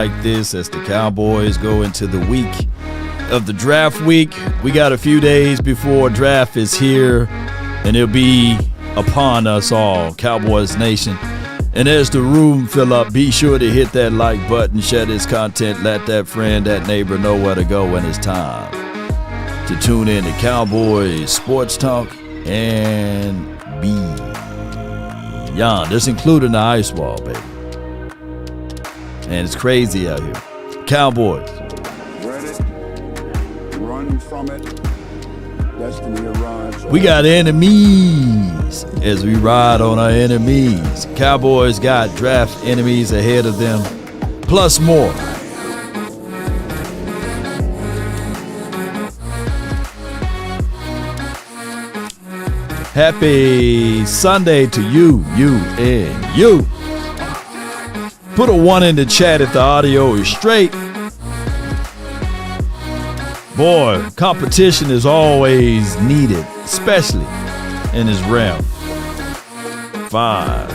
Like this as the Cowboys go into the week of the draft week. We got a few days before draft is here, and it'll be upon us all, Cowboys Nation. And as the room fill up, be sure to hit that like button, share this content, let that friend, that neighbor know where to go when it's time to tune in to Cowboys Sports Talk and beyond. That's including the ice wall, baby. And it's crazy out here. Cowboys. Read it, run from it, destiny arrives. We got enemies as we ride on our enemies. Cowboys got draft enemies ahead of them, plus more. Happy Sunday to you, and you. Put a 1 in the chat if the audio is straight. Boy, competition is always needed, especially in this realm. 5,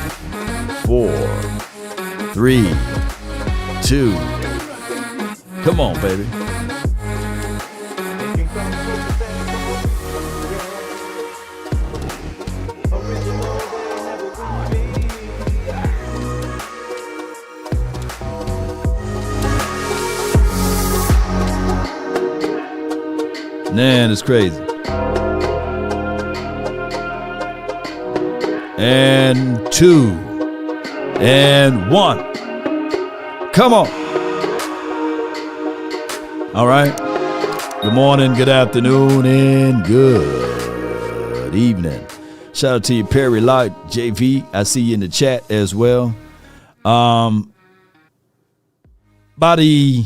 4, 3, 2. Come on, baby. Man, it's crazy. And 2 and 1. Come on. All right. Good morning, good afternoon, and good evening. Shout out to you, Perry Light, JV. I see you in the chat as well. By the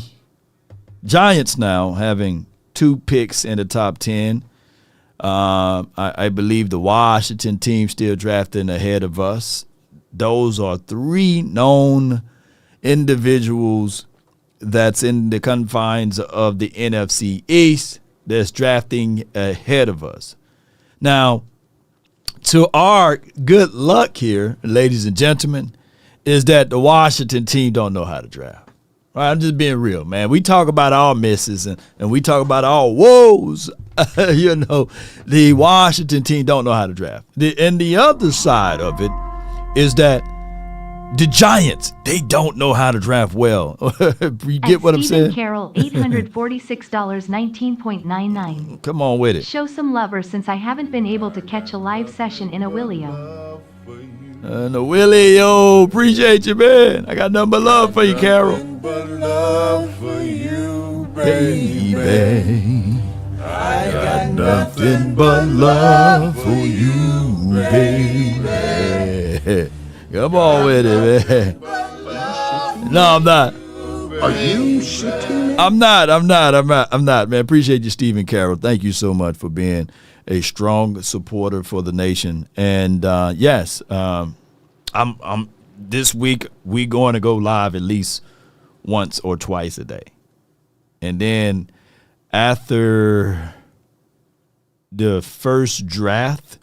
Giants now having 2 picks in the top 10. I believe the Washington team still drafting ahead of us. Those are 3 known individuals that's in the confines of the NFC East that's drafting ahead of us. Now, to our good luck here, ladies and gentlemen, is that the Washington team don't know how to draft. All right, I'm just being real, man. We talk about our misses and we talk about our woes. You know, the Washington team don't know how to draft. And the other side of it is that the Giants, they don't know how to draft well. You get what I'm saying? Carroll, $846.19.99. Come on with it. Show some lover since I haven't been able to catch a live session in a Willio. No, Willie, yo, appreciate you, man. I got nothing but love for you, Carol. Love for you, baby. I got nothing but love for you, baby. Come on with it, man. No, I'm not. Are you shitting? I'm not, man. Appreciate you, Stephen Carroll. Thank you so much for being a strong supporter for the nation. And yes, I'm this week we going to go live at least once or twice a day. And then after the first draft,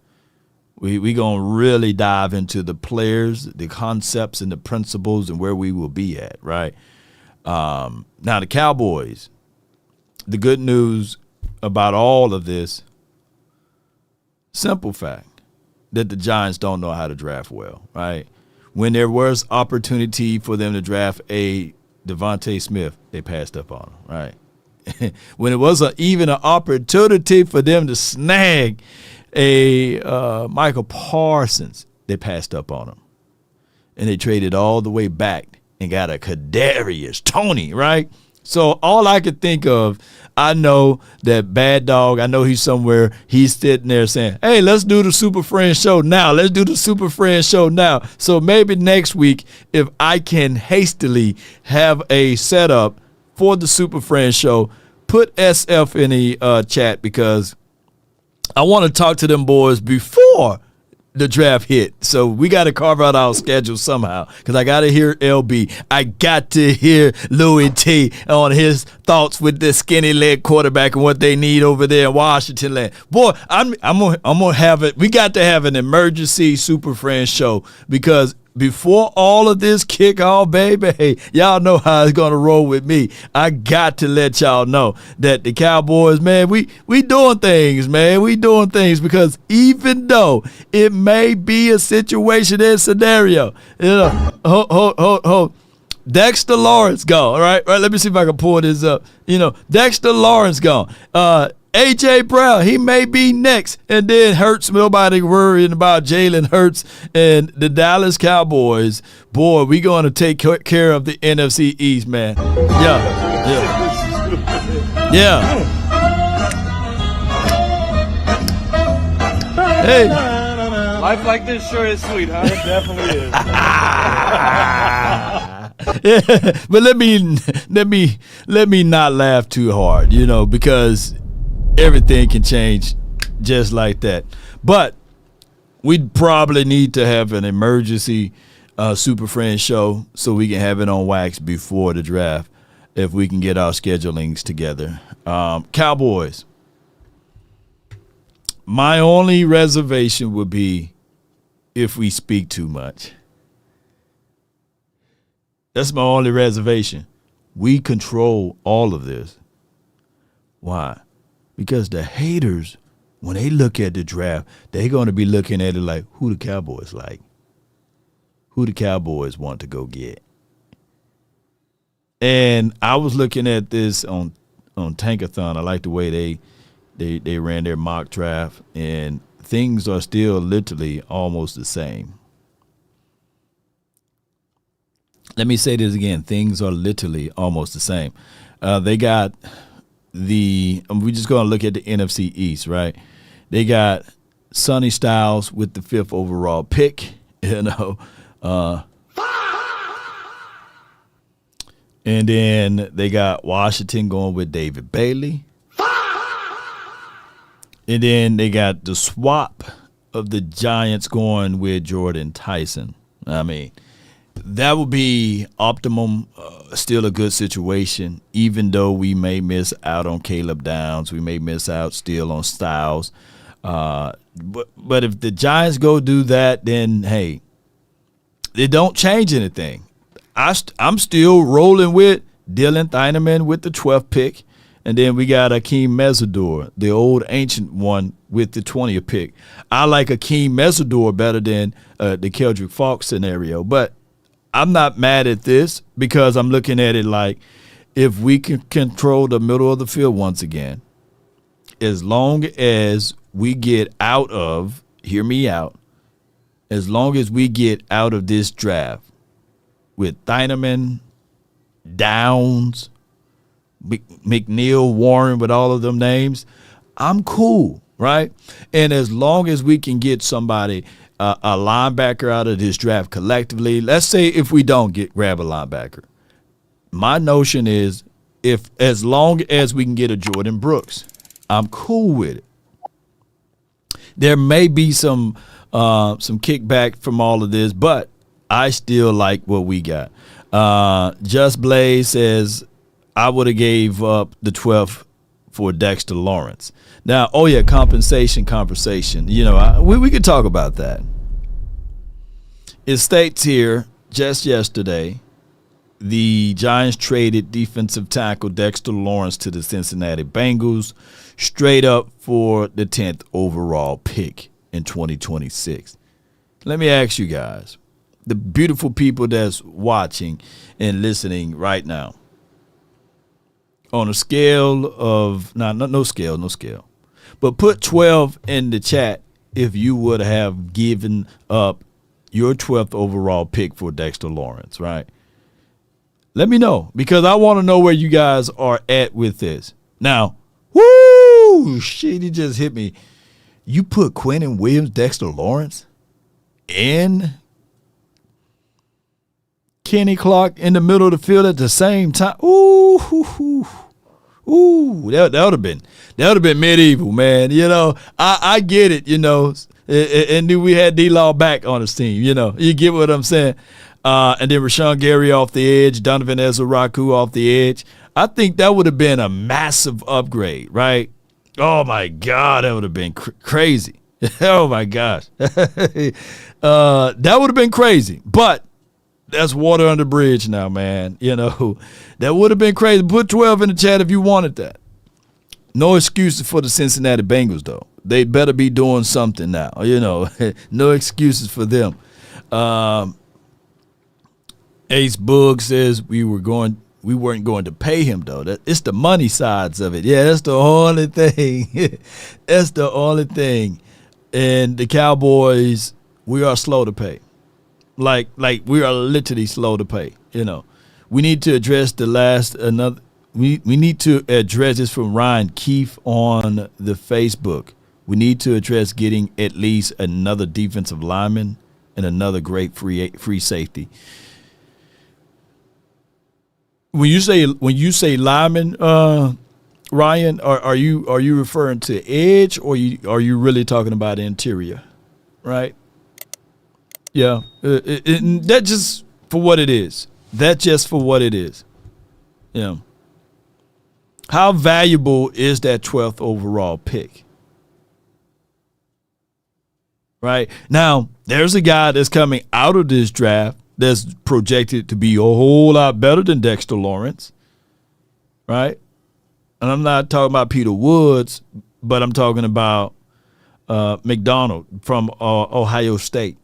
we going to really dive into the players, the concepts and the principles and where we will be at, right? Now the Cowboys, the good news about all of this, simple fact that the Giants don't know how to draft well, right? When there was opportunity for them to draft a Devontae Smith, they passed up on him, right? When it was even an opportunity for them to snag a Michael Parsons, they passed up on him. And they traded all the way back and got a Kadarius Toney, right? So all I could think of, I know that Bad Dog, I know he's somewhere, he's sitting there saying, hey, let's do the Super Friends show now. Let's do the Super Friends show now. So maybe next week, if I can hastily have a setup for the Super Friends show, put SF in the chat because I want to talk to them boys before the draft hit. So we got to carve out our schedule somehow because I got to hear LB. I got to hear Louis T on his thoughts with the skinny leg quarterback and what they need over there in Washington land. Boy, I'm gonna have it. We got to have an emergency Super Friends show because before all of this kickoff, baby, hey, y'all know how it's going to roll with me. I got to let y'all know that the Cowboys, man, we doing things, man. We doing things because even though it may be a situation and scenario, hold. Dexter Lawrence gone, all right? Let me see if I can pull this up. Dexter Lawrence gone. A.J. Brown, he may be next. And then Hurts, nobody worrying about Jalen Hurts and the Dallas Cowboys. Boy, we going to take care of the NFC East, man. Yeah. Hey. Life like this sure is sweet, huh? It definitely is. Yeah, but let me not laugh too hard, because everything can change just like that. But we'd probably need to have an emergency Super Friends show so we can have it on wax before the draft if we can get our schedulings together. Cowboys. My only reservation would be if we speak too much. That's my only reservation. We control all of this. Why? Because the haters, when they look at the draft, they're going to be looking at it like, who the Cowboys like? Who the Cowboys want to go get? And I was looking at this on Tankathon. I like the way they ran their mock draft, and things are still literally almost the same. Let me say this again. Things are literally almost the same. They got we're just going to look at the NFC East, right? They got Sonny Styles with the 5th overall pick, and then they got Washington going with David Bailey. And then they got the swap of the Giants going with Jordan Tyson. I mean, that would be optimum, still a good situation, even though we may miss out on Caleb Downs. We may miss out still on Styles. But if the Giants go do that, then, hey, it don't change anything. I'm still rolling with Dylan Thieneman with the 12th pick. And then we got Akeem Mesidor, the old ancient one, with the 20th pick. I like Akeem Mesidor better than the Keldrick Falk scenario. But I'm not mad at this because I'm looking at it like if we can control the middle of the field once again, as long as we get out of, hear me out, as long as we get out of this draft with Thieneman, Downs, McNeil, Warren, with all of them names, I'm cool, right? And as long as we can get somebody, a linebacker out of this draft collectively, let's say if we don't grab a linebacker, my notion is as long as we can get a Jordan Brooks, I'm cool with it. There may be some kickback from all of this, but I still like what we got. Just Blaze says, I would have gave up the 12th for Dexter Lawrence. Now, compensation conversation. We could talk about that. It states here, just yesterday, the Giants traded defensive tackle Dexter Lawrence to the Cincinnati Bengals straight up for the 10th overall pick in 2026. Let me ask you guys, the beautiful people that's watching and listening right now, on a scale of no scale, but put 12 in the chat if you would have given up your 12th overall pick for Dexter Lawrence, right? Let me know, because I want to know where you guys are at with this. Now, shit, he just hit me. You put Quentin Williams, Dexter Lawrence, and Kenny Clark in the middle of the field at the same time. That would have been medieval, man. I get it, and then we had D-Law back on his team, you get what I'm saying? And then Rashawn Gary off the edge, Donovan Ezra-Raku off the edge. I think that would have been a massive upgrade, right? Oh my God, that would have been crazy. Oh my gosh. That would have been crazy. But that's water under the bridge now, man. You know, that would have been crazy. Put 12 in the chat if you wanted that. No excuses for the Cincinnati Bengals, though. They better be doing something now. You know, no excuses for them. Ace Boog says we weren't going to pay him, though. It's the money sides of it. Yeah, that's the only thing. That's the only thing. And the Cowboys, we are slow to pay. Like we are literally slow to pay. You know, we need to address we need to address this from Ryan Keefe on the Facebook. We need to address getting at least another defensive lineman and another great free safety. When you say lineman, Ryan, are you referring to edge, or are you really talking about interior, right? Yeah, that just for what it is. That just for what it is. Yeah. How valuable is that 12th overall pick? Right now, there's a guy that's coming out of this draft that's projected to be a whole lot better than Dexter Lawrence, right? And I'm not talking about Peter Woods, but I'm talking about McDonald from Ohio State.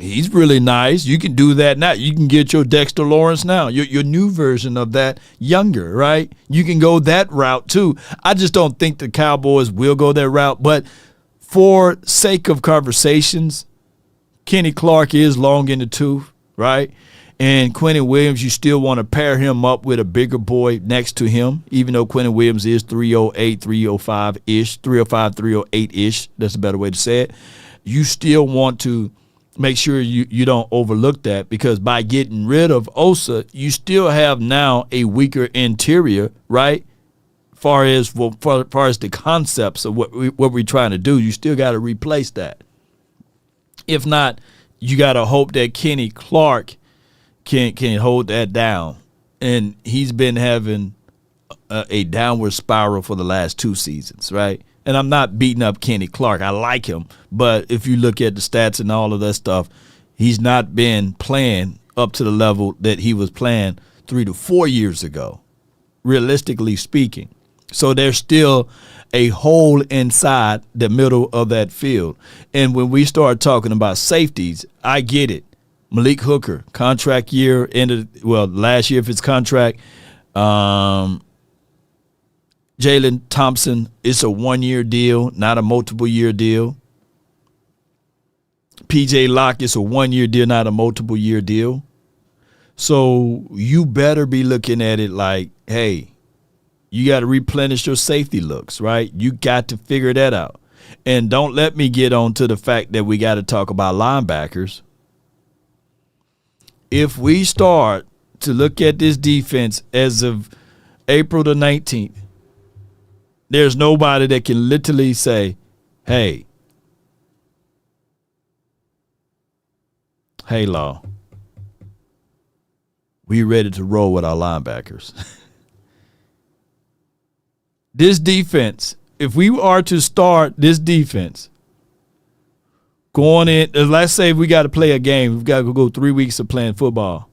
He's really nice. You can do that now. You can get your Dexter Lawrence now, your new version of that, younger, right? You can go that route too. I just don't think the Cowboys will go that route, but for sake of conversations, Kenny Clark is long in the tooth, right? And Quentin Williams, you still want to pair him up with a bigger boy next to him, even though Quentin Williams is 308, 305-ish, 305, 308-ish. That's a better way to say it. You still want to make sure you don't overlook that, because by getting rid of Osa, you still have now a weaker interior, right? Far as the concepts of what we're trying to do, you still got to replace that. If not, you got to hope that Kenny Clark can hold that down. And he's been having a downward spiral for the last 2 seasons, right? And I'm not beating up Kenny Clark. I like him. But if you look at the stats and all of that stuff, he's not been playing up to the level that he was playing 3 to 4 years ago, realistically speaking. So there's still a hole inside the middle of that field. And when we start talking about safeties, I get it. Malik Hooker, contract year, last year if it's contract. Jalen Thompson, it's a 1-year deal, not a multiple-year deal. P.J. Locke, it's a 1-year deal, not a multiple-year deal. So you better be looking at it like, hey, you got to replenish your safety looks, right? You got to figure that out. And don't let me get on to the fact that we got to talk about linebackers. If we start to look at this defense as of April the 19th, there's nobody that can literally say, hey, Law, we ready to roll with our linebackers. This defense, if we are to start this defense going in, let's say we got to play a game, we've got to go 3 weeks of playing football.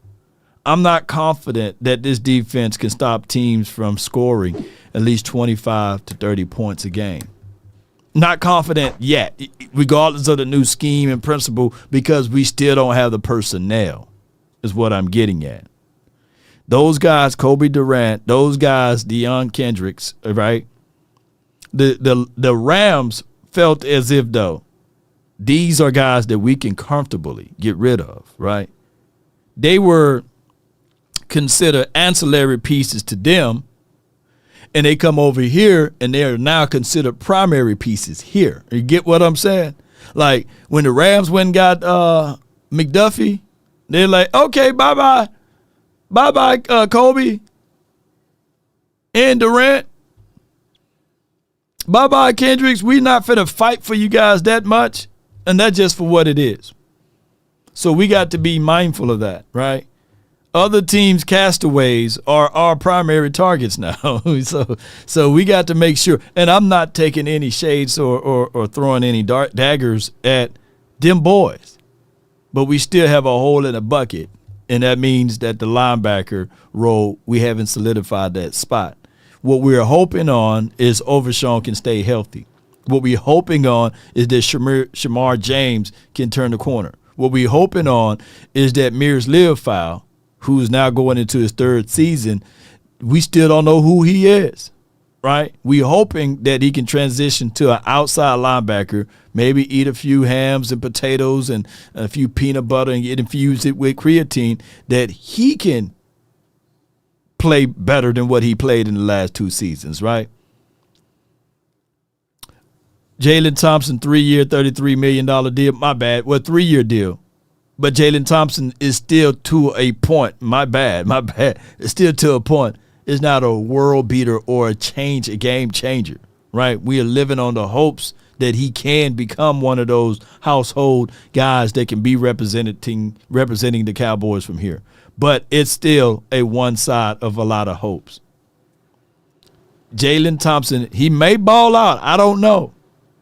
I'm not confident that this defense can stop teams from scoring at least 25 to 30 points a game. Not confident yet, regardless of the new scheme and principle, because we still don't have the personnel, is what I'm getting at. Those guys, Kobe Durant, those guys, Deion Kendricks, right? The Rams felt as if, though, these are guys that we can comfortably get rid of, right? They were considered ancillary pieces to them, and they come over here and they are now considered primary pieces here. You get what I'm saying? Like when the Rams went and got McDuffie, they're like, okay, bye-bye. Bye-bye, Kobe and Durant. Bye-bye, Kendricks. We're not finna fight for you guys that much, and that's just for what it is. So we got to be mindful of that, right? other teams' castaways are our primary targets now. so we got to make sure. And I'm not taking any shades or throwing any daggers at them boys. But we still have a hole in the bucket, and that means that the linebacker role, we haven't solidified that spot. What we're hoping on is Overshawn can stay healthy. What we're hoping on is that Shamar James can turn the corner. What we're hoping on is that Mears Leofau, who's now going into his third season, we still don't know who he is, right? We're hoping that he can transition to an outside linebacker, maybe eat a few hams and potatoes and a few peanut butter and infuse it with creatine, that he can play better than what he played in the last 2 seasons, right? Jalen Thompson, 3-year, $33 million deal. My bad. Well, 3-year deal. But Jalen Thompson is still to a point. My bad. It's still to a point. It's not a world beater or a game changer, right? We are living on the hopes that he can become one of those household guys that can be representing the Cowboys from here. But it's still a one side of a lot of hopes. Jalen Thompson, he may ball out. I don't know.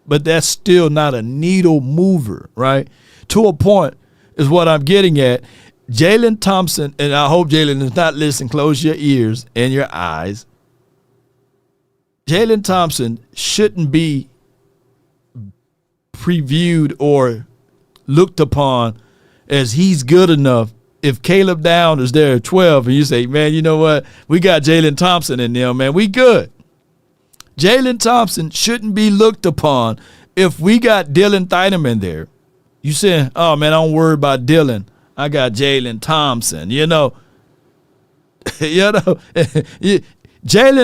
But that's still not a needle mover, right? To a point is what I'm getting at. Jalen Thompson, and I hope Jalen is not listening, close your ears and your eyes. Jalen Thompson shouldn't be previewed or looked upon as he's good enough. If Caleb Down is there at 12 and you say, man, you know what? We got Jalen Thompson in there, man. We good. Jalen Thompson shouldn't be looked upon if we got Dylan Thynum there. You saying, oh, man, I don't worry about Dylan. I got Jalen Thompson, Jalen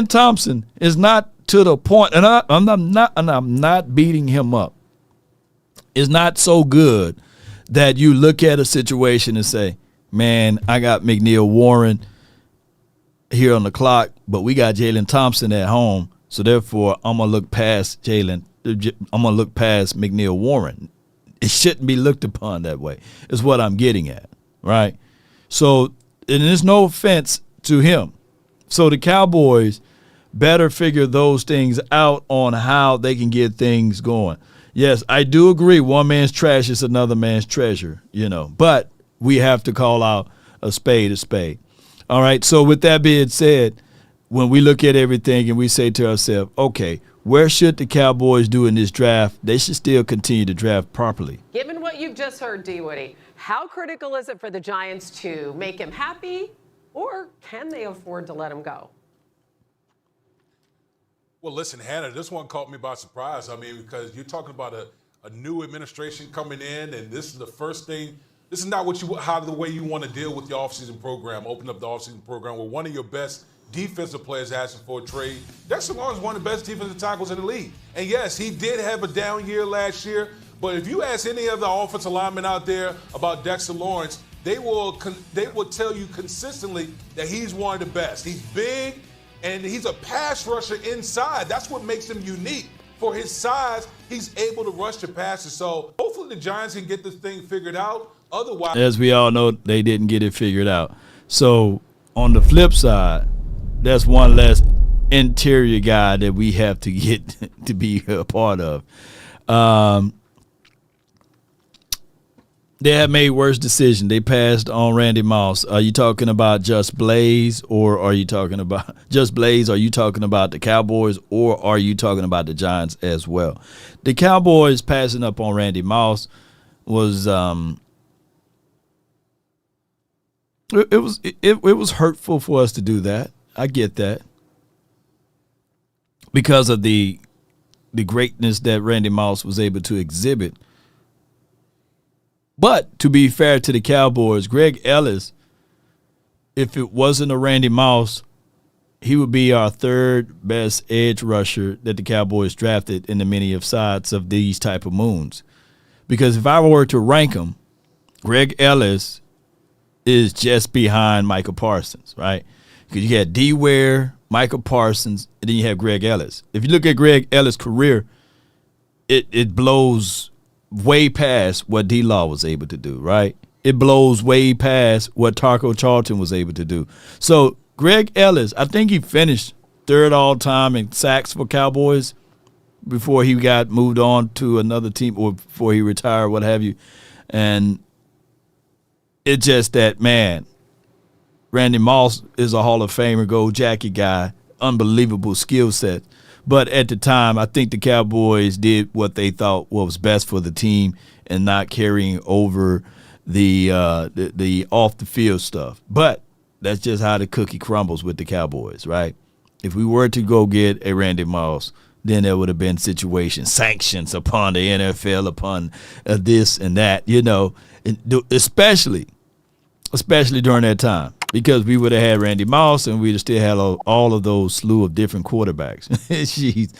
Thompson is not to the point, and I'm not beating him up. It's not so good that you look at a situation and say, man, I got McNeil Warren here on the clock, but we got Jalen Thompson at home. So therefore, I'm gonna look past Jalen. I'm gonna look past McNeil Warren. It shouldn't be looked upon that way. Is what I'm getting at, right? So, and there's no offense to him. So the Cowboys better figure those things out on how they can get things going. Yes, I do agree. One man's trash is another man's treasure, But we have to call out a spade a spade. All right. So with that being said, when we look at everything and we say to ourselves, okay, where should the Cowboys do in this draft? They should still continue to draft properly. Given what you've just heard, D. Woody, how critical is it for the Giants to make him happy, or can they afford to let him go? Well, listen, Hannah, this one caught me by surprise. I mean, because you're talking about a new administration coming in, and this is the first thing. This is not the way you want to deal with the offseason program, open up the offseason program with one of your best defensive players asking for a trade. Dexter Lawrence is one of the best defensive tackles in the league. And yes, he did have a down year last year, but if you ask any of the offensive linemen out there about Dexter Lawrence, they will tell you consistently that he's one of the best. He's big, and he's a pass rusher inside. That's what makes him unique. For his size, he's able to rush the passes. So hopefully the Giants can get this thing figured out. Otherwise, as we all know, they didn't get it figured out. So on the flip side, that's one less interior guy that we have to get to be a part of. They have made worse decisions. They passed on Randy Moss. Are you talking about Just Blaze, or are you talking about Just Blaze? Are you talking about the Cowboys, or are you talking about the Giants as well? The Cowboys passing up on Randy Moss was it was hurtful for us to do that. I get that, because of the greatness that Randy Moss was able to exhibit. But to be fair to the Cowboys, Greg Ellis, if it wasn't a Randy Moss, he would be our third best edge rusher that the Cowboys drafted in the many of sides of these type of moons. Because if I were to rank them, Greg Ellis is just behind Michael Parsons, right? Because you had D. Ware, Michael Parsons, and then you have Greg Ellis. If you look at Greg Ellis' career, it blows way past what D-Law was able to do, right? it blows way past what Taco Charlton was able to do. So Greg Ellis, I think he finished third all time in sacks for Cowboys before he got moved on to another team or before he retired, what have you. And it's just that, man, Randy Moss is a Hall of Famer, gold jacket guy, unbelievable skill set. But at the time, I think the Cowboys did what they thought was best for the team and not carrying over the off the field stuff. But that's just how the cookie crumbles with the Cowboys, right? If we were to go get a Randy Moss, then there would have been sanctions upon the NFL, upon this and that, especially during that time, because we would have had Randy Moss and we'd have still had all of those slew of different quarterbacks. Jeez.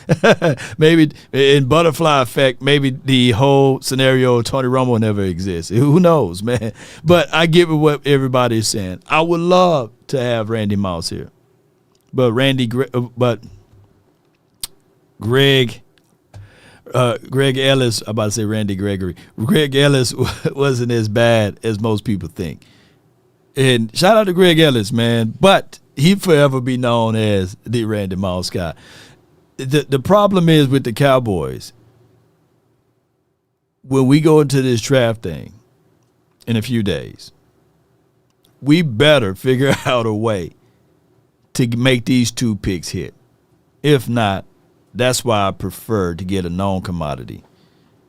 Maybe in butterfly effect, maybe the whole scenario of Tony Romo never exists. Who knows, man? But I get what everybody is saying. I would love to have Randy Moss here, but Greg Ellis, I'm about to say Randy Gregory. Greg Ellis wasn't as bad as most people think. And shout out to Greg Ellis, man. But he'd forever be known as the Randy Moss guy. The problem is with the Cowboys, when we go into this draft thing in a few days, we better figure out a way to make these 2 picks hit. If not, that's why I prefer to get a known commodity,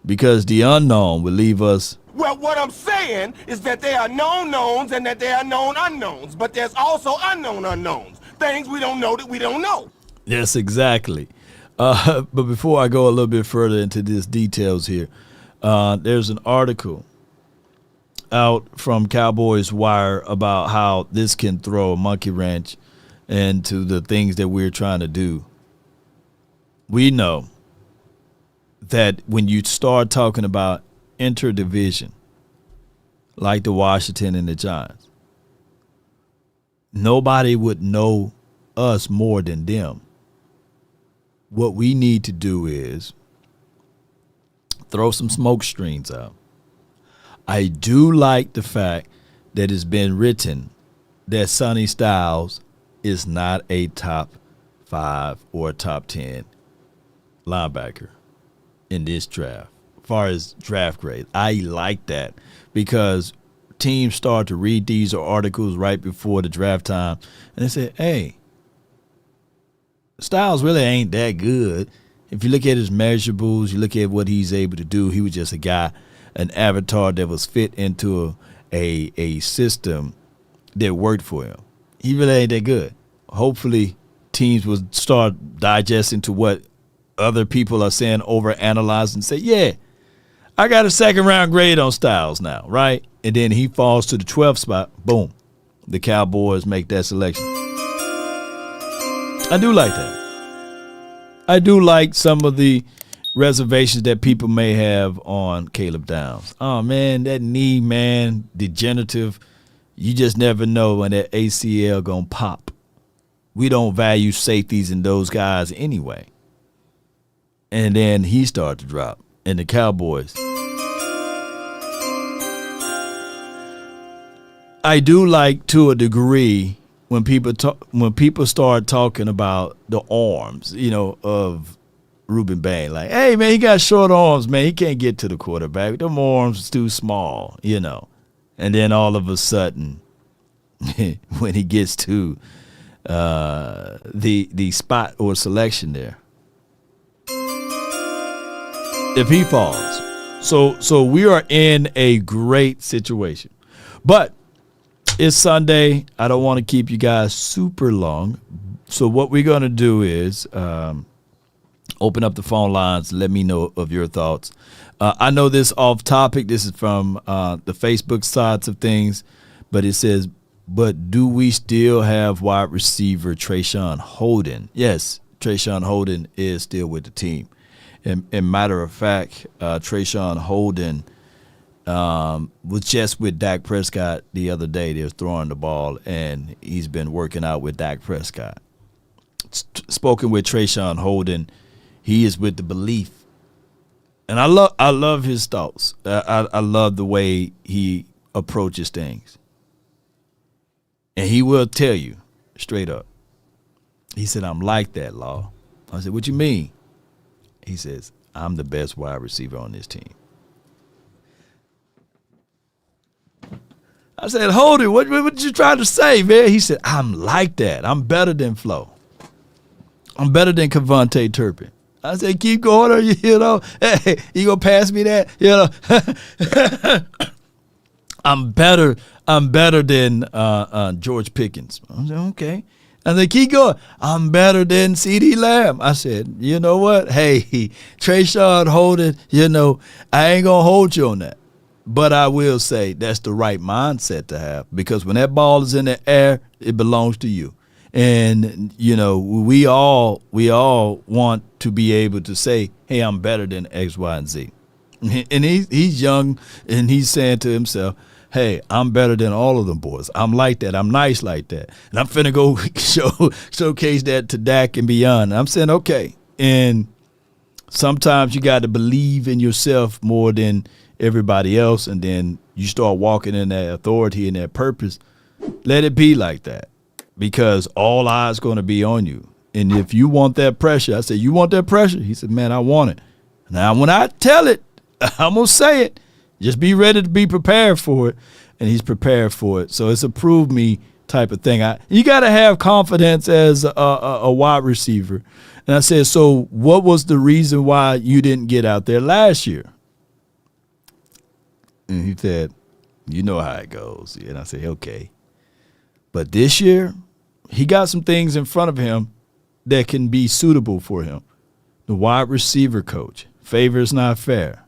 because the unknown will leave us. Well, what I'm saying is that there are known knowns and that there are known unknowns, but there's also unknown unknowns, things we don't know that we don't know. Yes, exactly. But before I go a little bit further into these details here, there's an article out from Cowboys Wire about how this can throw a monkey wrench into the things that we're trying to do. We know that when you start talking about interdivision, like the Washington and the Giants, nobody would know us more than them. What we need to do is throw some smoke screens out. I do like the fact that it's been written that Sonny Styles is not a top 5 or top 10 linebacker in this draft. As far as draft grade, I like that because teams start to read these articles right before the draft time and they say, hey, Styles really ain't that good. If you look at his measurables, you look at what he's able to do, he was just a guy, an avatar that was fit into a system that worked for him. He really ain't that good. Hopefully teams will start digesting to what other people are saying, overanalyze and say, yeah, I got a 2nd round grade on Styles now, right? And then he falls to the 12th spot. Boom. The Cowboys make that selection. I do like that. I do like some of the reservations that people may have on Caleb Downs. Oh, man, that knee, man, degenerative. You just never know when that ACL gonna pop. We don't value safeties in those guys anyway. And then he started to drop. And the Cowboys. I do like, to a degree, when people start talking about the arms, of Ruben Bain. Like, hey, man, he got short arms, man. He can't get to the quarterback. Them arms is too small, And then all of a sudden, when he gets to the spot or selection there, if he falls. So we are in a great situation. But it's Sunday. I don't want to keep you guys super long. So what we're going to do is open up the phone lines. Let me know of your thoughts. I know this off topic. This is from the Facebook sides of things. But it says, but do we still have wide receiver Trayshawn Holden? Yes, Trayshawn Holden is still with the team. And matter of fact, Trayshawn Holden was just with Dak Prescott the other day. They was throwing the ball, and he's been working out with Dak Prescott. Spoken with Trayshawn Holden, he is with the belief, and I love his thoughts. I love the way he approaches things. And he will tell you straight up. He said, I'm like that, Law. I said, what you mean? He says, I'm the best wide receiver on this team. I said, Holden, what you trying to say, man? He said, I'm like that. I'm better than Flo. I'm better than Cavante Turpin. I said, keep going, or you know, hey, you gonna pass me that? You know, I'm better than George Pickens. I said, okay. I said, keep going. I'm better than C.D. Lamb. I said, you know what? Hey, Trayshawn Holden, you know, I ain't gonna hold you on that. But I will say that's the right mindset to have, because when that ball is in the air, it belongs to you. And, you know, we all want to be able to say, hey, I'm better than X, Y, and Z. And he's young, and he's saying to himself, hey, I'm better than all of them boys. I'm like that. I'm nice like that. And I'm finna go showcase that to Dak and beyond. And I'm saying, okay. And sometimes you got to believe in yourself more than everybody else, and then you start walking in that authority and that purpose. Let it be like that, because all eyes going to be on you. And if you want that pressure, I said, you want that pressure? He said, man, I want it. Now, when I tell it, I'm going to say it. Just be ready to be prepared for it. And he's prepared for it. So it's a prove me type of thing. You got to have confidence as a wide receiver. And I said, so what was the reason why you didn't get out there last year? And he said, you know how it goes. And I said, okay. But this year, he got some things in front of him that can be suitable for him. The wide receiver coach, favor is not fair.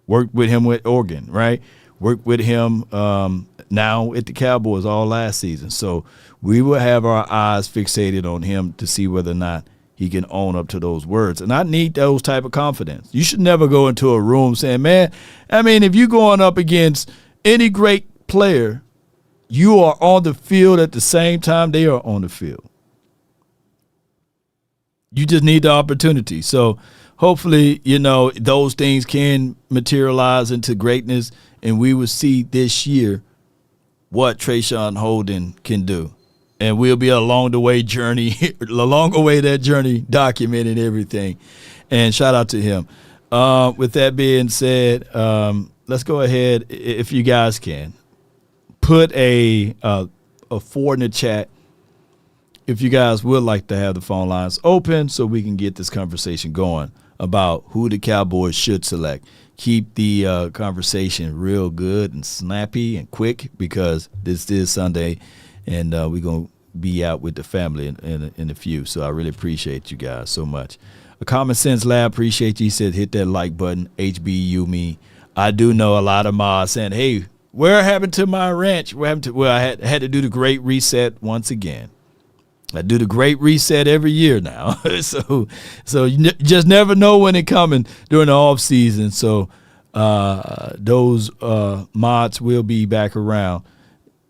Worked with him with Oregon, right? Worked with him now at the Cowboys all last season. So we will have our eyes fixated on him to see whether or not he can own up to those words. And I need those type of confidence. You should never go into a room saying, man, I mean, if you're going up against any great player, you are on the field at the same time they are on the field. You just need the opportunity. So hopefully, you know, those things can materialize into greatness, and we will see this year what Trayshawn Holden can do. And we'll be along the way journey, that journey, documenting everything. And shout out to him. With that being said, let's go ahead, if you guys can, put a 4 in the chat if you guys would like to have the phone lines open so we can get this conversation going about who the Cowboys should select. Keep the conversation real good and snappy and quick, because this is Sunday, and we're going to be out with the family in a few. So I really appreciate you guys so much. A Common Sense Lab, appreciate you. He said hit that like button, HBU me. I do know a lot of mods saying, hey, where happened to my ranch? Where happened to? Well, I had to do the great reset once again. I do the great reset every year now. so you just never know when it's coming during the off season. So those mods will be back around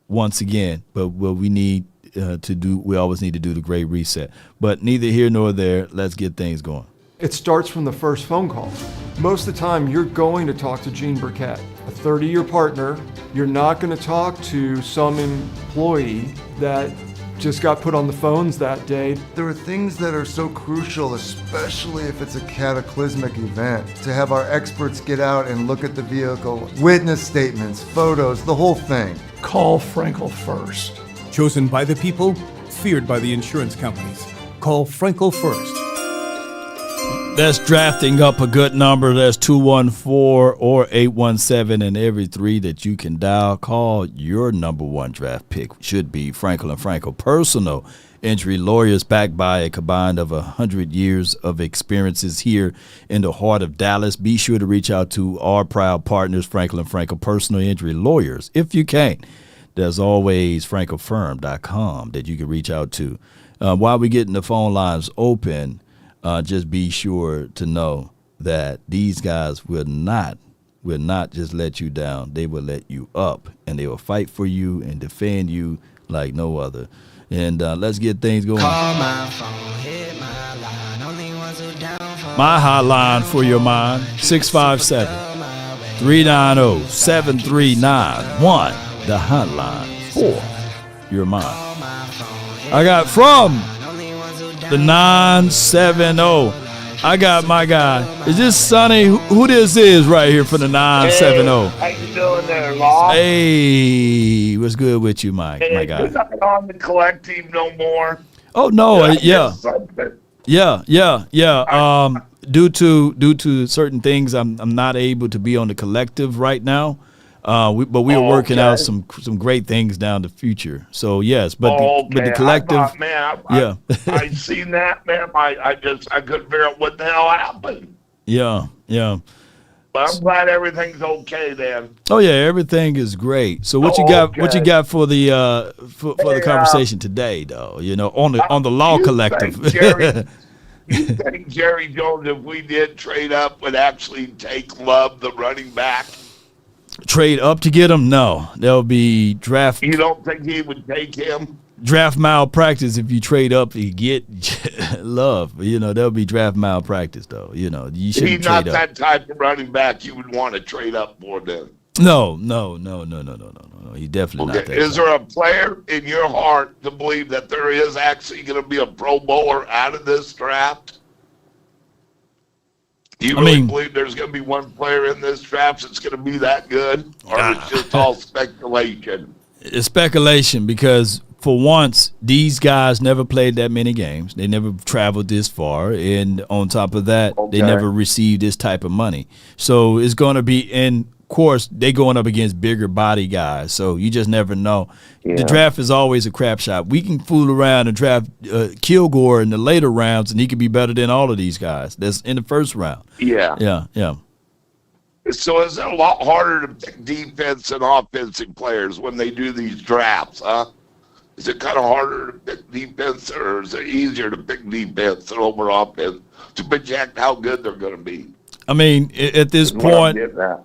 once again. But what we need we always need to do the great reset. But neither here nor there. Let's get things going. It starts from the first phone call. Most of the time, you're going to talk to Gene Burkett, a 30-year partner. You're not going to talk to some employee that just got put on the phones that day. There are things that are so crucial, especially if it's a cataclysmic event, to have our experts get out and look at the vehicle, witness statements, photos, the whole thing. Call Frenkel first. Chosen by the people, feared by the insurance companies. Call Frenkel first. That's drafting up a good number. That's 214 or 817, and every 3 that you can dial. Call your number 1 draft pick. Should be Frenkel and Frenkel personal injury lawyers, backed by a combined of 100 years of experiences here in the heart of Dallas. Be sure to reach out to our proud partners, Frenkel and Frenkel personal injury lawyers. If you can't, there's always FrenkelFirm.com that you can reach out to. While we're getting the phone lines open, just be sure to know that these guys will not just let you down. They will let you up, and they will fight for you and defend you like no other. And let's get things going. Call my phone, hit my line. Only ones who down for my hotline for your mind, 657 390-739-1, the hotline for your mind. I got from the 970. I got my guy. Is this Sonny? Who this is right here for the 970? How you doing there, Law? Hey, what's good with you, Mike? My guy. You're not on the collective no more. Oh no, yeah. Due to certain things, I'm not able to be on the collective right now. But we are working out some great things down the future. So yes, but the collective, I seen that, man. I couldn't figure out what the hell happened. Yeah. But I'm glad everything's okay then. Oh yeah, everything is great. So what you got? What you got for the for the conversation today, though? You know, on the law collective. You think Jerry Jones, if we did trade up, would actually take Love, the running back? Trade up to get him? No, there'll be draft. You don't think he would take him? Draft malpractice if you trade up to get Love. You know, there'll be draft malpractice, though. You know, you shouldn't He's not trade up. that type of running back you would want to trade up for then. No. He's definitely not that. Is there a player in your heart to believe that there is actually going to be a Pro Bowler out of this draft? You really believe there's going to be one player in this draft that's going to be that good? Or it's just all speculation? It's speculation because, for once, these guys never played that many games. They never traveled this far. And on top of that, they never received this type of money. So it's going to be in – of course, they going up against bigger body guys, so you just never know. Yeah. The draft is always a crap shot. We can fool around and draft Kilgore in the later rounds, and he could be better than all of these guys that's in the first round. Yeah. So is it a lot harder to pick defense and offensive players when they do these drafts, huh? Is it kind of harder to pick defense, or is it easier to pick defense over offense to project how good they're going to be? I mean, at this point,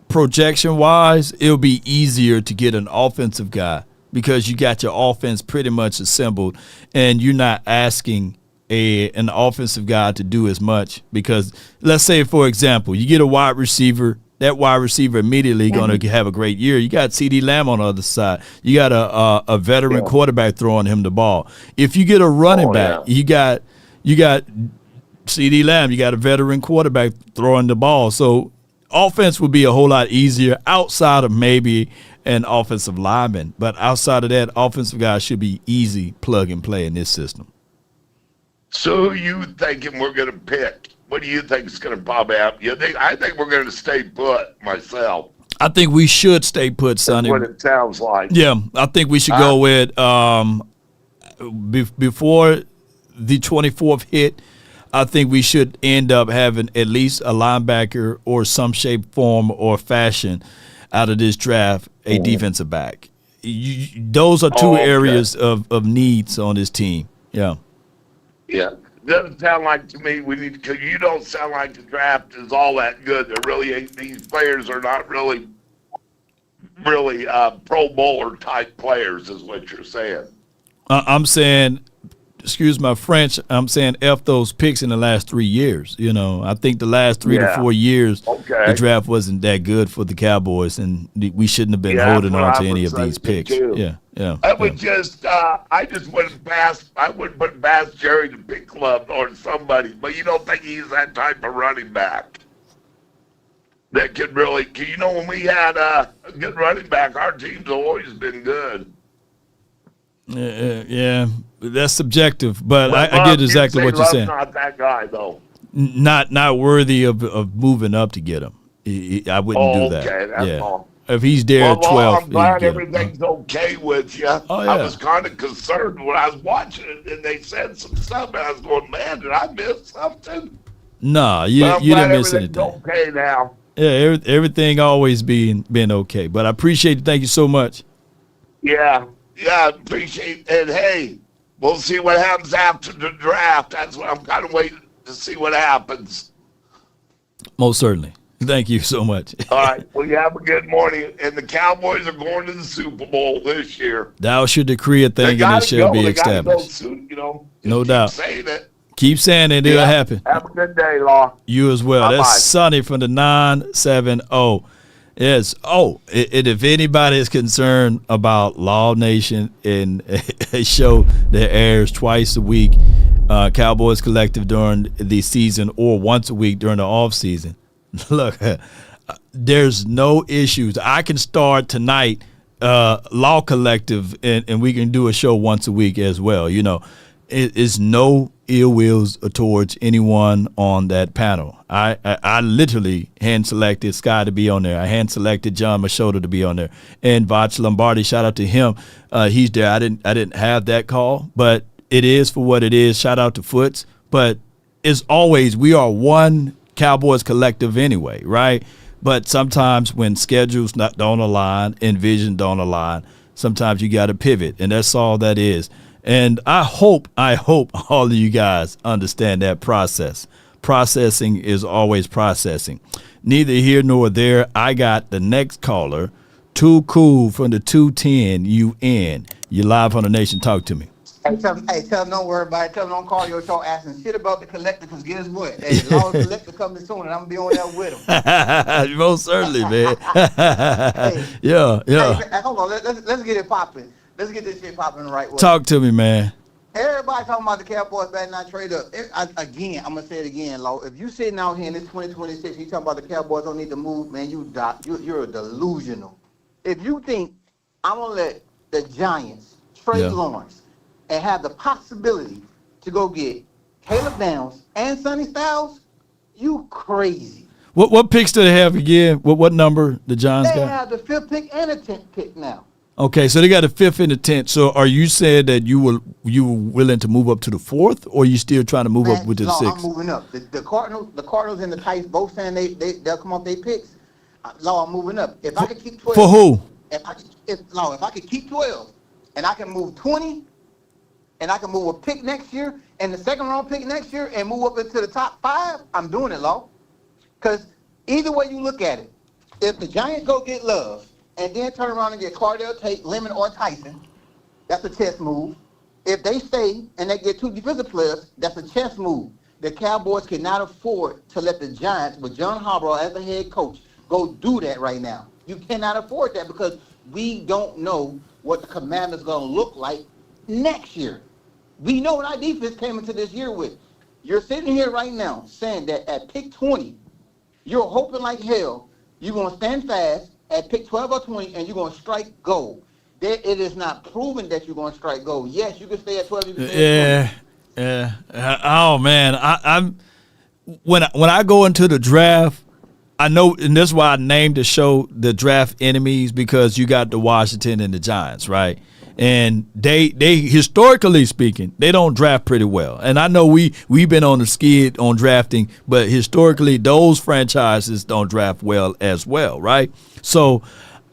projection-wise, it'll be easier to get an offensive guy because you got your offense pretty much assembled, and you're not asking an offensive guy to do as much because, let's say, for example, you get a wide receiver, that wide receiver immediately going to have a great year. You got CeeDee Lamb on the other side. You got a veteran quarterback throwing him the ball. If you get a running back, you got CeeDee Lamb, you got a veteran quarterback throwing the ball. So offense would be a whole lot easier outside of maybe an offensive lineman. But outside of that, offensive guys should be easy plug and play in this system. So who you thinking we're going to pick? What do you think is going to pop out? I think we're going to stay put myself. I think we should stay put, Sonny. That's what it sounds like. Yeah, I think we should go with before the 24th hit, I think we should end up having at least a linebacker or some shape, form, or fashion out of this draft, a defensive back. Those are two areas of needs on this team. Yeah. Yeah. Doesn't sound like to me we need, because you don't sound like the draft is all that good. There really ain't, these players are not really Pro Bowler type players, is what you're saying. I'm saying, excuse my French, I'm saying F those picks in the last 3 years. You know, I think the last 3 to 4 years, the draft wasn't that good for the Cowboys, and we shouldn't have been holding on to any of these picks. Too. I would just, I wouldn't put past Jerry to pick Love or somebody, but you don't think he's that type of running back that could really, you know, when we had a good running back, our team's always been good. Yeah, that's subjective, but I get exactly what you're saying. Not that guy though. Not worthy of moving up to get him. I wouldn't do that. Okay, that's all. If he's there at 12, I'm glad everything's okay with you. I was kind of concerned when I was watching it, and they said some stuff, and I was going, "Man, did I miss something?" No, you didn't miss anything. Okay now. Yeah, everything always been okay. But I appreciate it. Thank you so much. Yeah, I appreciate it. And hey, we'll see what happens after the draft. That's what I'm kind of waiting to see what happens. Most certainly. Thank you so much. All right. Well, you have a good morning. And the Cowboys are going to the Super Bowl this year. Thou should decree a thing and it shall be established. Soon, you know, no doubt. Keep saying it. Keep saying it. It'll happen. Have a good day, Law. You as well. Bye-bye. That's Sonny from the 970. Yes. Oh, and if anybody is concerned about Law Nation and a show that airs twice a week, Cowboys Collective during the season or once a week during the off season, look, there's no issues. I can start tonight, Law Collective, and we can do a show once a week as well. You know, it's no ill wills towards anyone on that panel. I literally hand selected Sky to be on there. I hand selected John Machota to be on there, and Vach Lombardi. Shout out to him. He's there. I didn't have that call, but it is for what it is. Shout out to Foots. But as always, we are one Cowboys collective anyway, right? But sometimes when schedules don't align and vision don't align, sometimes you got to pivot, and that's all that is. And I hope all of you guys understand that process. Processing is always processing. Neither here nor there. I got the next caller, Too Cool from the 210 UN. You live on the Nation. Talk to me. Hey, tell them don't worry about it. Tell them don't call your show asking shit about the collector, because guess what? Hey, Law Collector coming soon, and I'm going to be on there with them. Most certainly, man. Hey, yeah. Hey, hold on. Let's get it popping. Let's get this shit popping the right way. Talk to me, man. Everybody talking about the Cowboys better not trade up. Again, I'm going to say it again, Law. If you sitting out here in this 2026, you talking about the Cowboys don't need to move, man, you're delusional. If you think I'm going to let the Giants trade Lawrence and have the possibility to go get Caleb Downs and Sonny Styles, you crazy. What picks do they have again? What number the Giants got? They have the 5th pick and the 10th pick now. Okay, so they got the 5th and the 10th. So are you saying that you were willing to move up to the 4th, or are you still trying to move up with the 6th? I'm moving up. The Cardinals and the Titans both saying they'll come off their picks. I'm moving up. If I could keep 12. For who? If I could keep 12 and I can move 20 and I can move a pick next year and the 2nd round pick next year and move up into the top 5, I'm doing it, Law. Because either way you look at it, if the Giants go get Love and then turn around and get Cardell Tate, Lemon, or Tyson, that's a chess move. If they stay and they get 2 defensive players, that's a chess move. The Cowboys cannot afford to let the Giants, with John Harbaugh as the head coach, go do that right now. You cannot afford that because we don't know what the Commanders going to look like next year. We know what our defense came into this year with. You're sitting here right now saying that at pick 20, you're hoping like hell you're going to stand fast at pick 12 or 20 and you're going to strike gold. It is not proven that you're going to strike gold. Yes, you can stay at 12. You can stay at 20. Yeah. Oh man, I'm when I go into the draft, I know, and that's why I named the show the Draft Enemies, because you got the Washington and the Giants, right? And they historically speaking, they don't draft pretty well. And I know we've been on the skid on drafting, but historically those franchises don't draft well as well, right? So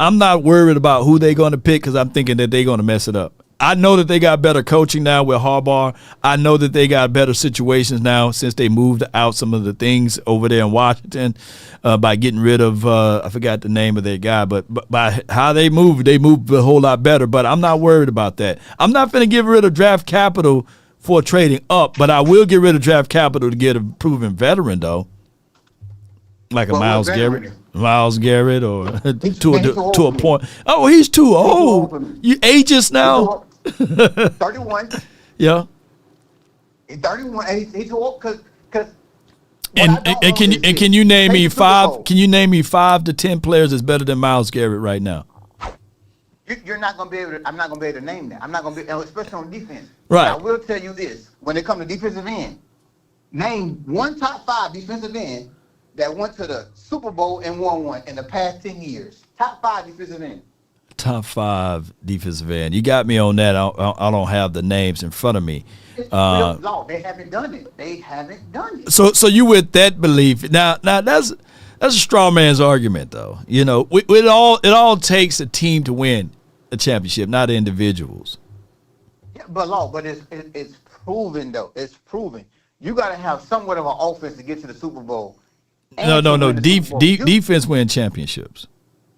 I'm not worried about who they're going to pick because I'm thinking that they're going to mess it up. I know that they got better coaching now with Harbaugh. I know that they got better situations now since they moved out some of the things over there in Washington by getting rid of I forgot the name of that guy, but by how they moved a whole lot better. But I'm not worried about that. I'm not going to get rid of draft capital for trading up, but I will get rid of draft capital to get a proven veteran, though, like a Myles Garrett, or to a point. Oh, he's too old. You ages now. 31. Yeah. 31. He's too old because. Can you name me 5? Can you name me 5 to 10 players that's better than Myles Garrett right now? You're not going to be able to. I'm not going to be able to name that. I'm not going to be, especially on defense. Right. I will tell you this: when it comes to defensive end, name one top 5 defensive end that went to the Super Bowl and won one in the past 10 years. Top 5 defensive end. Top 5 defensive end. You got me on that. I don't have the names in front of me. No, they haven't done it. They haven't done it. So you with that belief now? That's a straw man's argument, though. You know, it all takes a team to win a championship, not individuals. Yeah, but it's proven though. It's proven. You got to have somewhat of an offense to get to the Super Bowl. No. Defense win championships.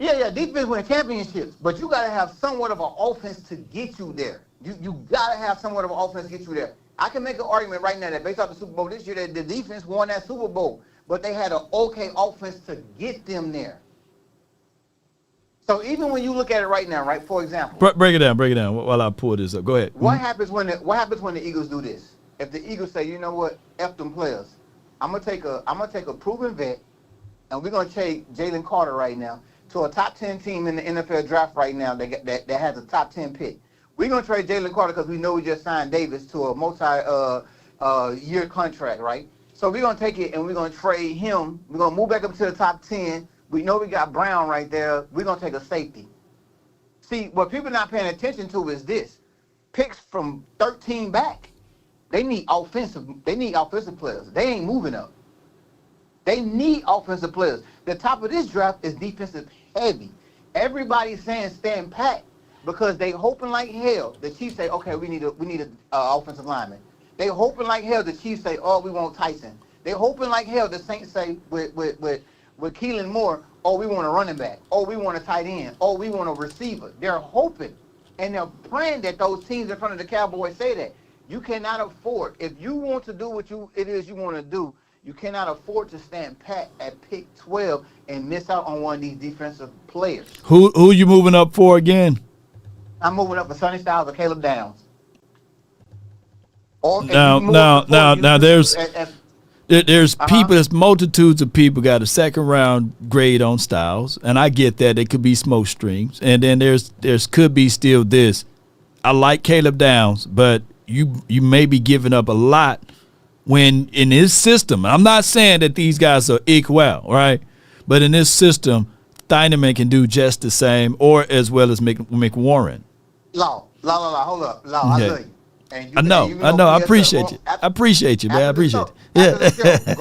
Yeah, defense win championships, but you got to have somewhat of an offense to get you there. You got to have somewhat of an offense to get you there. I can make an argument right now that based off the Super Bowl this year, that the defense won that Super Bowl, but they had an okay offense to get them there. So even when you look at it right now, right? For example, break it down while I pull this up. Go ahead. What happens when the Eagles do this? If the Eagles say, you know what, F them players, I'm gonna take a proven vet, and we're gonna take Jalen Carter right now to a top 10 team in the NFL draft right now that has a top 10 pick. We're gonna trade Jalen Carter because we know we just signed Davis to a multi-year contract, right? So we're gonna take it and we're gonna trade him. We're gonna move back up to the top 10. We know we got Brown right there. We're gonna take a safety. See, what people not paying attention to is this: picks from 13 back. They need offensive players. They ain't moving up. They need offensive players. The top of this draft is defensive heavy. Everybody's saying stand pat because they hoping like hell. The Chiefs say, okay, we need a offensive lineman. They hoping like hell. The Chiefs say, oh, we want Tyson. They hoping like hell. The Saints say with Keelan Moore, oh, we want a running back. Oh, we want a tight end. Oh, we want a receiver. They're hoping and they're praying that those teams in front of the Cowboys say that. You cannot afford, if you want to do what it is you want to do, you cannot afford to stand pat at pick 12 and miss out on one of these defensive players. Who you moving up for again? I'm moving up for Sonny Styles or Caleb Downs. Now there's people, there's multitudes of people got a second round grade on Styles, and I get that. It could be smoke streams. And then there's could be still this. I like Caleb Downs, but you may be giving up a lot when in his system. I'm not saying that these guys are equal, right? But in this system, Thieneman can do just the same or as well as McWarren. Hold up. Okay. I love you. I know. I appreciate you. I appreciate you, man. I appreciate it. Yeah.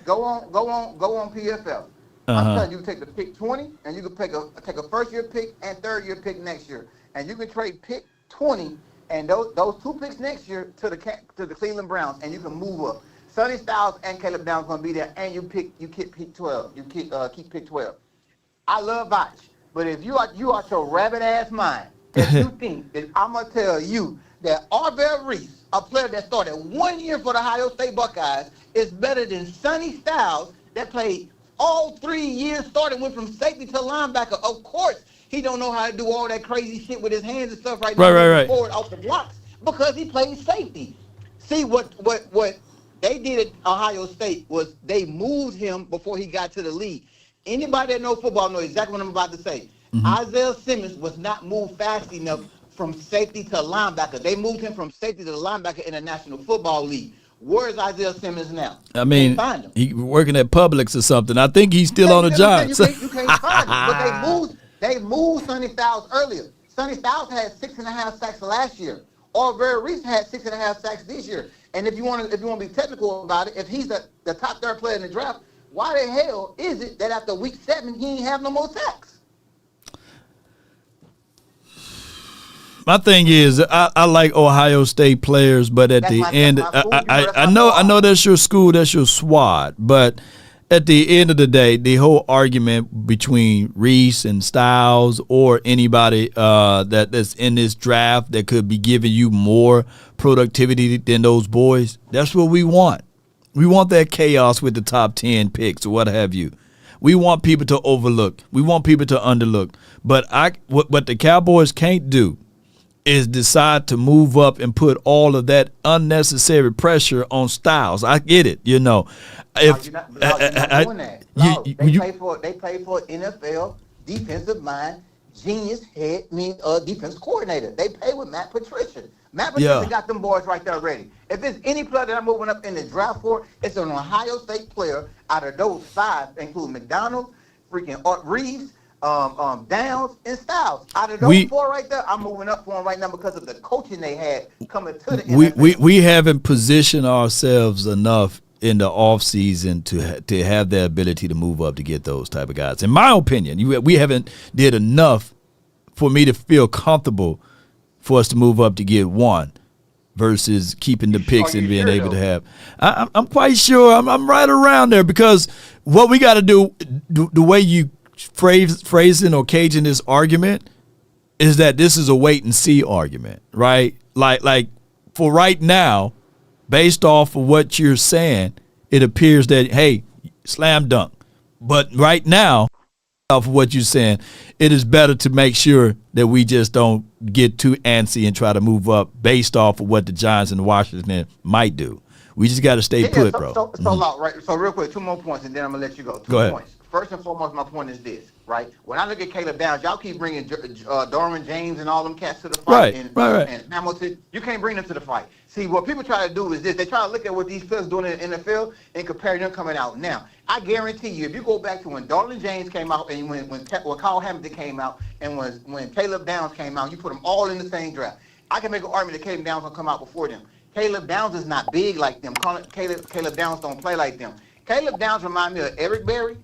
Go on PFL. I'm telling you, take the pick 20, and you can take a first-year pick and third-year pick next year, and you can trade pick 20 and those two picks next year to the Cleveland Browns, and you can move up. Sonny Styles and Caleb Downs going to be there, and you keep pick 12. You keep pick 12. I love Vach, but if you out your rabbit ass mind, if you think that I'm gonna tell you that Arvell Reese, a player that started 1 year for the Ohio State Buckeyes, is better than Sonny Styles that played all 3 years, went from safety to linebacker. Of course, he don't know how to do all that crazy shit with his hands and stuff right now. Right. Forward off the blocks because he played safety. See what they did at Ohio State was they moved him before he got to the league. Anybody that knows football knows exactly what I'm about to say. Mm-hmm. Isaiah Simmons was not moved fast enough from safety to linebacker. They moved him from safety to linebacker in the National Football League. Where is Isaiah Simmons now? I mean, he working at Publix or something. I think he's still on the job. You can't find him, but they moved Sonny Styles earlier. Sonny Styles had 6.5 sacks last year. Arvell Reese had 6.5 sacks this year. And if you want to be technical about it, if he's the top third player in the draft, why the hell is it that after week 7 he ain't have no more sacks? My thing is, I like Ohio State players, but at the end, I know that's your school, that's your squad, but at the end of the day, the whole argument between Reese and Styles or anybody that's in this draft that could be giving you more productivity than those boys, that's what we want. We want that chaos with the top 10 picks or what have you. We want people to overlook. We want people to underlook. But what the Cowboys can't do is decide to move up and put all of that unnecessary pressure on Styles. I get it, you know. If you're not doing that. They play for NFL defensive mind, genius defense coordinator. They play with Matt Patricia. Matt Patricia got them boys right there ready. If there's any player that I'm moving up in the draft for, it's an Ohio State player out of those 5, including McDonald, freaking Reeves, Downs, and Styles. Out of those 4 right there, I'm moving up for them right now because of the coaching they had coming to the NFL. We haven't positioned ourselves enough in the offseason to have the ability to move up to get those type of guys. In my opinion, we haven't did enough for me to feel comfortable for us to move up to get one versus keeping the picks and being able to have. I'm quite sure I'm right around there because what we got to do, the way you phrasing or caging this argument is that this is a wait and see argument, right? Like for right now, based off of what you're saying, it appears that, hey, slam dunk. But right now, off of what you're saying, it is better to make sure that we just don't get too antsy and try to move up based off of what the Giants and Washington might do. We just got to stay put, bro. So real quick, 2 more points, and then I'm gonna let you go. Two Go ahead. points. First and foremost, my point is this, right? When I look at Caleb Downs, y'all keep bringing Darwin James and all them cats to the fight, and Hamilton. You can't bring them to the fight. See, what people try to do is this: they try to look at what these players doing in the NFL and compare them coming out. Now, I guarantee you, if you go back to when Darwin James came out, and when Kyle Hamilton came out, and when Caleb Downs came out, you put them all in the same draft. I can make an argument that Caleb Downs will come out before them. Caleb Downs is not big like them. Caleb Downs don't play like them. Caleb Downs remind me of Eric Berry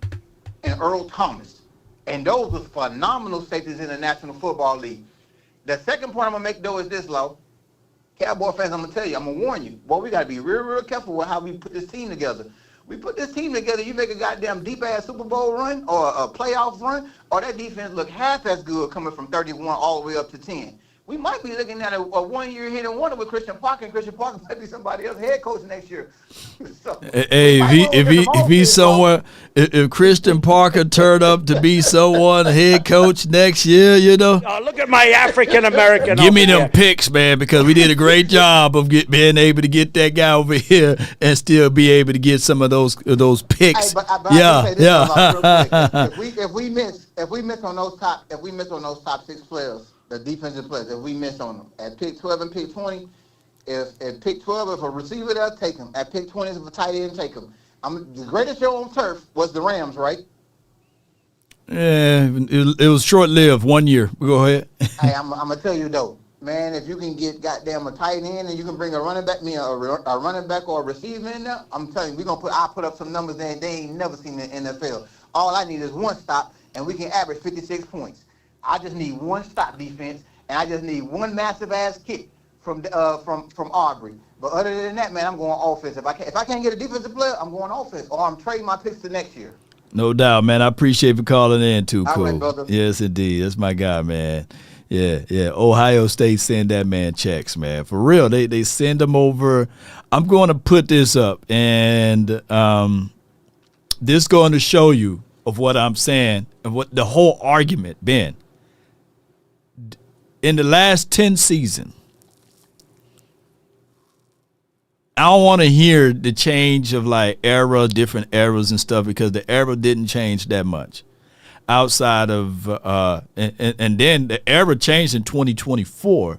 and Earl Thomas. And those were phenomenal safeties in the National Football League. The second point I'm going to make, though, is this, Lo. Cowboy fans, I'm going to tell you, I'm going to warn you. Boy, we got to be real careful with how we put this team together. We put this team together, you make a goddamn deep-ass Super Bowl run or a playoff run, or that defense look half as good coming from 31 all the way up to 10. We might be looking at a 1-year hit and wonder with Christian Parker, and Christian Parker might be somebody else head coach next year. So, hey, if he's somewhere, if Christian Parker turned up to be someone head coach next year, you know. Look at my African American. Give me them picks, man, because we did a great job of being able to get that guy over here and still be able to get some of those picks. Hey, but if we miss on those top 6 players. The defensive players, if we miss on them. At pick 12 and pick 20, if pick 12, if a receiver there, take him. At pick 20, if a tight end, take him. The greatest show on turf was the Rams, right? Yeah, it was short-lived, 1 year. Go ahead. Hey, I'm going to tell you, though, man, if you can get goddamn a tight end and you can bring a running back, a running back or a receiver in there, I'm telling you, I'll put up some numbers that they ain't never seen in the NFL. All I need is one stop, and we can average 56 points. I just need one stop defense, and I just need one massive-ass kick from Aubrey. But other than that, man, I'm going offense. If I can't get a defensive player, I'm going offense, or I'm trading my picks to next year. No doubt, man. I appreciate you for calling in, too. All cool. right, brother. Yes, indeed. That's my guy, man. Yeah. Ohio State send that man checks, man. For real, they send them over. I'm going to put this up, and this is going to show you of what I'm saying and what the whole argument been. In the last 10 seasons, I don't want to hear the change of like different eras and stuff, because the era didn't change that much outside of and then the era changed in 2024,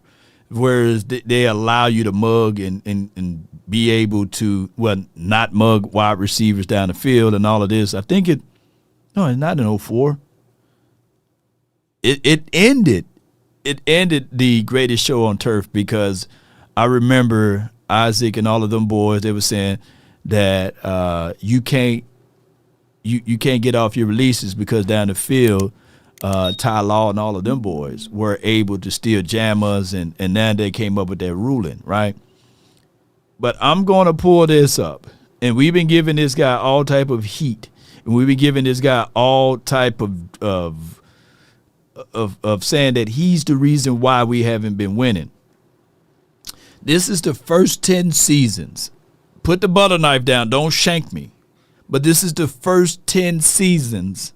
whereas they allow you to mug and be able to, well, not mug wide receivers down the field and all of this. I think it's not in 2004. It ended. It ended the greatest show on turf, because I remember Isaac and all of them boys, they were saying that you can't get off your releases, because down the field, Ty Law and all of them boys were able to steal jammers, and now they came up with that ruling, right? But I'm going to pull this up, and we've been giving this guy all type of heat, and we've been giving this guy all type of saying that he's the reason why we haven't been winning. This is the first 10 seasons. Put the butter knife down. Don't shank me. But this is the first 10 seasons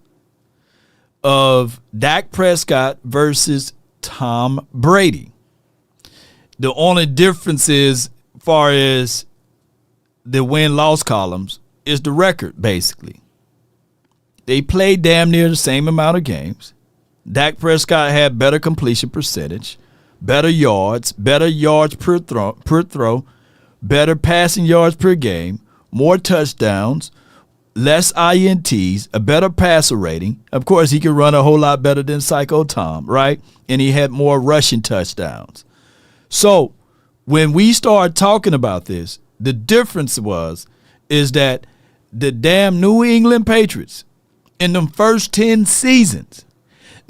of Dak Prescott versus Tom Brady. The only difference is, as far as the win-loss columns, is the record, basically. They played damn near the same amount of games. Dak Prescott had better completion percentage, better yards per throw, better passing yards per game, more touchdowns, less INTs, a better passer rating. Of course, he could run a whole lot better than Psycho Tom, right? And he had more rushing touchdowns. So when we start talking about this, the difference is that the damn New England Patriots in the first 10 seasons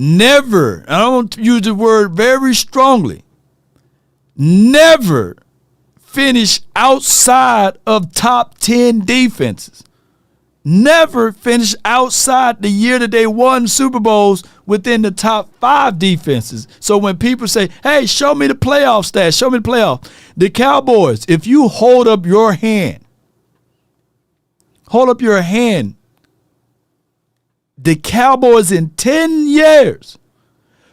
never, I don't use the word very strongly, never finish outside of top 10 defenses. Never finish outside the year that they won Super Bowls within the top 5 defenses. So when people say, hey, show me the playoff stats, show me the playoff. The Cowboys, if you hold up your hand the Cowboys in 10 years,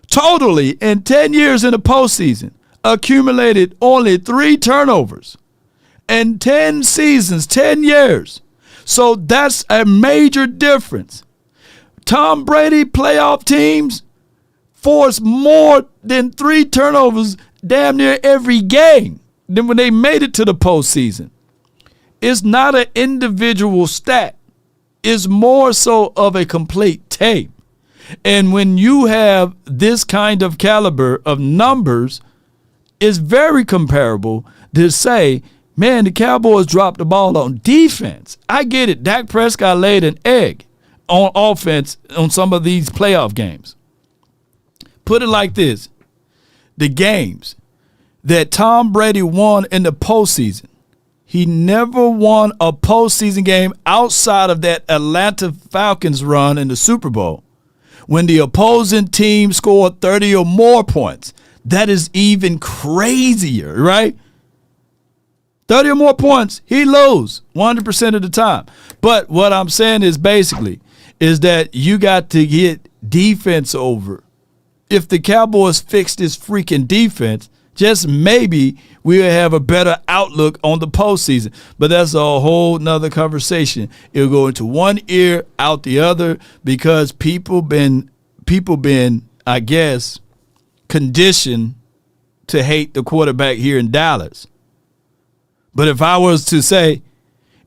totally in 10 years in the postseason, accumulated only 3 turnovers. In 10 seasons, 10 years. So that's a major difference. Tom Brady playoff teams forced more than 3 turnovers damn near every game than when they made it to the postseason. It's not an individual stat. It's more so of a complete tape. And when you have this kind of caliber of numbers, it's very comparable to say, man, the Cowboys dropped the ball on defense. I get it. Dak Prescott laid an egg on offense on some of these playoff games. Put it like this. The games that Tom Brady won in the postseason, he never won a postseason game outside of that Atlanta Falcons run in the Super Bowl when the opposing team scored 30 or more points. That is even crazier, right? 30 or more points, he lose 100% of the time. But what I'm saying is basically is that you got to get defense over. If the Cowboys fix this freaking defense, just maybe we'll have a better outlook on the postseason. But that's a whole nother conversation. It'll go into one ear, out the other, because people been, I guess, conditioned to hate the quarterback here in Dallas. But if I was to say,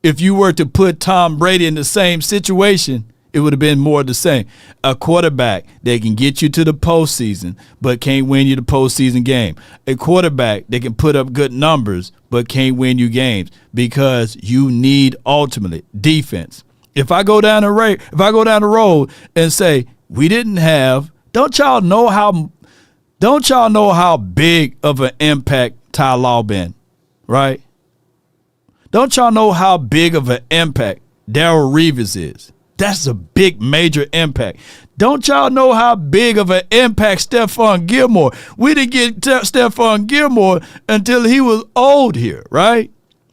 if you were to put Tom Brady in the same situation, it would have been more of the same. A quarterback that can get you to the postseason but can't win you the postseason game. A quarterback that can put up good numbers but can't win you games because you need ultimately defense. If I go down the road and say we didn't have, don't y'all know how big of an impact Ty Law been, right? Don't y'all know how big of an impact Darrelle Revis is? That's a big, major impact. Don't y'all know how big of an impact Stephon Gilmore? We didn't get Stephon Gilmore until he was old here, right?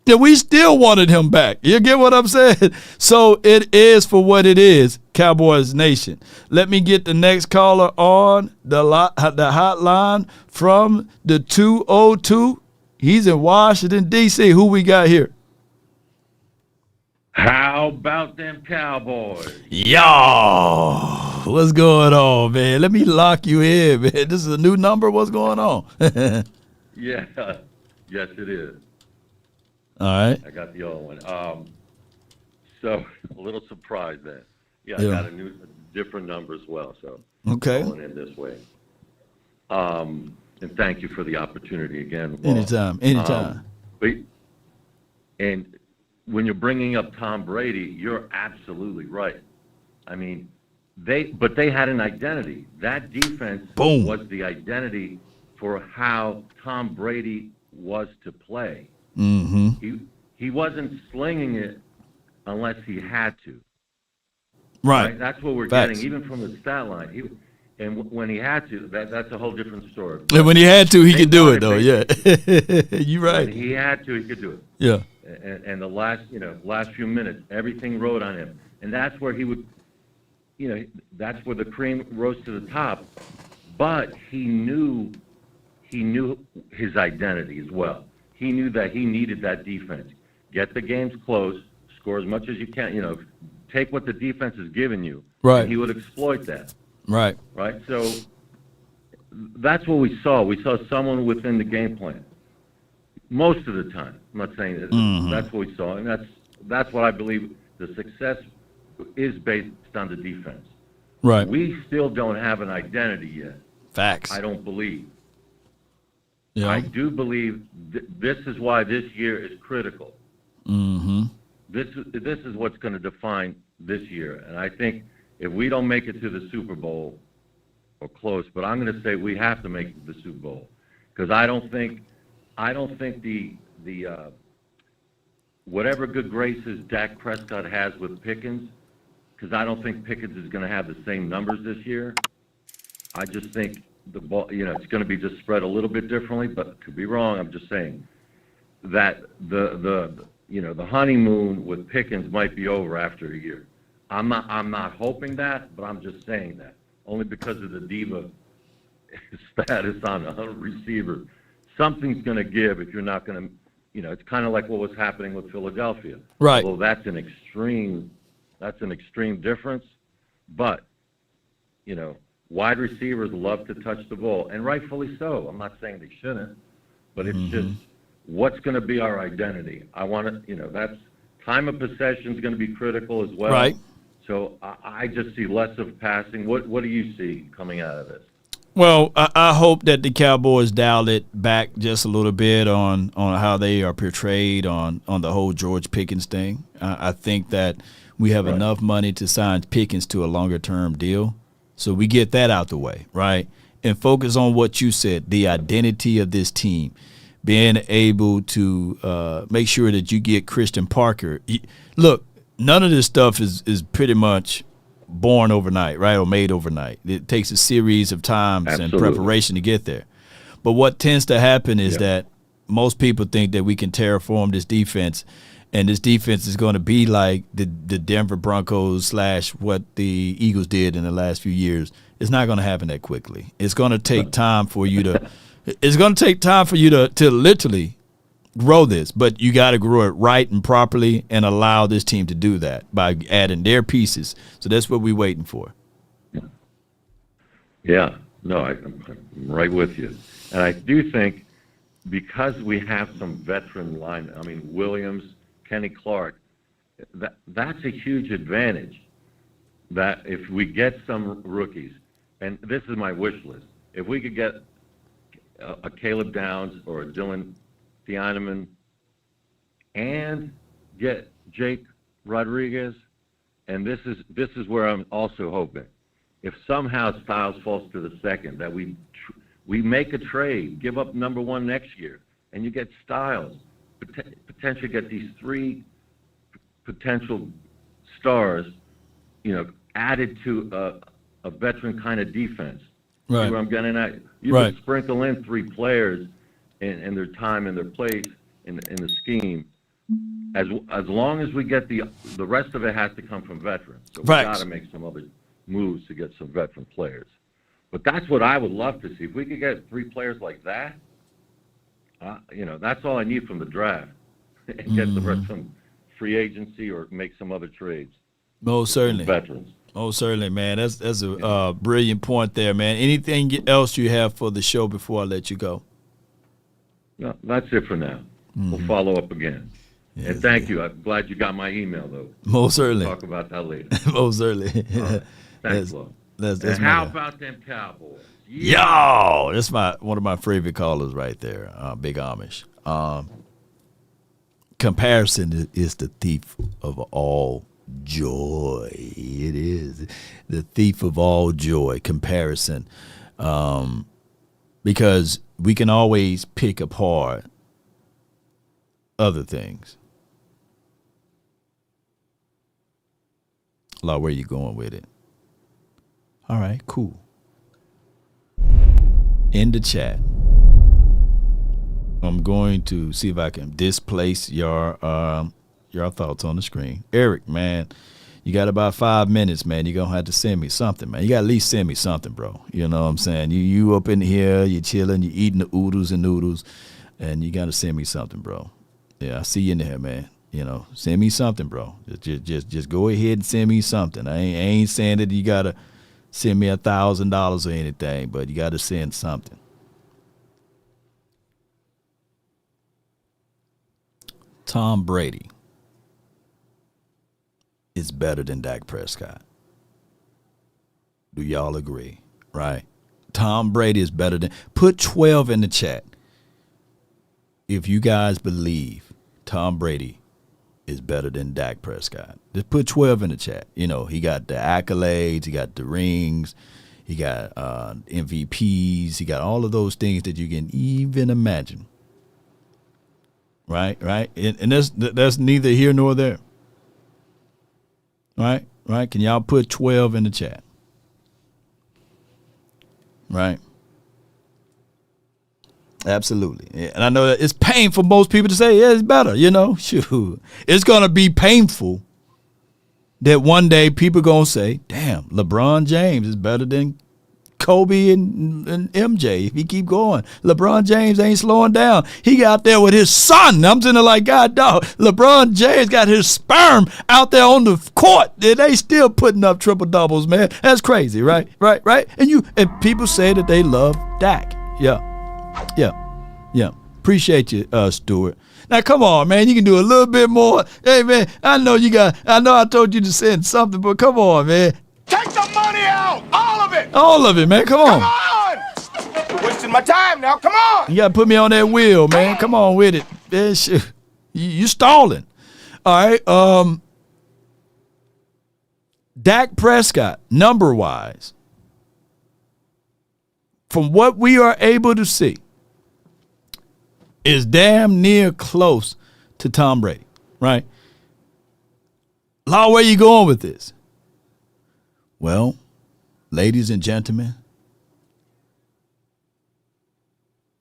And we still wanted him back. You get what I'm saying? So it is for what it is, Cowboys Nation. Let me get the next caller on the hotline from the 202. He's in Washington, D.C. Who we got here? How about them Cowboys? Yo, what's going on, man? Let me lock you in, man. This is a new number. What's going on? Yeah, yes, it is. All right. I got the old one. So a little surprised there. Yeah, Yeah. I got a different number as well. So Okay. going in this way. And thank you for the opportunity again. Well, Anytime. And when you're bringing up Tom Brady, you're absolutely right. I mean, they had an identity. That defense was the identity for how Tom Brady was to play. Mm-hmm. He wasn't slinging it unless he had to. Right. That's what we're Facts. getting, even from the stat line. And when he had to, that's a whole different story. And when he had to, he could do it, though. Yeah. You're right. When he had to, he could do it. Yeah. And the last few minutes, everything rode on him. And that's where he would, that's where the cream rose to the top. But he knew his identity as well. He knew that he needed that defense. Get the games close, score as much as you can, take what the defense is giving you. Right. And he would exploit that. Right. Right? So that's what we saw. We saw someone within the game plan. Most of the time. I'm not saying that. Mhm. That's what we saw. And that's what I believe the success is based on the defense. Right. We still don't have an identity yet. Facts. I don't believe. Yeah. I do believe this is why this year is critical. Mm-hmm. This is what's going to define this year. And I think if we don't make it to the Super Bowl, or close, but I'm going to say we have to make it to the Super Bowl, because I don't think the whatever good graces Dak Prescott has with Pickens, because I don't think Pickens is going to have the same numbers this year. I just think the ball, it's going to be just spread a little bit differently, but could be wrong. I'm just saying that the honeymoon with Pickens might be over after a year. I'm not hoping that, but I'm just saying that only because of the diva status on a receiver. Something's going to give if you're not going to, it's kind of like what was happening with Philadelphia. Right. Well, that's an extreme difference, but wide receivers love to touch the ball, and rightfully so. I'm not saying they shouldn't, but it's just what's going to be our identity. I want to, that's time of possession is going to be critical as well. Right. So I just see less of passing. What do you see coming out of this? Well, I hope that the Cowboys dial it back just a little bit on how they are portrayed on the whole George Pickens thing. I think that we have enough money to sign Pickens to a longer-term deal. So we get that out the way, right? And focus on what you said, the identity of this team, being able to make sure that you get Christian Parker. Look, none of this stuff is pretty much born overnight, right, or made overnight. It takes a series of times and preparation to get there. But what tends to happen is that most people think that we can terraform this defense, and this defense is going to be like the Denver Broncos / what the Eagles did in the last few years. It's not going to happen that quickly. It's going to take time for you to to literally grow this, but you got to grow it right and properly and allow this team to do that by adding their pieces. So that's what we're waiting for. Yeah, no, I'm right with you. And I do think because we have some veteran line, Williams, Kenny Clark, that's a huge advantage. That if we get some rookies, and this is my wish list, if we could get a Caleb Downs or a Dylan Thieneman and get Jake Rodriguez, and this is where I'm also hoping. If somehow Styles falls to the second, that we make a trade, give up number 1 next year, and you get Styles, potentially get these 3 potential stars, added to a veteran kind of defense. Right. See where I'm getting at? You can sprinkle in 3 players and their time and their place in the scheme. As long as we get the rest of it has to come from veterans. So we got to make some other moves to get some veteran players. But that's what I would love to see. If we could get 3 players like that, that's all I need from the draft, and get the rest from free agency or make some other trades. Most certainly. Veterans. Oh, certainly, man. That's a brilliant point there, man. Anything else you have for the show before I let you go? No, that's it for now. We'll follow up again. Yes, and thank you. I'm glad you got my email, though. Most certainly. We'll talk about that later. Most certainly. Right. Thanks, Flo. And how about them Cowboys? Yo, that's one of my favorite callers right there, Big Amish. Comparison is the thief of all joy. It is the thief of all joy, comparison. Because we can always pick apart other things. Law, where you going with it? All right, cool. In the chat, I'm going to see if I can displace your thoughts on the screen. Eric, man, you got about 5 minutes, man. You're going to have to send me something, man. You got to at least send me something, bro. You know what I'm saying? You up in here, you chilling, you eating the oodles and noodles, and you got to send me something, bro. Yeah, I see you in there, man. Send me something, bro. Just go ahead and send me something. I ain't saying that you got to send me $1,000 or anything, but you got to send something. Tom Brady is better than Dak Prescott. Do y'all agree? Right? Tom Brady is better than. Put 12 in the chat if you guys believe Tom Brady is better than Dak Prescott. Just put 12 in the chat. He got the accolades, he got the rings, he got MVPs, he got all of those things that you can even imagine. Right? And that's neither here nor there. Right? Can y'all put 12 in the chat? Right? Absolutely. And I know that it's painful for most people to say, yeah, it's better, Shoot. It's going to be painful that one day people going to say, damn, LeBron James is better than Kobe and MJ. If he keep going, LeBron James ain't slowing down. He got there with his son. I'm sitting there like, God, dog. LeBron James got his sperm out there on the court. And they still putting up triple doubles, man. That's crazy, right? Right. And people say that they love Dak. Yeah. Appreciate you, Stuart. Now come on, man. You can do a little bit more. Hey, man. I know I told you to send something, but come on, man. Take the money out! All of it! All of it, man. Come on. You're wasting my time now. Come on! You got to put me on that wheel, man. Come on with it. Man, shit. You stalling. All right. Dak Prescott, number-wise, from what we are able to see, is damn near close to Tom Brady, right? Law, where you going with this? Well, ladies and gentlemen,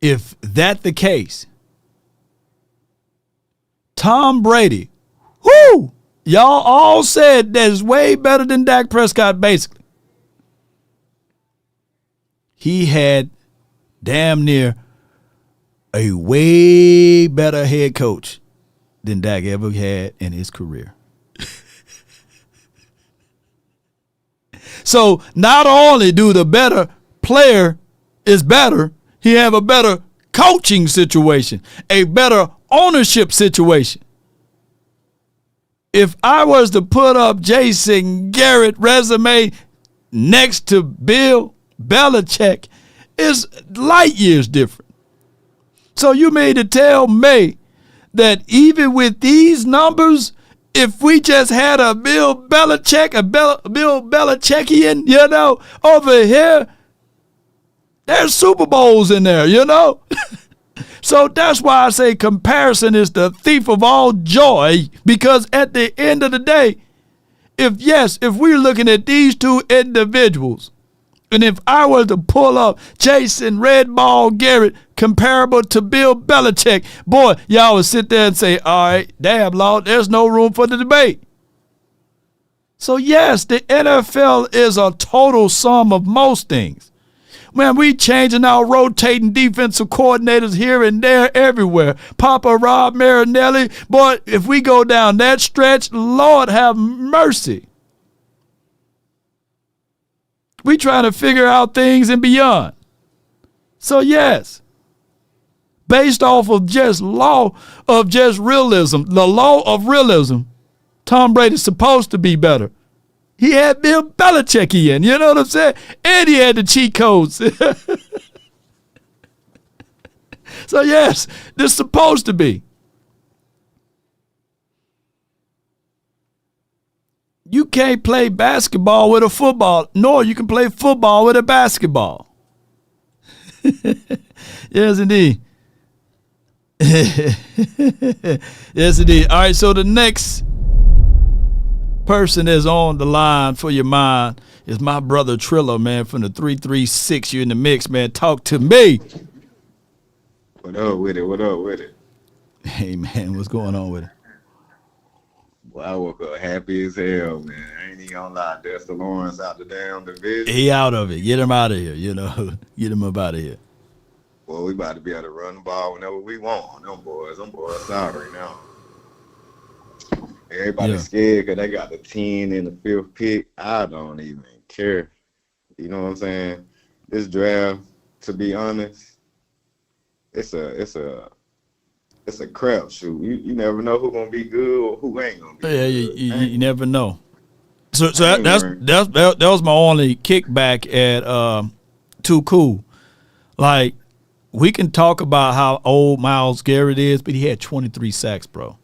if that the case, Tom Brady, whoo, y'all all said that is way better than Dak Prescott, basically. He had damn near a way better head coach than Dak ever had in his career. So not only do the better player is better, he have a better coaching situation, a better ownership situation. If I was to put up Jason Garrett's resume next to Bill Belichick, it's light years different. So you mean to tell me that even with these numbers, if we just had a Bill Belichick, Bill Belichickian, over here, there's Super Bowls in there, So that's why I say comparison is the thief of all joy, because at the end of the day, if we're looking at these two individuals, and if I was to pull up Jason Red Ball Garrett comparable to Bill Belichick, boy, y'all would sit there and say, all right, damn, Lord, there's no room for the debate. So, yes, the NFL is a total sum of most things. Man, we changing our rotating defensive coordinators here and there everywhere. Papa Rob Marinelli, boy, if we go down that stretch, Lord have mercy. We trying to figure out things and beyond. So yes, based off of just law of just realism, the law of realism, Tom Brady's supposed to be better. He had Bill Belichick in, you know what I'm saying? And he had the cheat codes. So yes, this is supposed to be. You can't play basketball with a football, nor you can play football with a basketball. Yes, indeed. Yes, indeed. All right, so the next person that's on the line for your mind is my brother Trillo, man, from the 336. You in the mix, man. Talk to me. What up with it? Hey, man, what's going on with it? Well, I woke up happy as hell, man. I ain't even gonna lie. Dexter Lawrence out the damn division. He out of it. Get him out of here, Get him up out of here. Well, we about to be able to run the ball whenever we want. Them boys sorry now. Everybody's scared because they got the 10 and the 5th pick. I don't even care. You know what I'm saying? This draft, to be honest, it's a crapshoot. You never know who's gonna be good or who ain't gonna be good. Yeah, you never know. So that was my only kickback at Too Cool. Like, we can talk about how old Myles Garrett is, but he had 23 sacks, bro.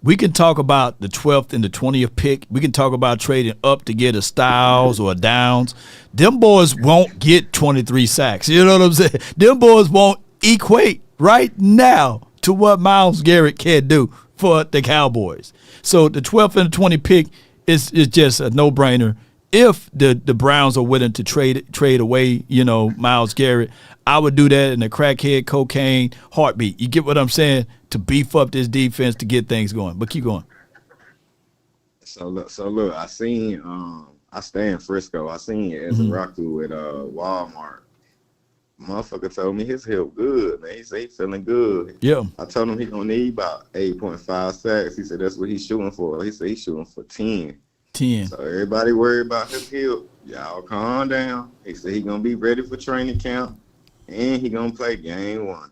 We can talk about the 12th and the 20th pick. We can talk about trading up to get a Styles or a Downs. Them boys won't get 23 sacks. You know what I'm saying? Them boys won't equate right now to what Myles Garrett can do for the Cowboys. So the 12th and the 20th pick is just a no-brainer. If the Browns are willing to trade away, Myles Garrett, I would do that in a crackhead, cocaine, heartbeat. You get what I'm saying? To beef up this defense to get things going. But keep going. So look, I seen I stay in Frisco. I seen it as a Raku at Walmart. Motherfucker told me his hip good, man. He said he feeling good. Yeah. I told him he gonna need about 8.5 sacks. He said that's what he's shooting for. He said he's shooting for 10. 10. So everybody worried about his hip. Y'all calm down. He said he gonna be ready for training camp, and he gonna play game 1.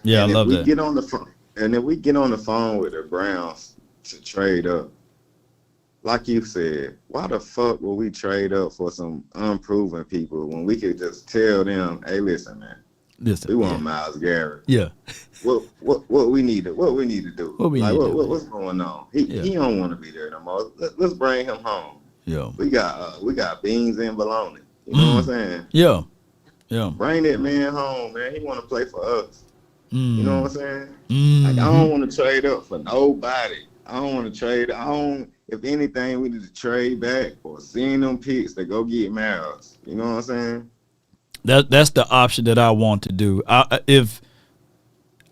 Yeah, I love that. Get on the phone, and if we get on the phone with the Browns to trade up, like you said, why the fuck will we trade up for some unproven people when we could just tell them, hey, listen, man, we want Myles Garrett. Yeah. What we need to do? What's going on? He don't want to be there no more. Let's bring him home. Yeah. We got beans and bologna. You know what I'm saying? Yeah. Yeah. Bring that man home, man. He want to play for us. You know what I'm saying? Like, I don't want to trade up for nobody. I don't want to trade. If anything, we need to trade back or send them picks to go get Myles. You know what I'm saying? That's the option that I want to do. If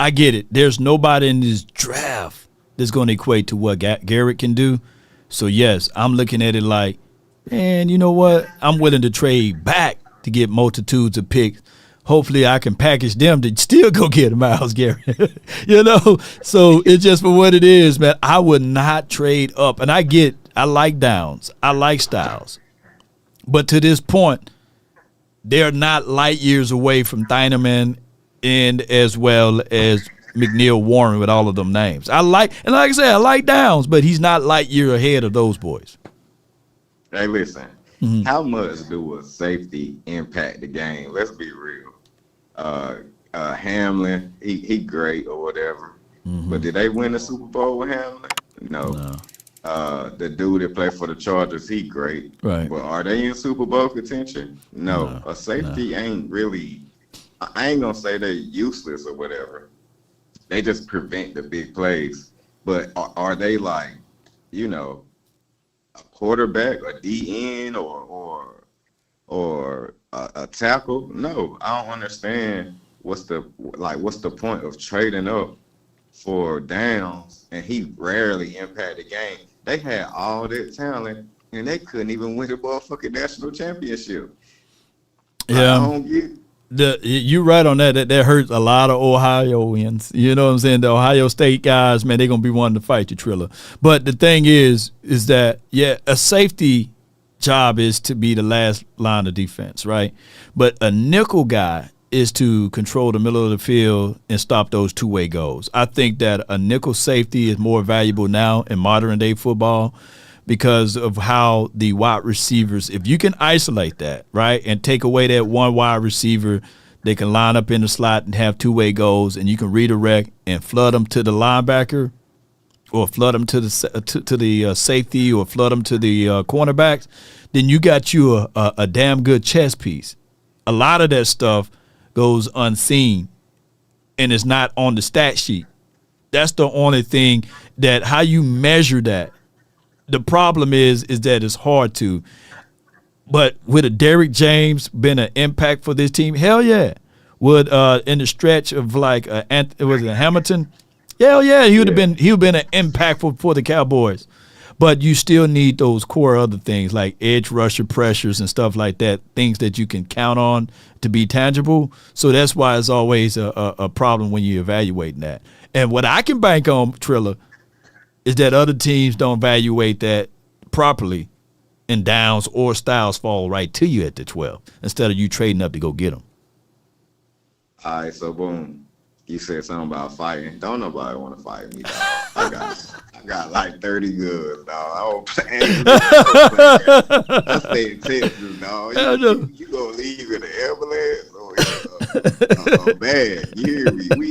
I get it, there's nobody in this draft that's going to equate to what Garrett can do. So yes, I'm looking at it like, man, you know what? I'm willing to trade back to get multitudes of picks. Hopefully I can package them to still go get Myles Garrett. You know? So it's just for what it is, man. I would not trade up. And I like Downs. I like Styles. But to this point, they're not light years away from Thieneman and as well as McNeil Warren with all of them names. Like I said, I like Downs, but he's not light year ahead of those boys. Hey, listen. How much do a safety impact the game? Let's be real. Hamlin, he great or whatever. But did they win the Super Bowl with Hamlin? No. The dude that played for the Chargers, he great. Right. But are they in Super Bowl contention? No. A safety ain't really, I ain't gonna say they're useless or whatever. They just prevent the big plays. But are they like, you know, a quarterback, a DN, or a tackle? No, I don't understand what's the point of trading up for Downs, and he rarely impact the game. They had all that talent, and they couldn't even win the motherfucking national championship. Yeah, I don't get you're right on that. That hurts a lot of Ohioans. You know what I'm saying? The Ohio State guys, man, they're gonna be wanting to fight you, Trilla. But the thing is that a safety job is to be the last line of defense, right? But a nickel guy is to control the middle of the field and stop those two-way goals. I think that a nickel safety is more valuable now in modern day football because of how the wide receivers, if you can isolate that, right, and take away that one wide receiver, they can line up in the slot and have two-way goals, and you can redirect and flood them to the linebacker or flood them to the safety or flood them to the cornerbacks, then you got you a damn good chess piece. A lot of that stuff goes unseen and it's not on the stat sheet. That's the only thing that how you measure that. The problem is that it's hard to. But would a Derrick James been an impact for this team? Hell yeah. Would in the stretch of like was it Hamilton? Hell yeah, he would have been an impact for the Cowboys. But you still need those core other things like edge rusher pressures and stuff like that, things that you can count on to be tangible. So that's why it's always a problem when you're evaluating that. And what I can bank on, Trilla, is that other teams don't evaluate that properly, and Downs or Styles fall right to you at the 12 instead of you trading up to go get them. All right, so boom. You said something about fighting. Don't nobody want to fight me, dog. I got like 30 goods, dog. I don't play. I stay in Texas, dog. You gonna leave in the ambulance or bad? You hear me? We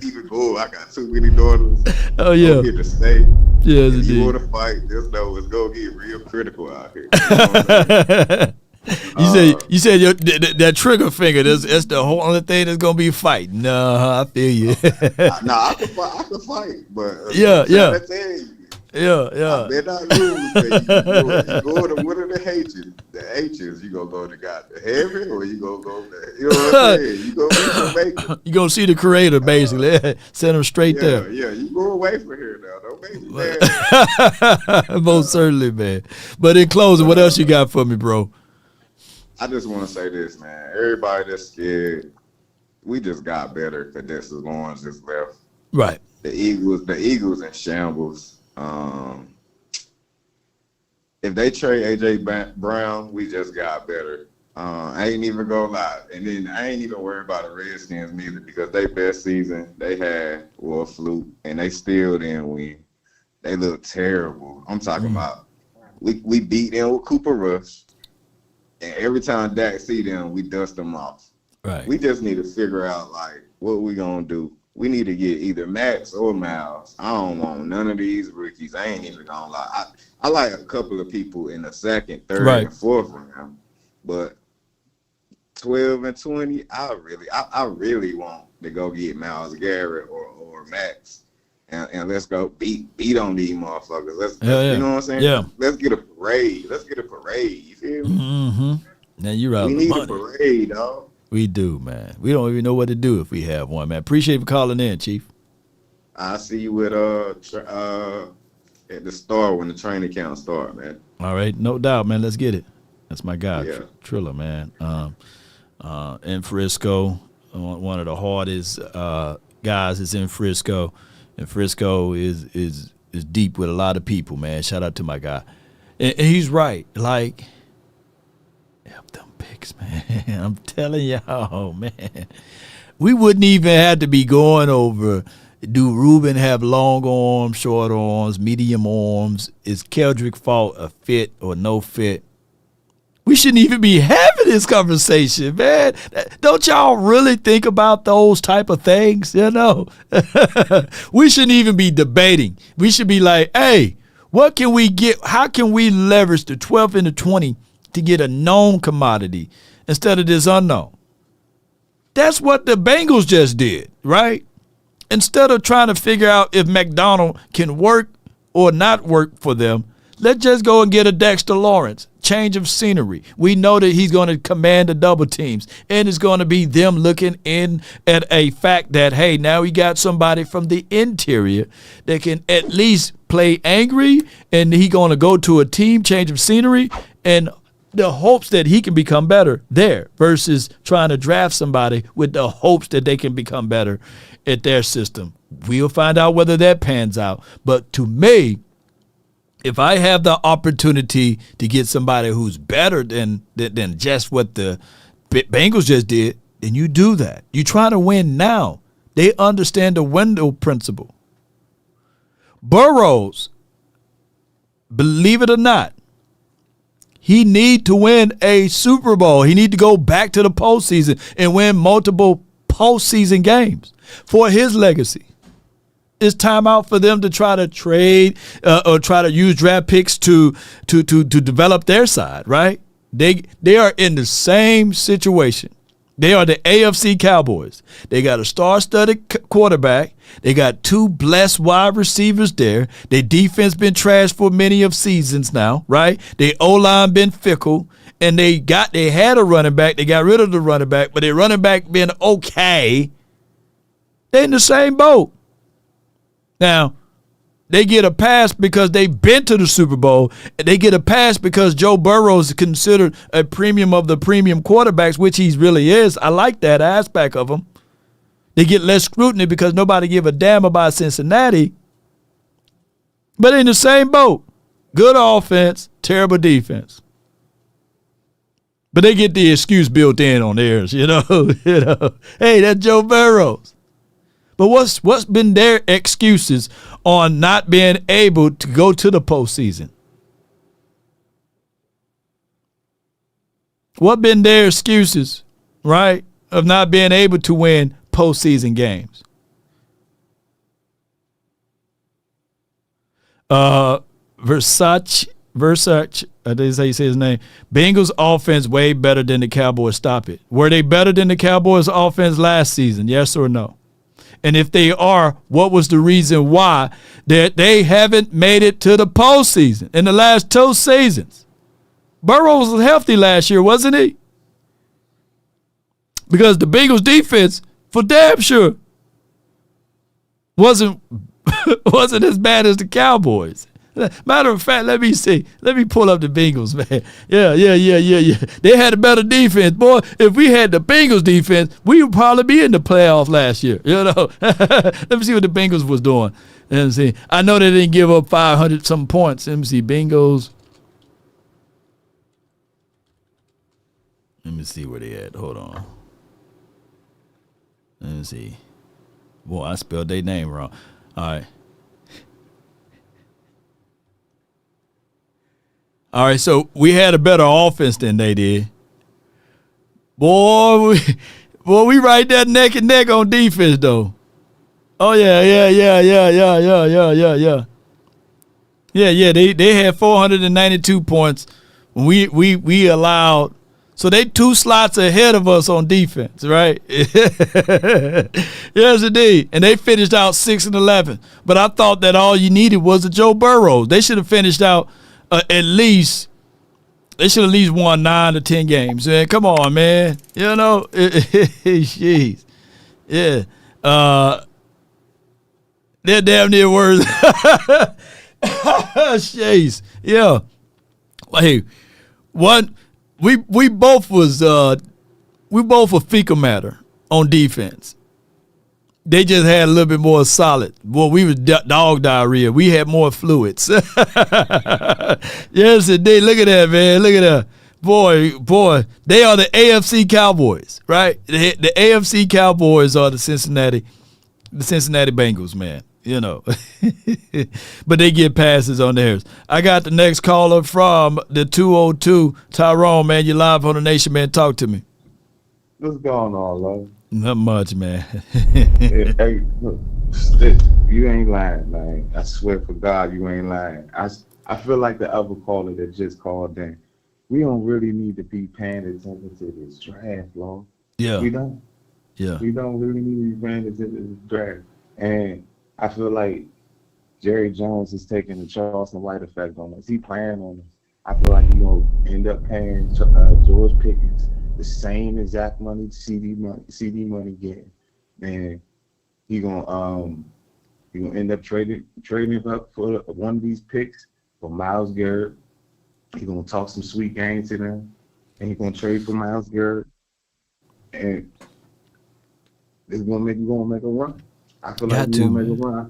even go. I got too many daughters. Oh yeah. I'm here to stay. Yes, if indeed. you want to fight, just know it's gonna get real critical out here. You know what I'm saying? You said that trigger finger. That's the whole only thing that's gonna be fighting. No, I feel you. I can fight, but yeah. I tell you, Yeah. I better not lose. You go to win of the H's you gonna go to God to heaven, or you gonna go there? You know what I'm saying? You gonna be Jamaican. You gonna see the Creator, basically. Send him straight there. Yeah, you go away from here now. Don't make me mad. Most certainly, man. But in closing, what else you got for me, bro? I just want to say this, man. Everybody that's scared, we just got better because Dexter Lawrence just left. Right. The Eagles in shambles. If they trade AJ Brown, we just got better. I ain't even gonna lie. And then I ain't even worried about the Redskins neither, because they best season they had was a fluke, and they still didn't win. They look terrible. I'm talking about we beat them with Cooper Rush, and every time Dak see them, we dust them off. Right. We just need to figure out like what we gonna do. We need to get either Max or Miles. I don't want none of these rookies. I ain't even gonna lie. I like a couple of people in the second, third, and fourth round, but 12 and 20, I really want to go get Myles Garrett or Max, and let's go beat on these motherfuckers. Let's you know what I'm saying? Yeah. Let's get a parade. You feel me? Mm-hmm. Now you're out. We need a parade, dog. We do, man. We don't even know what to do if we have one, man. Appreciate you for calling in, Chief. I'll see you at the start when the training camp start, man. All right, no doubt, man. Let's get it. That's my guy, Yeah. Trilla, man. In Frisco, one of the hardest guys is in Frisco, and Frisco is deep with a lot of people, man. Shout out to my guy, and he's right. Like, help them picks, man. I'm telling y'all, man. We wouldn't even have to be going over. Do Ruben have long arms, short arms, medium arms? Is Keldrick Fault a fit or no fit? We shouldn't even be having this conversation, man. Don't y'all really think about those type of things? You know, we shouldn't even be debating. We should be like, hey, what can we get? How can we leverage the 12 and the 20 to get a known commodity instead of this unknown? That's what the Bengals just did, right? Instead of trying to figure out if McDonald can work or not work for them, let's just go and get a Dexter Lawrence. Change of scenery. We know that he's going to command the double teams, and it's going to be them looking in at a fact that, hey, now we got somebody from the interior that can at least play angry, and he's going to go to a team, change of scenery, and the hopes that he can become better there versus trying to draft somebody with the hopes that they can become better at their system. We'll find out whether that pans out. But to me, if I have the opportunity to get somebody who's better than just what the Bengals just did, then you do that. You try to win now. They understand the window principle. Burrows, believe it or not, he need to win a Super Bowl. He need to go back to the postseason and win multiple postseason games for his legacy. It's time out for them to try to trade or try to use draft picks to develop their side, right? They are in the same situation. They are the AFC Cowboys. They got a star-studded quarterback. They got two blessed wide receivers there. Their defense been trashed for many of seasons now, right? Their O-line been fickle, and they had a running back. They got rid of the running back, but their running back been okay. They're in the same boat. Now, they get a pass because they've been to the Super Bowl. They get a pass because Joe Burrow is considered a premium of the premium quarterbacks, which he really is. I like that aspect of him. They get less scrutiny because nobody give a damn about Cincinnati. But in the same boat, good offense, terrible defense. But they get the excuse built in on theirs, you know. Hey, that's Joe Burrows. But what's been their excuses on not being able to go to the postseason? What been their excuses, right, of not being able to win postseason games? Versace, I didn't say you say his name. Bengals offense way better than the Cowboys. Stop it. Were they better than the Cowboys offense last season? Yes or no? And if they are, what was the reason why that they haven't made it to the postseason in the last two seasons? Burrows was healthy last year, wasn't he? Because the Bengals defense, for damn sure, wasn't as bad as the Cowboys. Matter of fact, let me see. Let me pull up the Bengals, man. Yeah. They had a better defense. Boy, if we had the Bengals defense, we would probably be in the playoffs last year. You know? Let me see what the Bengals was doing. Let me see. I know they didn't give up 500-something points. Let me see. Bengals. Let me see where they at. Hold on. Let me see. Boy, I spelled their name wrong. All right. All right, so we had a better offense than they did. Boy, we right there neck and neck on defense, though. Oh, yeah. Yeah, they had 492 points. We allowed, so they 2 slots ahead of us on defense, right? Yes, indeed. And they finished out 6-11. But I thought that all you needed was a Joe Burrow. They should have finished out at least won 9 to 10 games. Man, come on, man. You know, jeez. Yeah. They're damn near worse. Jeez. Yeah. Hey, what we both were fecal matter on defense. They just had a little bit more solid. Well, we was dog diarrhea. We had more fluids. Yes, indeed. Look at that, man. Look at that. Boy. They are the AFC Cowboys, right? The AFC Cowboys are the Cincinnati Bengals, man. You know. But they get passes on theirs. I got the next caller from the 202. Tyrone, man. You live on the Nation, man. Talk to me. What's going on, love? Not much, man. Hey, look, you ain't lying, man. I swear for God, you ain't lying. I feel like the other caller that just called in. We don't really need to be paying attention to this draft, Lord. Yeah. We don't. Yeah. We don't really need to be paying attention to this draft. And I feel like Jerry Jones is taking the Charleston White effect on us. He playing on us. I feel like he's going to end up paying George Pickens the same exact money CD money getting, and he gonna end up trading up for one of these picks for Myles Garrett. He gonna talk some sweet game to them, and he gonna trade for Myles Garrett, and it's gonna make a run. I feel like he's gonna make a run. I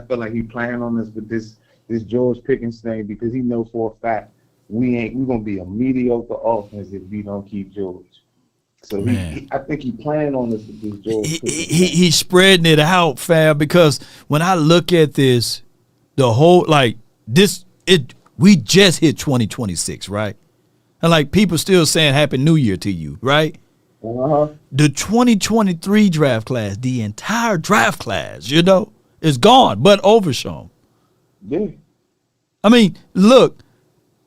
feel like he playing on this with this George Pickens thing because he know for a fact we're gonna be a mediocre offense if we don't keep George. So I think he planned on this with this George. He's spreading it out, fam, because when I look at this, the whole we just hit 2026, right? And like people still saying Happy New Year to you, right? Uh-huh. The 2023 draft class, the entire draft class, you know, is gone, but overshown. Yeah. I mean, look,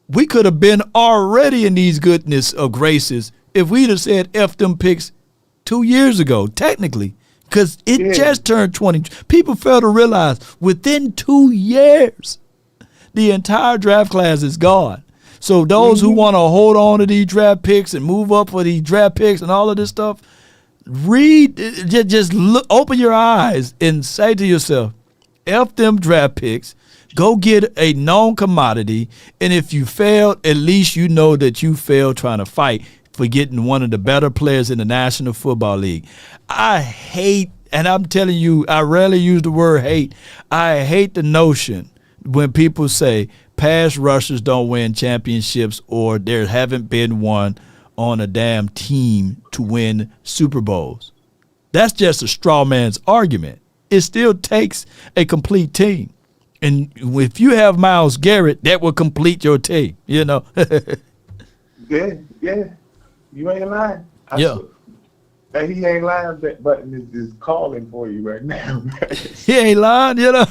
we could have been already in these goodness of graces if we'd have said F them picks 2 years ago, technically, because it just turned 20. People fail to realize within 2 years, the entire draft class is gone. So those who want to hold on to these draft picks and move up for these draft picks and all of this stuff, open your eyes and say to yourself, F them draft picks. Go get a known commodity, and if you failed, at least you know that you failed trying to fight for getting one of the better players in the National Football League. I hate, and I'm telling you, I rarely use the word hate. I hate the notion when people say pass rushers don't win championships or there haven't been one on a damn team to win Super Bowls. That's just a straw man's argument. It still takes a complete team. And if you have Myles Garrett, that will complete your team, you know. Yeah. You ain't lying. Yeah. And he ain't lying, that button is calling for you right now. He ain't lying, you know.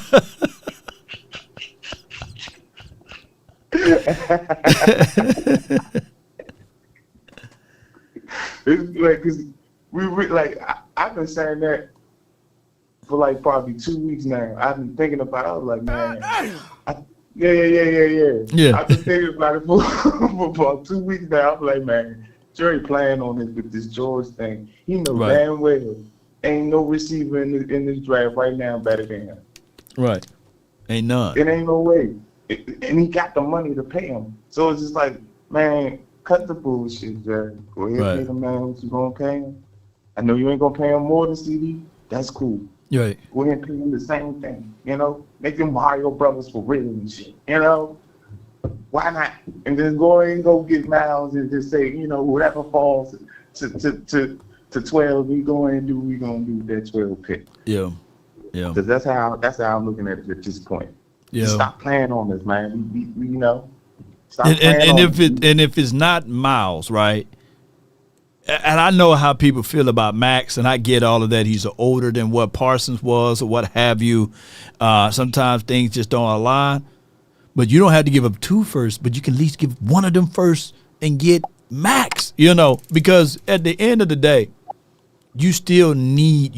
It's like, cause I've been saying that for like probably 2 weeks now. I've been thinking about it. I was like, man, Yeah. I've been thinking about it for about 2 weeks now. I'm like, man, Jerry playing on this with this George thing. He know damn well ain't no receiver in this draft right now better than him. Right. Ain't none. It ain't no way. And he got the money to pay him. So it's just like, man, cut the bullshit, Jerry. Go ahead, pay the man what you gonna pay him. I know you ain't gonna pay him more than CD. That's cool. Right. Go ahead and pay him the same thing. You know, make them Mario Brothers for real and shit. You know, why not? And then go ahead and go get Miles and just say, you know, whatever falls to 12, we gonna do that 12 pick. Yeah. Yeah. Because that's how I'm looking at it at this point. Yeah. Stop playing on this, man. We you know. Stop And playing on if it's not Miles, right? And I know how people feel about Max, and I get all of that. He's older than what Parsons was or what have you. Sometimes things just don't align. But you don't have to give up 2 first, but you can at least give one of them first and get Max, you know, because at the end of the day, you still need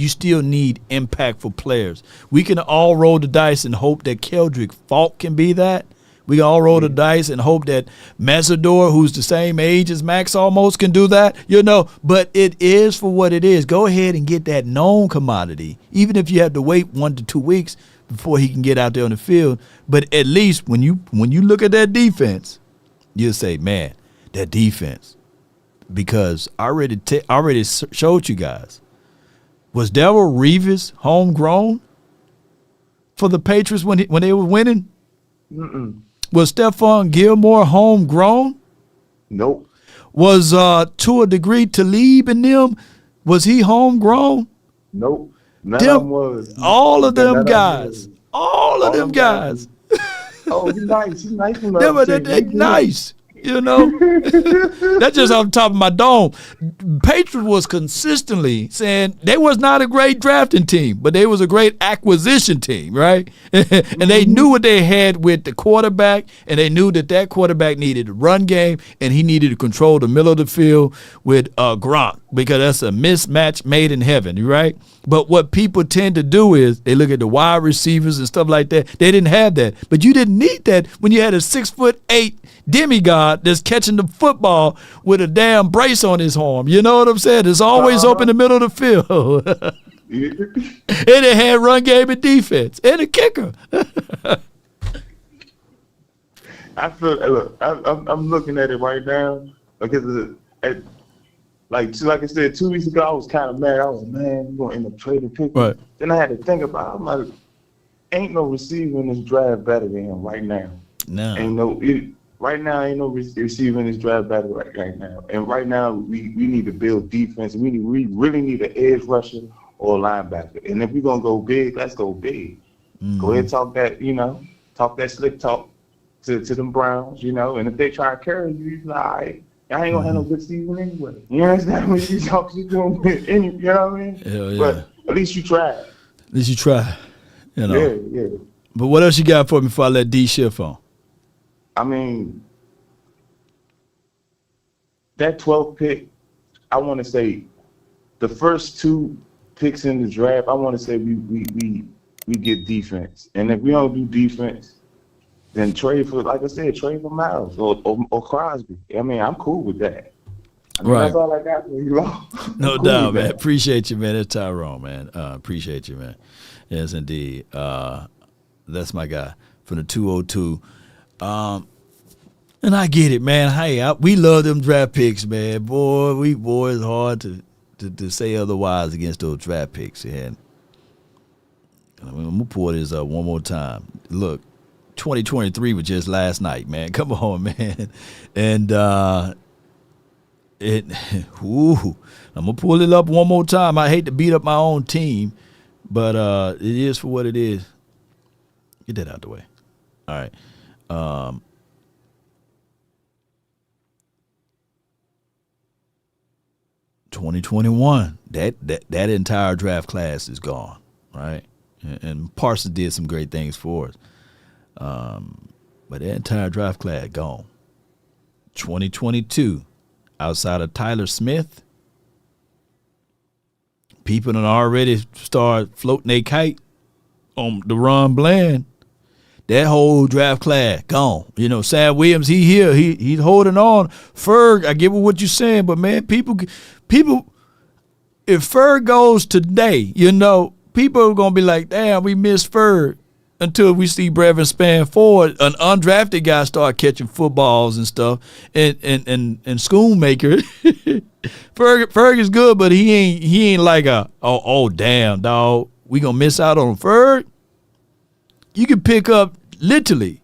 impactful players. We can all roll the dice and hope that Keldrick Falk can be that. We can all roll the dice and hope that Mesidor, who's the same age as Max almost, can do that, you know. But it is for what it is. Go ahead and get that known commodity, even if you have to wait 1 to 2 weeks before he can get out there on the field. But at least when you look at that defense, you'll say, man, that defense. Because I already showed you guys. Was Darrelle Revis homegrown for the Patriots when they were winning? Mm-mm. Was Stephon Gilmore homegrown? Nope. Was to a degree Talib and them, was he homegrown? Nope. None of them was. All of them guys. All of them guys. Oh, he's nice. He's nice. They're nice. You know, that's just off the top of my dome. Patriots was consistently saying they was not a great drafting team, but they was a great acquisition team, right? And they knew what they had with the quarterback, and they knew that quarterback needed a run game, and he needed to control the middle of the field with Gronk, because that's a mismatch made in heaven, right? But what people tend to do is they look at the wide receivers and stuff like that. They didn't have that. But you didn't need that when you had a 6'8" demigod that's catching the football with a damn brace on his arm. You know what I'm saying? It's always open in the middle of the field. And it had run game and defense. And a kicker. I feel, look, I'm looking at it right now because like I said, 2 weeks ago, I was kind of mad. I was, man, we're going to end up trading picks. Right. Then I had to think about it. I'm like, ain't no receiver in this draft better than him right now. No. Right now, ain't no receiver in this draft better right now. And right now, we need to build defense. We really need an edge rusher or a linebacker. And if we're going to go big, let's go big. Mm-hmm. Go ahead and talk that slick talk to them Browns, you know. And if they try to carry you, you're like, all right. I ain't gonna have no good season anyway. You understand what you talk you doing? You know what I mean? Hell yeah. But at least you tried. At least you try. You know. Yeah. But what else you got for me before I let D shift on? I mean, that 12th pick, I want to say the first 2 picks in the draft, I want to say we get defense. And if we don't do defense, then trade for, like I said, trade for Miles or Crosby. I mean, I'm cool with that. I mean, right. That's all I got for you. No doubt, man. Appreciate you, man. That's Tyrone, man. Appreciate you, man. Yes, indeed. That's my guy from the 202. And I get it, man. Hey, we love them draft picks, man. Boy, it's hard to say otherwise against those draft picks. And I'm going to pull this up one more time. Look. 2023 was just last night, man. Come on, man. And I'm gonna pull it up one more time. I hate to beat up my own team, but it is for what it is. Get that out the way. All right. 2021. That entire draft class is gone, right? And Parsons did some great things for us. But that entire draft class gone. 2022, outside of Tyler Smith, people done already start floating their kite on DeRon Bland. that whole draft class gone. You know, Sam Williams, he's holding on. Ferg, I get what you're saying, but man, people, if Ferg goes today, you know, people are gonna be like, damn, we missed Ferg. Until we see Brevin Span Ford, an undrafted guy, start catching footballs and stuff, and Schoonmaker. Ferg is good, but he ain't like oh damn dog, we gonna miss out on Ferg. You can pick up literally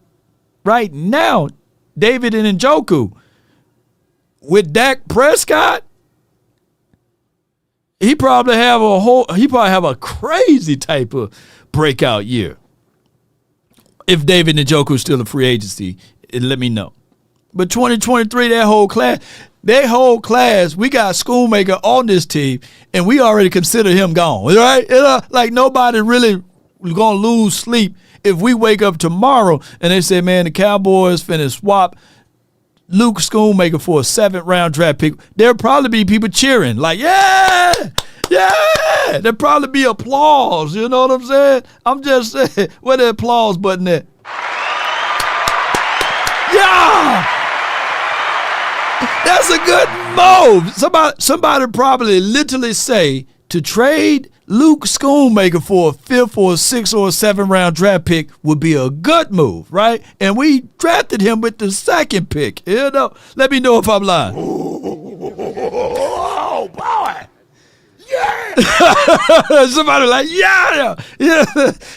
right now David and Njoku with Dak Prescott. He probably have a crazy type of breakout year. If David Njoku is still a free agency, let me know. But 2023, that whole class, we got Schoonmaker on this team, and we already consider him gone, right? Like nobody really gonna lose sleep if we wake up tomorrow and they say, man, the Cowboys finna swap Luke Schoonmaker for a 7th-round draft pick. There'll probably be people cheering, like, yeah! There'll probably be applause, you know what I'm saying? I'm just saying, where the applause button at? Yeah! That's a good move. Somebody probably literally say to trade Luke Schoonmaker for a 5th or a 6th or a 7th-round draft pick would be a good move, right? And we drafted him with the 2nd pick. You know, let me know if I'm lying. Oh, boy. Yeah! Somebody like, yeah.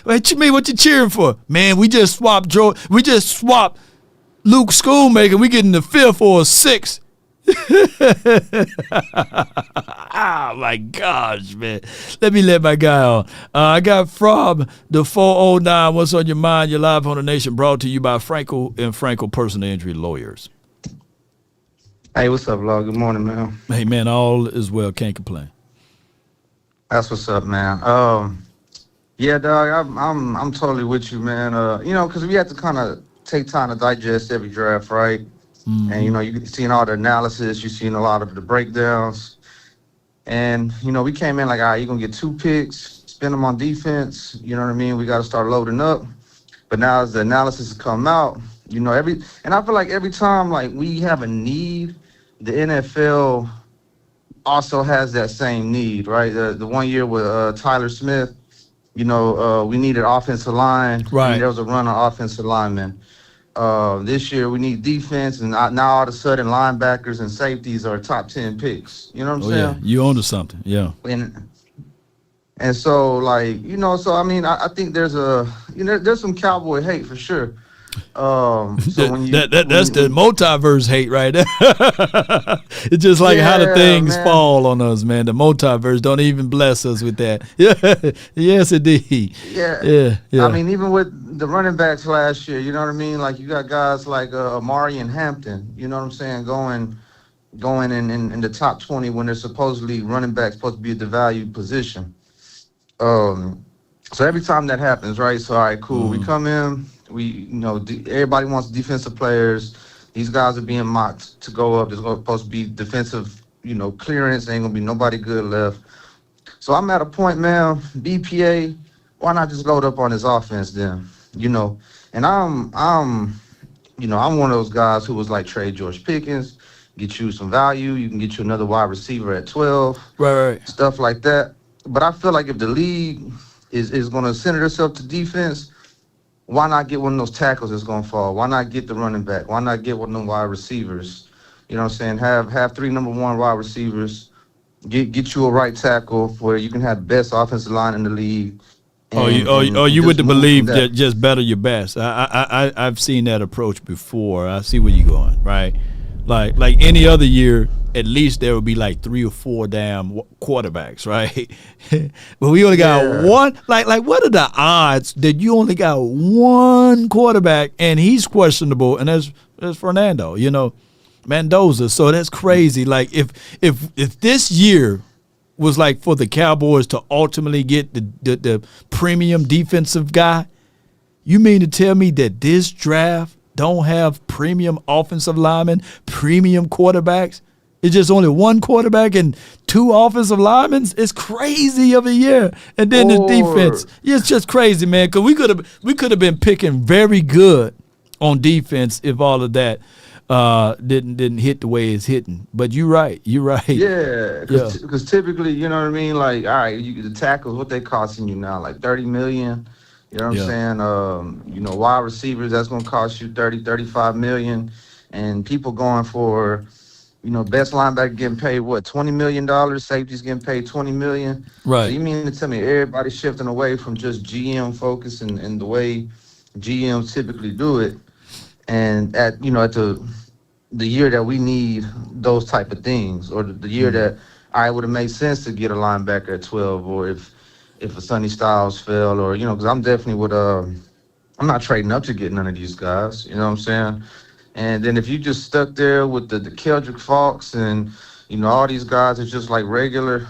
What you mean? What you cheering for? Man, we just swapped Luke Schoonmaker. We getting the 5th or a 6th. Oh my gosh, man. Let me let my guy on. I got from the 409. What's on your mind? You're live on the Nation, brought to you by Frenkel and Frenkel Personal Injury Lawyers. Hey, what's up, Lord? Good morning, man. Hey, man, all is well. Can't complain. That's what's up, man. Yeah, dog, I'm totally with you, man. You know, because we have to kind of take time to digest every draft, right? Mm-hmm. And, you know, you've seen all the analysis. You've seen a lot of the breakdowns. And, you know, we came in like, all right, you're going to get 2 picks, spend them on defense. You know what I mean? We got to start loading up. But now as the analysis has come out, you know, and I feel like every time, like, we have a need, the NFL also has that same need, right? The 1 year with Tyler Smith, you know, we needed offensive line. Right. And there was a run on offensive linemen. This year we need defense, and now all of a sudden linebackers and safeties are top 10 picks. You know what I'm saying? Yeah, you onto something. Yeah. And so, like, you know, so I mean, I think there's some Cowboy hate for sure. So that's the multiverse hate right there. It's just like how the things fall on us, man. The multiverse don't even bless us with that. Yeah, yes, indeed. Yeah. I mean, even with the running backs last year, you know what I mean? Like, you got guys like Amari and Hampton, you know what I'm saying, going in the top 20 when they're supposedly running back supposed to be a devalued position. So every time that happens, right? So, all right, cool. We come in. Everybody wants defensive players. These guys are being mocked to go up. There's supposed to be defensive, clearance. Ain't gonna be nobody good left. So I'm at a point, man. BPA, why not just load up on his offense then? And I'm one of those guys who was like trade George Pickens, get you some value. You can get you another wide receiver at 12, right, stuff like that. But I feel like if the league is going to center itself to defense, why not get one of those tackles that's going to fall? Why not get the running back? Why not get one of them wide receivers? You know what I'm saying? Have 3 number 1 wide receivers. Get you a right tackle where you can have the best offensive line in the league. You would believe that just better your best. I've seen that approach before. I see where you're going, right? Like any other year, at least there would be like 3 or 4 damn quarterbacks, right? But we only got one. Like what are the odds that you only got one quarterback and he's questionable, and that's Fernando, Mendoza. So that's crazy. Like if this year was like for the Cowboys to ultimately get the premium defensive guy, you mean to tell me that this draft don't have premium offensive linemen, premium quarterbacks? It's just only one quarterback and 2 offensive linemen. It's crazy of a year. And then the defense. It's just crazy, man. Because we could have been picking very good on defense if all of that didn't hit the way it's hitting. But you're right. Yeah, because typically, you know what I mean? Like, all right, the tackles, what they costing you now? Like $30 million. You know what I'm saying? You know, wide receivers, that's going to cost you $35 million. And people going for, you know, best linebacker getting paid, what, $20 million? Safety's getting paid $20 million. Right. So you mean to tell me everybody's shifting away from just GM focus and the way GMs typically do it? And at the year that we need those type of things, or the year that I would have made sense to get a linebacker at 12, or if a Sonny Styles fell, or, you know, because I'm definitely with I'm not trading up to get none of these guys, you know what I'm saying? And then if you just stuck there with the Keldrick Fox and, you know, all these guys are just like regular,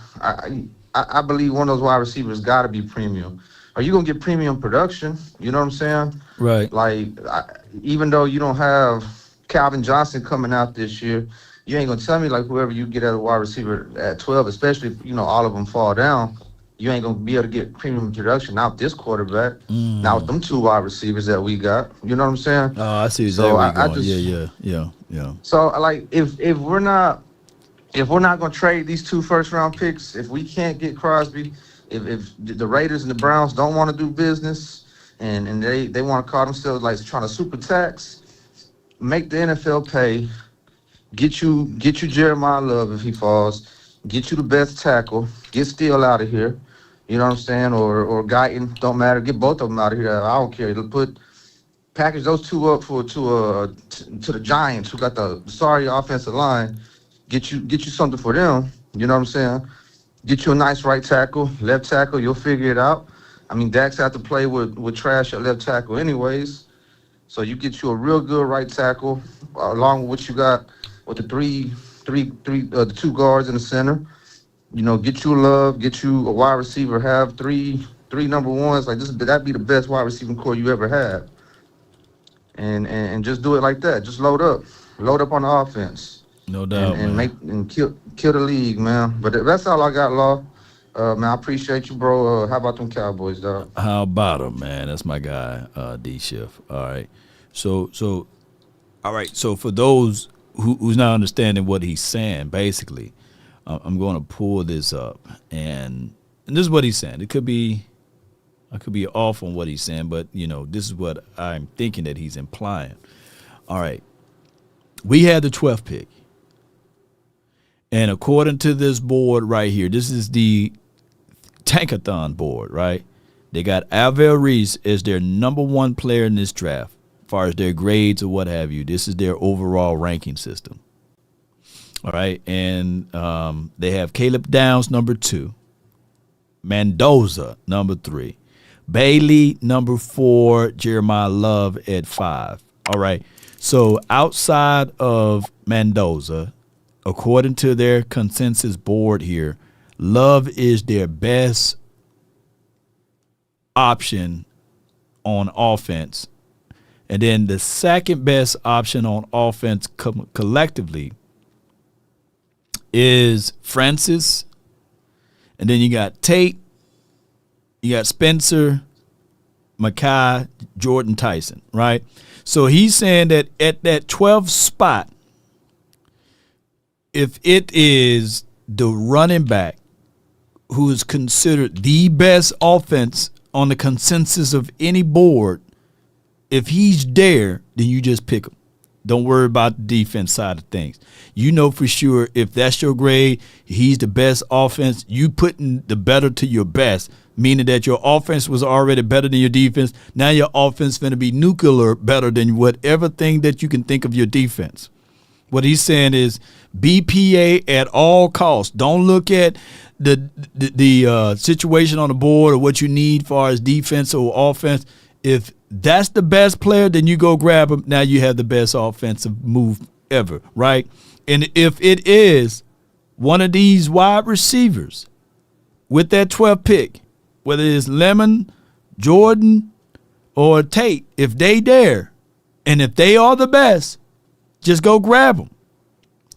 I believe one of those wide receivers got to be premium. Are you going to get premium production? You know what I'm saying? Right. Like, even though you don't have Calvin Johnson coming out this year, you ain't going to tell me, like, whoever you get at a wide receiver at 12, especially if, you know, all of them fall down, you ain't going to be able to get premium production out this quarterback. Now with them 2 wide receivers that we got, you know what I'm saying? Oh, I see So exactly yeah. So, like, if we're not going to trade these 2 first-round picks, if we can't get Crosby, if the Raiders and the Browns don't want to do business and they want to call themselves, like, trying to super tax, make the NFL pay, get you Jeremiah Love if he falls, get you the best tackle, get Steele out of here, you know what I'm saying, or Guyton, don't matter, get both of them out of here. I don't care. Package those 2 up to the Giants, who got the sorry offensive line. Get you something for them. You know what I'm saying? Get you a nice right tackle, left tackle. You'll figure it out. I mean, Dax had to play with trash at left tackle anyways. So you get you a real good right tackle, along with what you got with the 2 guards in the center. You know, get you Love, get you a wide receiver, have three number ones. Like, that'd be the best wide receiving core you ever had. And just do it like that. Just load up on the offense. No doubt, and kill the league, man. But that's all I got, Law. Man, I appreciate you, bro. How about them Cowboys, dog? How about them, man? That's my guy, D Schiff. All right. So all right. So for those who's not understanding what he's saying, basically, I'm going to pull this up, and this is what he's saying. I could be off on what he's saying, but, you know, this is what I'm thinking that he's implying. All right. We had the 12th pick. And according to this board right here, this is the Tankathon board, right? They got Alvin Reese as their number 1 player in this draft, as far as their grades or what have you. This is their overall ranking system. All right. And they have Caleb Downs, number 2. Mendoza, number 3. Bailey, number 4. Jeremiah Love at 5. All right. So outside of Mendoza, according to their consensus board here, Love is their best option on offense. And then the second best option on offense collectively is Francis. And then you got Tate, you got Spencer, Mackay, Jordan Tyson, right? So he's saying that at that 12th spot, if it is the running back who is considered the best offense on the consensus of any board, if he's there, then you just pick him. Don't worry about the defense side of things. You know for sure if that's your grade, he's the best offense, you putting the better to your best, meaning that your offense was already better than your defense. Now your offense is going to be nuclear better than whatever thing that you can think of your defense. What he's saying is BPA at all costs. Don't look at the situation on the board or what you need as far as defense or offense. If that's the best player, then you go grab him. Now you have the best offensive move ever, right? And if it is one of these wide receivers with that 12th pick, whether it's Lemon, Jordan, or Tate, if they there, and if they are the best, just go grab them.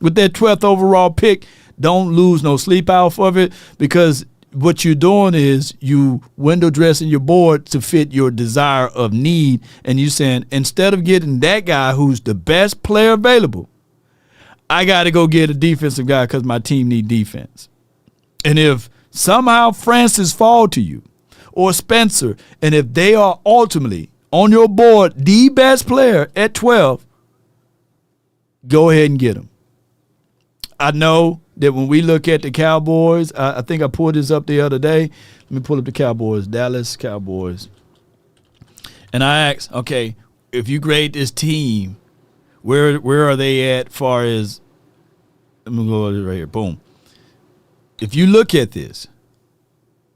with that 12th overall pick. Don't lose no sleep off of it, because what you're doing is you window dressing your board to fit your desire of need, and you saying, instead of getting that guy who's the best player available, I got to go get a defensive guy because my team need defense. And if somehow Francis fall to you or Spencer, and if they are ultimately on your board the best player at 12, go ahead and get them. I know that when we look at the Cowboys, I think I pulled this up the other day. Let me pull up the Cowboys, Dallas Cowboys. And I asked, okay, if you grade this team, where are they at far as, let me go right here, boom. If you look at this,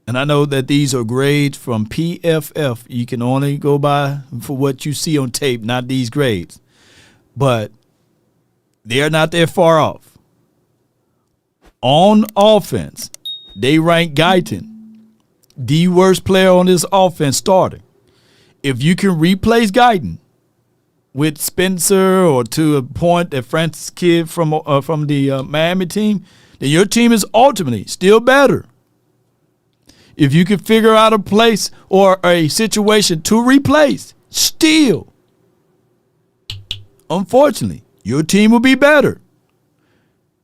and I know that these are grades from PFF, you can only go by for what you see on tape, not these grades. But they are not that far off. On offense, they rank Guyton the worst player on this offense starting. If you can replace Guyton with Spencer, or to a point that Francis kid from the Miami team, then your team is ultimately still better. If you can figure out a place or a situation to replace, still, unfortunately, your team will be better.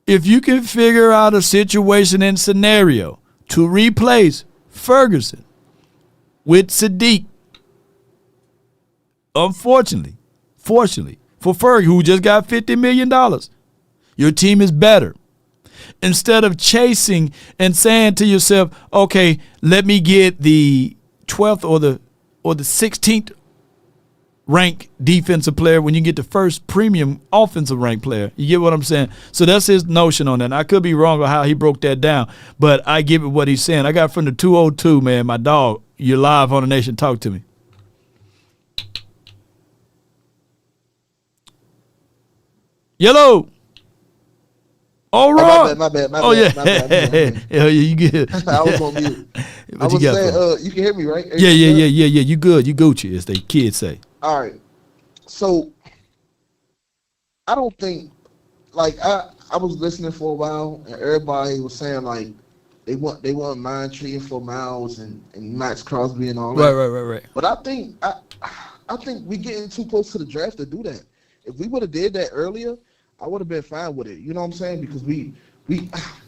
If you can figure out a situation and scenario to replace Ferguson with Sadiq, fortunately for Ferg, who just got $50 million, your team is better. Instead of chasing and saying to yourself, okay, let me get the 12th or the 16th ranked defensive player when you get the first premium offensive ranked player. You get what I'm saying? So that's his notion on that. And I could be wrong on how he broke that down, but I give it what he's saying. I got from the 202, man, my dog. You're live on the Nation. Talk to me. Yellow. All right. My bad. Yeah, you good. I was on mute. I was saying, you can hear me, right? Yeah. You good. You Gucci, as the kids say. All right. So I don't think, like, I was listening for a while, and everybody was saying, like, they want mind treating for Miles and Max Crosby and all that. Right. But I think we getting too close to the draft to do that. If we would have did that earlier, I would have been fine with it. You know what I'm saying? Because we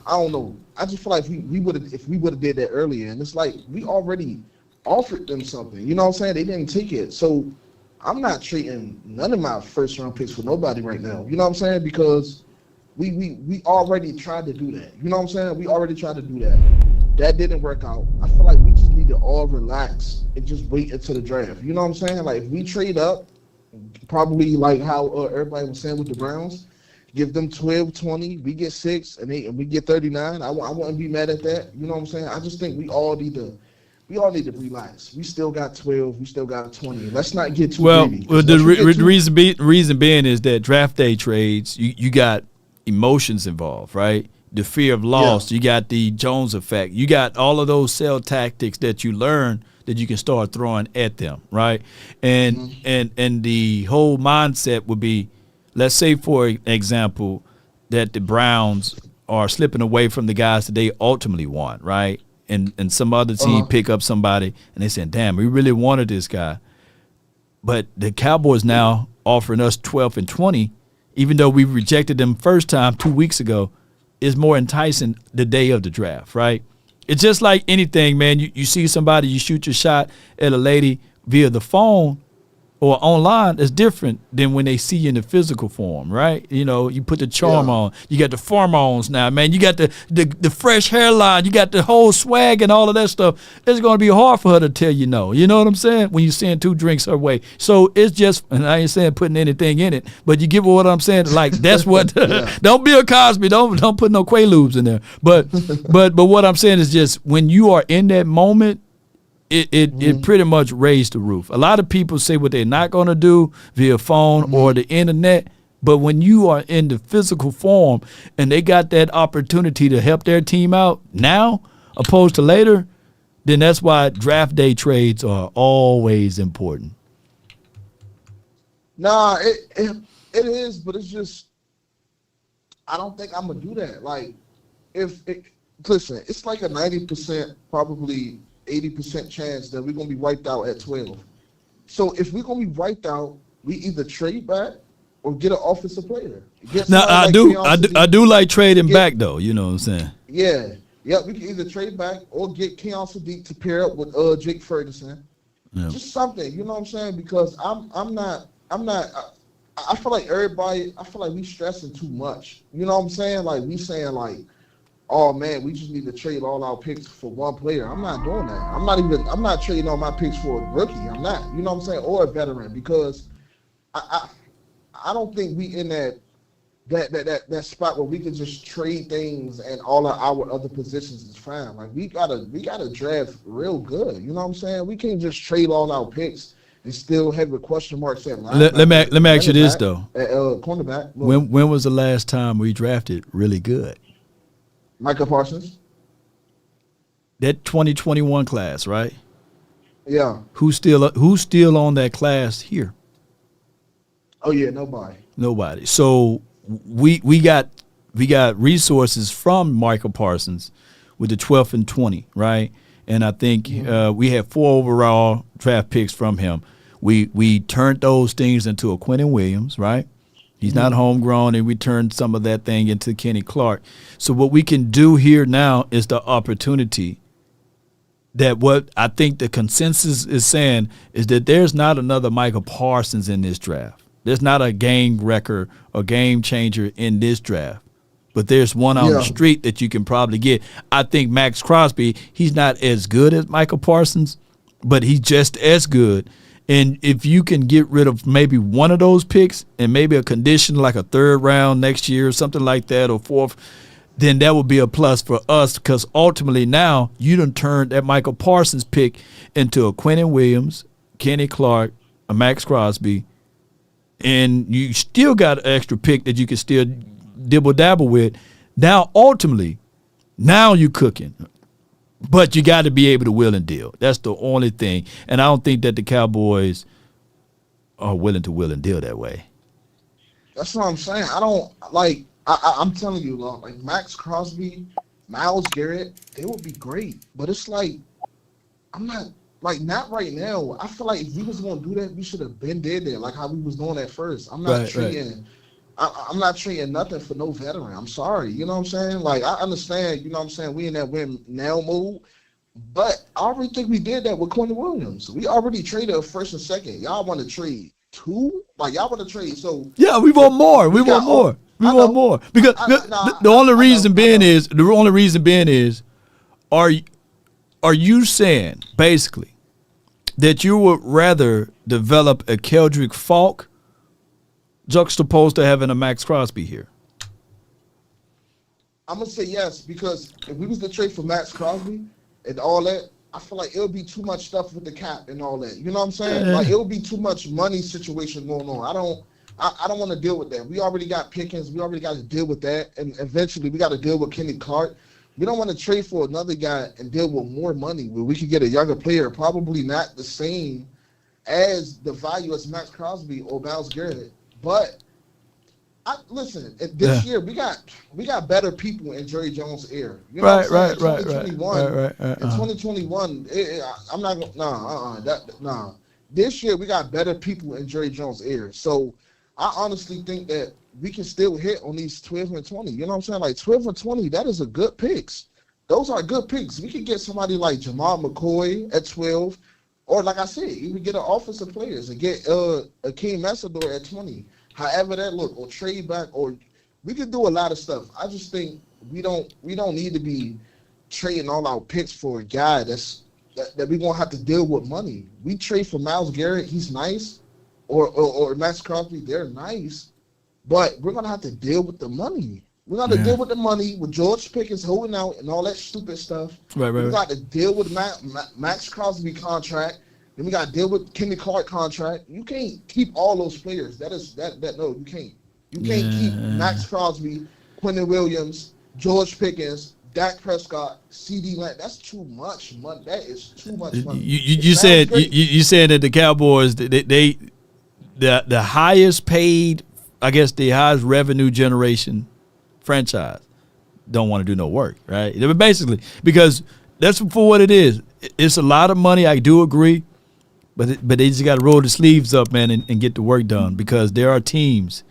I don't know. I just feel like if we would have did that earlier, and it's like we already offered them something. You know what I'm saying? They didn't take it. So I'm not trading none of my first round picks for nobody right now. You know what I'm saying? Because we already tried to do that. You know what I'm saying? We already tried to do that. That didn't work out. I feel like we just need to all relax and just wait until the draft. You know what I'm saying? Like, if we trade up, probably like how everybody was saying with the Browns, give them 12, 20, we get 6, and we get 39. I wouldn't be mad at that. You know what I'm saying? I just think we all need to relax. We still got 12. We still got 20. Let's not get too greedy. Well, the reason being is that draft day trades, you got emotions involved, right? The fear of loss. Yeah. You got the Jones effect. You got all of those sell tactics that you learn that you can start throwing at them, right? And and the whole mindset would be, let's say, for example, that the Browns are slipping away from the guys that they ultimately want, right? And some other team pick up somebody, and they saying, damn, we really wanted this guy. But the Cowboys now offering us 12 and 20, even though we rejected them first time 2 weeks ago, is more enticing the day of the draft, right? It's just like anything, man. You see somebody, you shoot your shot at a lady via the phone or online, is different than when they see you in the physical form, right? You know, you put the charm on. You got the pheromones now, man. You got the fresh hairline. You got the whole swag and all of that stuff. It's going to be hard for her to tell you no. You know what I'm saying? When you send 2 drinks her way. So it's just, and I ain't saying putting anything in it, but you get what I'm saying? Like, that's what, don't Bill Cosby, don't put no Quaaludes in there. But what I'm saying is just, when you are in that moment, it pretty much raised the roof. A lot of people say what they're not going to do via phone or the internet, but when you are in the physical form and they got that opportunity to help their team out now opposed to later, then that's why draft day trades are always important. Nah, it is, but it's just, I don't think I'm gonna do that. Like, listen, it's like a 90%, probably 80% chance that we're gonna be wiped out at 12. So if we're gonna be wiped out, we either trade back or get an offensive player. Now I do like trading back though. You know what I'm saying? Yeah. We can either trade back or get Keon Sadiq to pair up with Jake Ferguson. Yeah. Just something, you know what I'm saying? Because I'm not. I feel like we stressing too much. You know what I'm saying? Like we saying like, oh man, we just need to trade all our picks for one player. I'm not doing that. I'm not trading all my picks for a rookie. I'm not. You know what I'm saying? Or a veteran, because I don't think we in that spot where we can just trade things and all of our other positions is fine. Like we gotta draft real good. You know what I'm saying? We can't just trade all our picks and still have a question mark set. Let me ask you this though. Cornerback. When was the last time we drafted really good? Micah Parsons. That 2021 class, right? Yeah. Who's still on that class here? Oh yeah, nobody. So we got resources from Michael Parsons with the 12th and 20, right? And I think we had 4 overall draft picks from him. We turned those things into a Quentin Williams, right? He's not homegrown, and we turned some of that thing into Kenny Clark. So what we can do here now is the opportunity that what I think the consensus is saying is that there's not another Michael Parsons in this draft. There's not a game wrecker or game changer in this draft. But there's one on the street that you can probably get. I think Max Crosby, he's not as good as Michael Parsons, but he's just as good. And if you can get rid of maybe one of those picks and maybe a condition like a 3rd round next year or something like that, or 4th, then that would be a plus for us, because ultimately now you done turned that Michael Parsons pick into a Quentin Williams, Kenny Clark, a Max Crosby, and you still got an extra pick that you can still dibble-dabble with. Now, ultimately, now you're cooking. But you got to be able to will and deal. That's the only thing. And I don't think that the Cowboys are willing to will and deal that way. That's what I'm saying. I don't like. I'm telling you, like Max Crosby, Myles Garrett, they would be great. But it's like I'm not not right now. I feel like if we was gonna do that, we should have been there, like how we was doing at first. I'm not trading. Right. I'm not trading nothing for no veteran. I'm sorry. You know what I'm saying? Like, I understand, you know what I'm saying, we in that win now mode. But I already think we did that with Quentin Williams. We already traded a 1st and 2nd. Y'all want to trade 2? Like, y'all want to trade. So yeah, we want more. We want more. We want more. Because the only reason being is, are you saying basically that you would rather develop a Keldrick Falk juxtaposed to having a Max Crosby here? I'm going to say yes, because if we was to trade for Max Crosby and all that, I feel like it would be too much stuff with the cap and all that. You know what I'm saying? Like, it would be too much money situation going on. I don't want to deal with that. We already got Pickens. We already got to deal with that. And eventually we got to deal with Kenny Clark. We don't want to trade for another guy and deal with more money where we could get a younger player, probably not the same as the value as Max Crosby or Myles Garrett. But listen, this year we got better people in Jerry Jones' era. You know right. In 2021, I'm not gonna This year we got better people in Jerry Jones' era. So I honestly think that we can still hit on these 12 and 20. You know what I'm saying? Like 12 and 20, that is a good picks. Those are good picks. We could get somebody like Jamal McCoy at 12. Or like I said, even get an offensive players and get Akeem Messador at 20. However that look, or trade back, or we could do a lot of stuff. I just think we don't need to be trading all our picks for a guy that we're gonna have to deal with money. We trade for Myles Garrett, he's nice, or Max Crosby, they're nice, but we're gonna have to deal with the money. We got to deal with the money with George Pickens holding out and all that stupid stuff. We got to deal with Max Crosby contract. Then we got to deal with Kenny Clark contract. You can't keep all those players. No, you can't. You can't keep Max Crosby, Quentin Williams, George Pickens, Dak Prescott, CD Lamb. That's too much money. That is too much money. You said that the Cowboys the highest paid, I guess the highest revenue generation franchise don't want to do no work, right? Basically, because that's for what it is. It's a lot of money. I do agree, but they just got to roll the sleeves up, man, and get the work done, because there are teams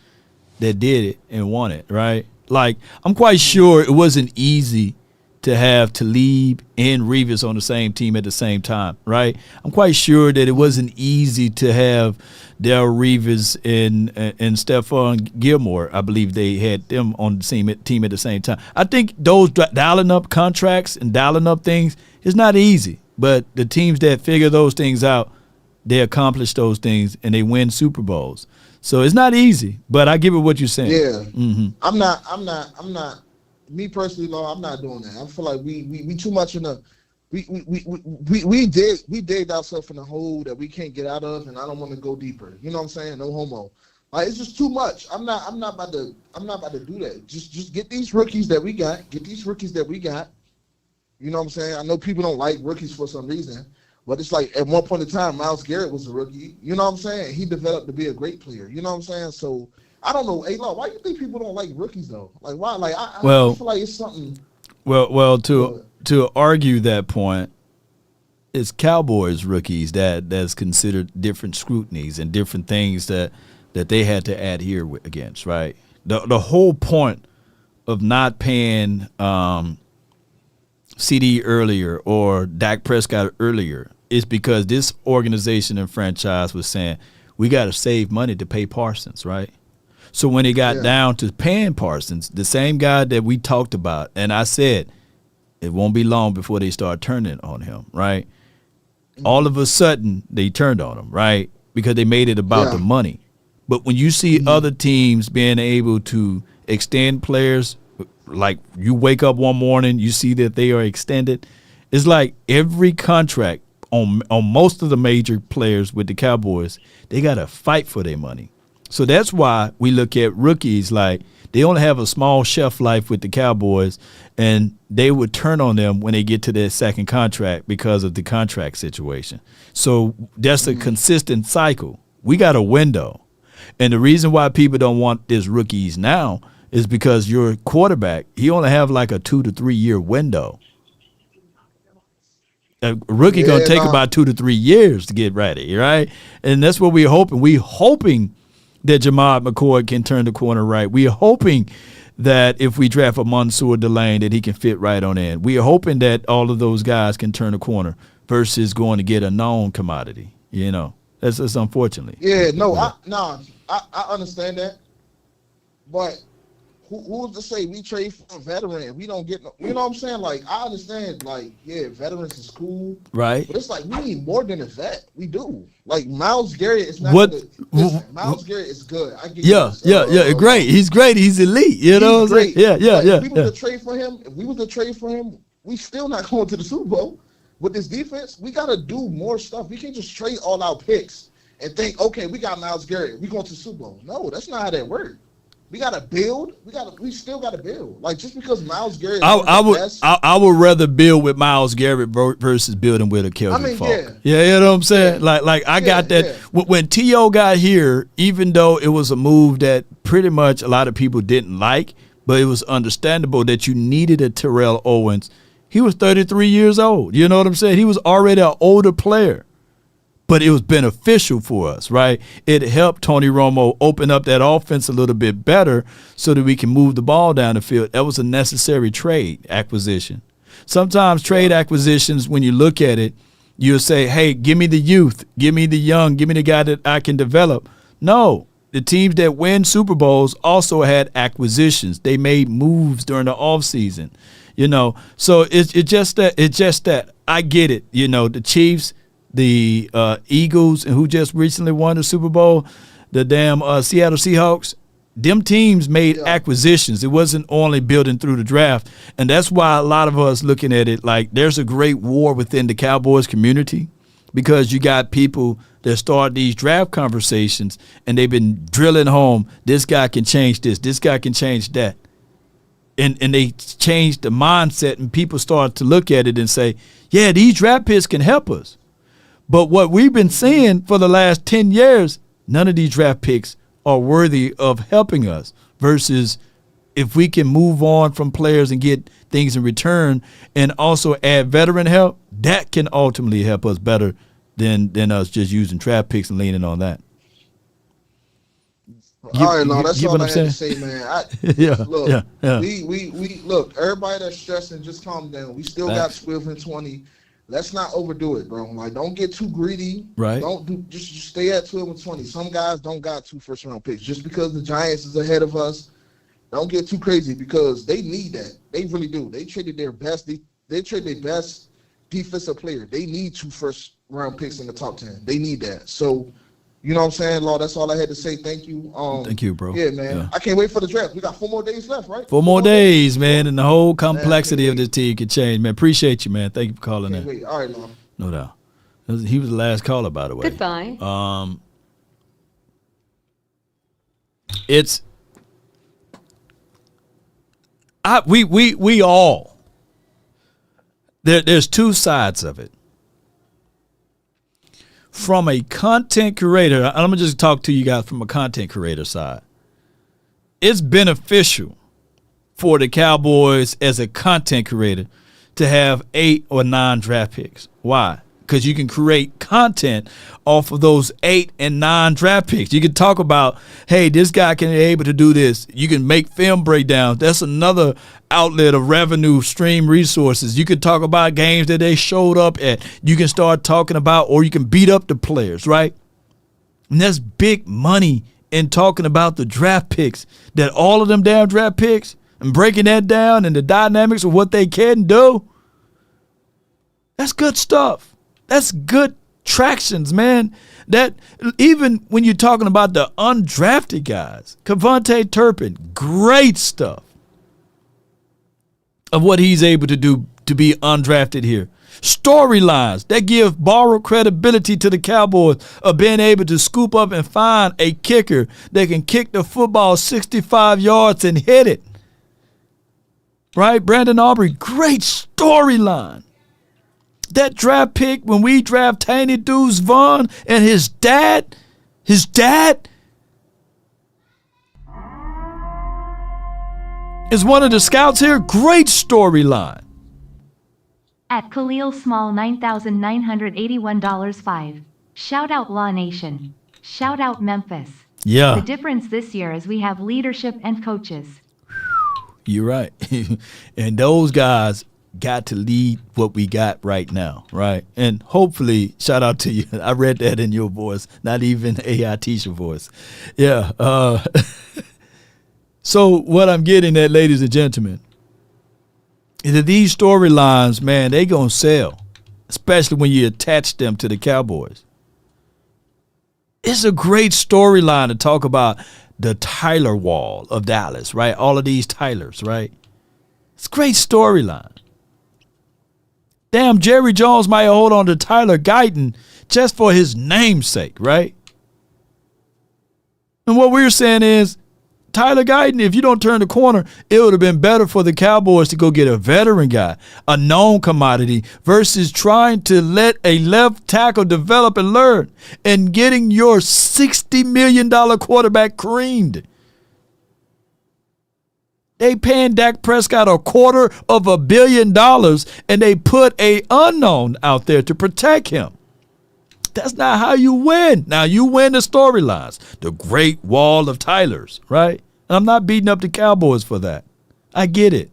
that did it and won it, right? Like, I'm quite sure it wasn't easy to have Talib and Revis on the same team at the same time, right? I'm quite sure that it wasn't easy to have Darrell Revis and Stephon Gilmore. I believe they had them on the team at the same time. I think those dialing up contracts and dialing up things is not easy, but the teams that figure those things out, they accomplish those things and they win Super Bowls. So it's not easy, but I give it what you're saying. Yeah. Mm-hmm. I'm not. Me personally, Law, I'm not doing that. I feel like we too much in a we digged ourselves in a hole that we can't get out of, and I don't want to go deeper. You know what I'm saying? No homo. Like, it's just too much. I'm not about to do that. Just get these rookies that we got. You know what I'm saying? I know people don't like rookies for some reason, but it's like at one point in time, Myles Garrett was a rookie. You know what I'm saying? He developed to be a great player. You know what I'm saying? So I don't know. Hey, Law, why do you think people don't like rookies though? Like, why? Like, I feel like it's something. Well, to argue that point, it's Cowboys rookies that's considered different scrutinies and different things that they had to adhere against, right? The whole point of not paying CD earlier or Dak Prescott earlier is because this organization and franchise was saying, we got to save money to pay Parsons, right? So when it got down to paying Parsons, the same guy that we talked about, and I said it won't be long before they start turning on him, right? All of a sudden, they turned on him, right? Because they made it about the money. But when you see other teams being able to extend players, like you wake up one morning, you see that they are extended, it's like every contract on most of the major players with the Cowboys, they got to fight for their money. So that's why we look at rookies like they only have a small shelf life with the Cowboys, and they would turn on them when they get to their second contract because of the contract situation. So that's a consistent cycle. We got a window. And the reason why people don't want this rookies now is because your quarterback, he only have like a 2 to 3 year window. A rookie going to take about 2 to 3 years to get ready, right? And that's what we're hoping. We're hoping that Jamad McCoy can turn the corner right. We are hoping that if we draft a Mansour Delane that he can fit right on in. We are hoping that all of those guys can turn the corner versus going to get a known commodity. You know, that's unfortunately. Yeah, I understand that. But who's to say we trade for a veteran? We don't get no, you know what I'm saying? Like, I understand, like, yeah, veterans is cool. Right. But it's like we need more than a vet. We do. Like, Myles Garrett is not Myles Garrett is good. I give you great. He's great. He's elite. You know what I'm saying? Yeah. If we was to trade for him, we still not going to the Super Bowl. With this defense, we gotta do more stuff. We can't just trade all our picks and think, okay, we got Myles Garrett, we going to the Super Bowl. No, that's not how that works. We gotta build. We still gotta build. Like, just because Myles Garrett, I would rather build with Myles Garrett versus building with a Kelvin Falk. Yeah, you know what I'm saying? Like I got that. When T.O. got here, even though it was a move that pretty much a lot of people didn't like, but it was understandable that you needed a Terrell Owens. He was 33 years old. You know what I'm saying? He was already an older player. But it was beneficial for us, right? It helped Tony Romo open up that offense a little bit better so that we can move the ball down the field. That was a necessary trade acquisition. Sometimes trade acquisitions, when you look at it, you'll say, hey, give me the youth, give me the young, give me the guy that I can develop. No, the teams that win Super Bowls also had acquisitions. They made moves during the offseason, you know. So it's just that I get it. You know, the Chiefs, the Eagles, and who just recently won the Super Bowl, the damn Seattle Seahawks, them teams made acquisitions. It wasn't only building through the draft. And that's why a lot of us looking at it like there's a great war within the Cowboys community, because you got people that start these draft conversations and they've been drilling home, this guy can change this guy can change that. And they changed the mindset, and people start to look at it and say, yeah, these draft picks can help us. But what we've been seeing for the last 10 years, none of these draft picks are worthy of helping us versus if we can move on from players and get things in return and also add veteran help, that can ultimately help us better than us just using draft picks and leaning on that. All right, no, that's all I had to say, man. Yeah. We look, everybody that's stressing, just calm down. We still got 12 and 20. Let's not overdo it, bro. Like, don't get too greedy. Right. Just stay at 12 and 20. Some guys don't got 2 first-round picks. Just because the Giants is ahead of us, don't get too crazy because they need that. They really do. They traded their best. They traded their best defensive player. They need 2 first-round picks in the top 10. They need that. So, you know what I'm saying, Law? That's all I had to say. Thank you. Thank you, bro. Yeah, man. Yeah. I can't wait for the draft. We got 4 more days left, right? 4 more days, man, and the whole complexity of this team could change, man. Appreciate you, man. Thank you for calling in. Wait. All right, Law. No doubt. He was the last caller, by the way. Goodbye. We all. There's 2 sides of it. From a content creator, I'm going to just talk to you guys from a content creator side. It's beneficial for the Cowboys as a content creator to have 8 or 9 draft picks. Why? Because you can create content off of those 8 and 9 draft picks. You can talk about, hey, this guy can be able to do this. You can make film breakdowns. That's another outlet of revenue stream resources. You can talk about games that they showed up at. You can start talking about, or you can beat up the players, right? And that's big money in talking about the draft picks, that all of them damn draft picks, and breaking that down and the dynamics of what they can do. That's good stuff. That's good tractions, man. That even when you're talking about the undrafted guys, Kevontae Turpin, great stuff of what he's able to do to be undrafted here. Storylines that give borrowed credibility to the Cowboys of being able to scoop up and find a kicker that can kick the football 65 yards and hit it. Right? Brandon Aubrey, great storyline. That draft pick when we draft Tanny Deuce Vaughn and his dad is one of the scouts here. Great storyline. At Khalil Small $9,981.05. Shout out Law Nation. Shout out Memphis. Yeah. The difference this year is we have leadership and coaches. You're right. And those guys got to lead what we got right now, right? And hopefully, shout out to you. I read that in your voice, not even AI teacher voice. Yeah. So what I'm getting at, ladies and gentlemen, is that these storylines, man, they gonna sell, especially when you attach them to the Cowboys. It's a great storyline to talk about the Tyler Wall of Dallas, right? All of these Tylers, right? It's a great storyline. Damn, Jerry Jones might hold on to Tyler Guyton just for his namesake, right? And what we're saying is, Tyler Guyton, if you don't turn the corner, it would have been better for the Cowboys to go get a veteran guy, a known commodity, versus trying to let a left tackle develop and learn and getting your $60 million quarterback creamed. They paying Dak Prescott $250 million, and they put a unknown out there to protect him. That's not how you win. Now, you win the storylines, the great wall of Tylers, right? And I'm not beating up the Cowboys for that. I get it.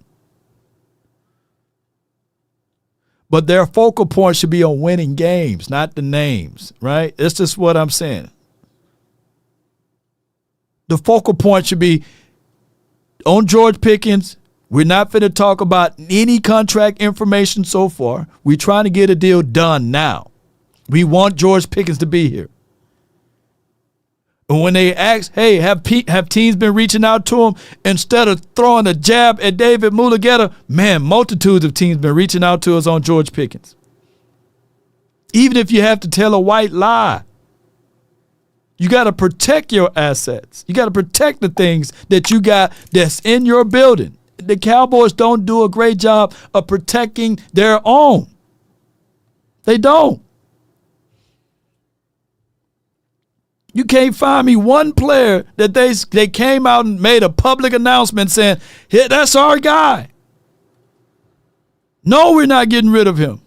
But their focal point should be on winning games, not the names, right? That's just what I'm saying. The focal point should be on George Pickens. We're not going to talk about any contract information so far. We're trying to get a deal done now. We want George Pickens to be here. And when they ask, hey, have teams been reaching out to him? Instead of throwing a jab at David Mulugeta, man, multitudes of teams been reaching out to us on George Pickens. Even if you have to tell a white lie, you got to protect your assets. You got to protect the things that you got that's in your building. The Cowboys don't do a great job of protecting their own. They don't. You can't find me one player that they came out and made a public announcement saying, hey, that's our guy. No, we're not getting rid of him.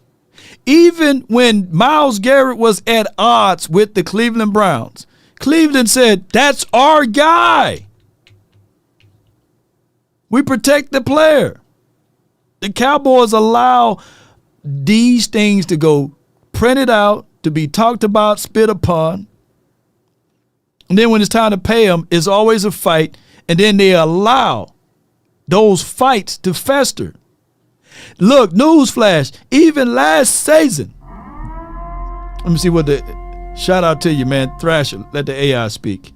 Even when Myles Garrett was at odds with the Cleveland Browns, Cleveland said, that's our guy. We protect the player. The Cowboys allow these things to go printed out, to be talked about, spit upon. And then when it's time to pay them, it's always a fight. And then they allow those fights to fester. Look, newsflash, even last season. Let me see what shout out to you, man. Thrasher, let the AI speak.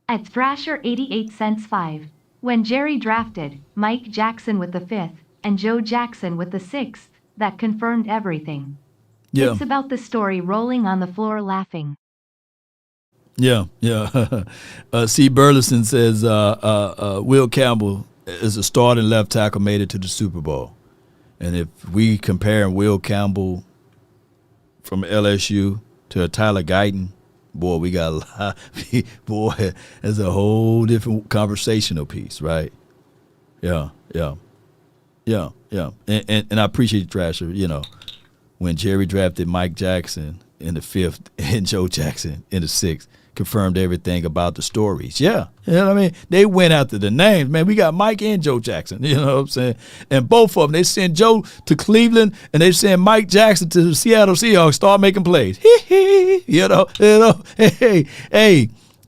At Thrasher 88 cents 5. When Jerry drafted Mike Jackson with the 5th and Joe Jackson with the 6th, that confirmed everything. Yeah. It's about the story rolling on the floor laughing. Yeah. C. Burleson says Will Campbell is a starting left tackle, made it to the Super Bowl. And if we compare Will Campbell from LSU to a Tyler Guyton, boy, we got a lot. Boy, that's a whole different conversational piece, right? Yeah. And I appreciate you, Thrasher, when Jerry drafted Mike Jackson in the 5th and Joe Jackson in the 6th, confirmed everything about the stories. Yeah. You know what I mean? They went after the names. Man, we got Mike and Joe Jackson. You know what I'm saying? And both of them, they send Joe to Cleveland and they send Mike Jackson to the Seattle Seahawks, start making plays. Hey,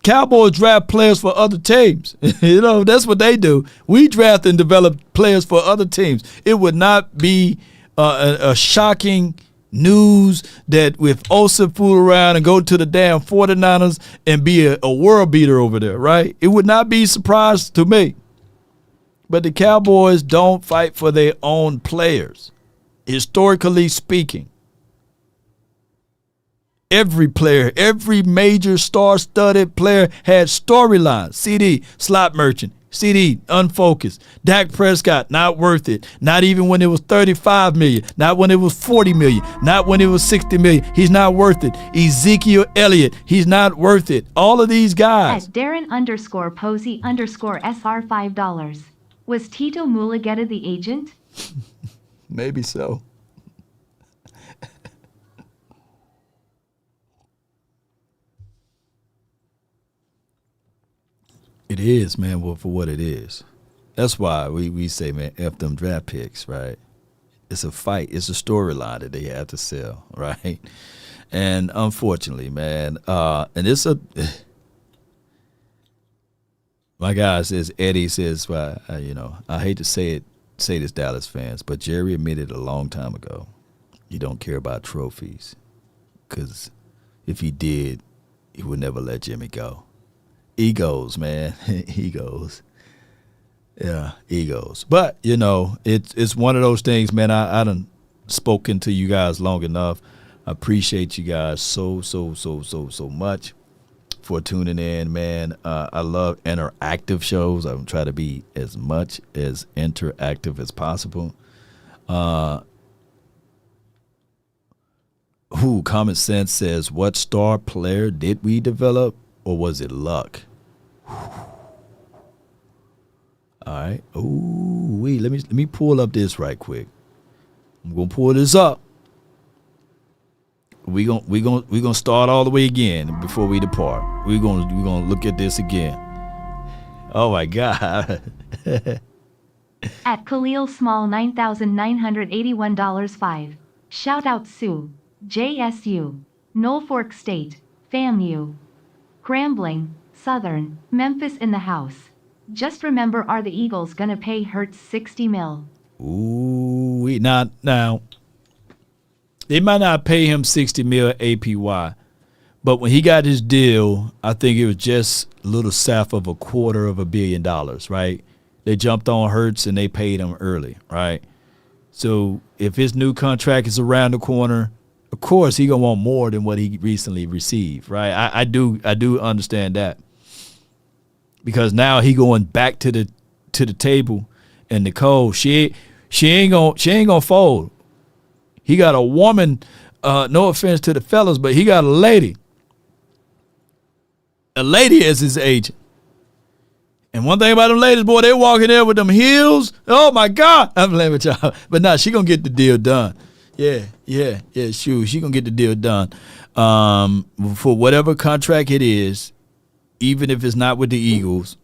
Cowboys draft players for other teams. That's what they do. We draft and develop players for other teams. It would not be a shocking news that if Osa fool around and go to the damn 49ers and be a world beater over there, right? It would not be a surprise to me. But the Cowboys don't fight for their own players, historically speaking. Every player, every major star-studded player had storylines. CD, slot merchant. CD, unfocused. Dak Prescott, not worth it. Not even when it was $35 million. Not when it was $40 million. Not when it was $60 million. He's not worth it. Ezekiel Elliott, he's not worth it. All of these guys. At Darren_Posey_SR $5. Was Tito Mulugeta the agent? Maybe so. It is, man, well, for what it is. That's why we say, man, F them draft picks, right? It's a fight. It's a storyline that they have to sell, right? And unfortunately, man, and it's my guy says, Eddie says, well, I hate to say this, Dallas fans, but Jerry admitted a long time ago, you don't care about trophies. Because if he did, he would never let Jimmy go. Egos, man. Egos. Yeah, egos. But, it's one of those things, man. I done spoken to you guys long enough. I appreciate you guys so much for tuning in, man. I love interactive shows. I'm trying to be as much as interactive as possible. Common Sense says, what star player did we develop? Or was it luck? All right. Ooh, wait. Let me pull up this right quick. I'm gonna pull this up. We gonna start all the way again before we depart. We're gonna look at this again. Oh my God. At Khalil Small $9,981 5. Shout out Sue, JSU, Norfolk State, FAMU. Grambling, Southern, Memphis in the house. Just remember, are the Eagles gonna pay Hurts $60 million? Ooh, not now. They might not pay him $60 million APY, but when he got his deal, I think it was just a little south of $250 million, right? They jumped on Hurts and they paid him early, right? So if his new contract is around the corner, of course, he gonna want more than what he recently received, right? I do understand that, because now he going back to the table, and Nicole, she ain't gonna fold. He got a woman. No offense to the fellas, but he got a lady a lady as his agent. And one thing about them ladies, boy, they walking there with them heels. Oh, my God. I'm playing with y'all. But nah, she going to get the deal done. Yeah, sure. She going to get the deal done. For whatever contract it is, even if it's not with the Eagles,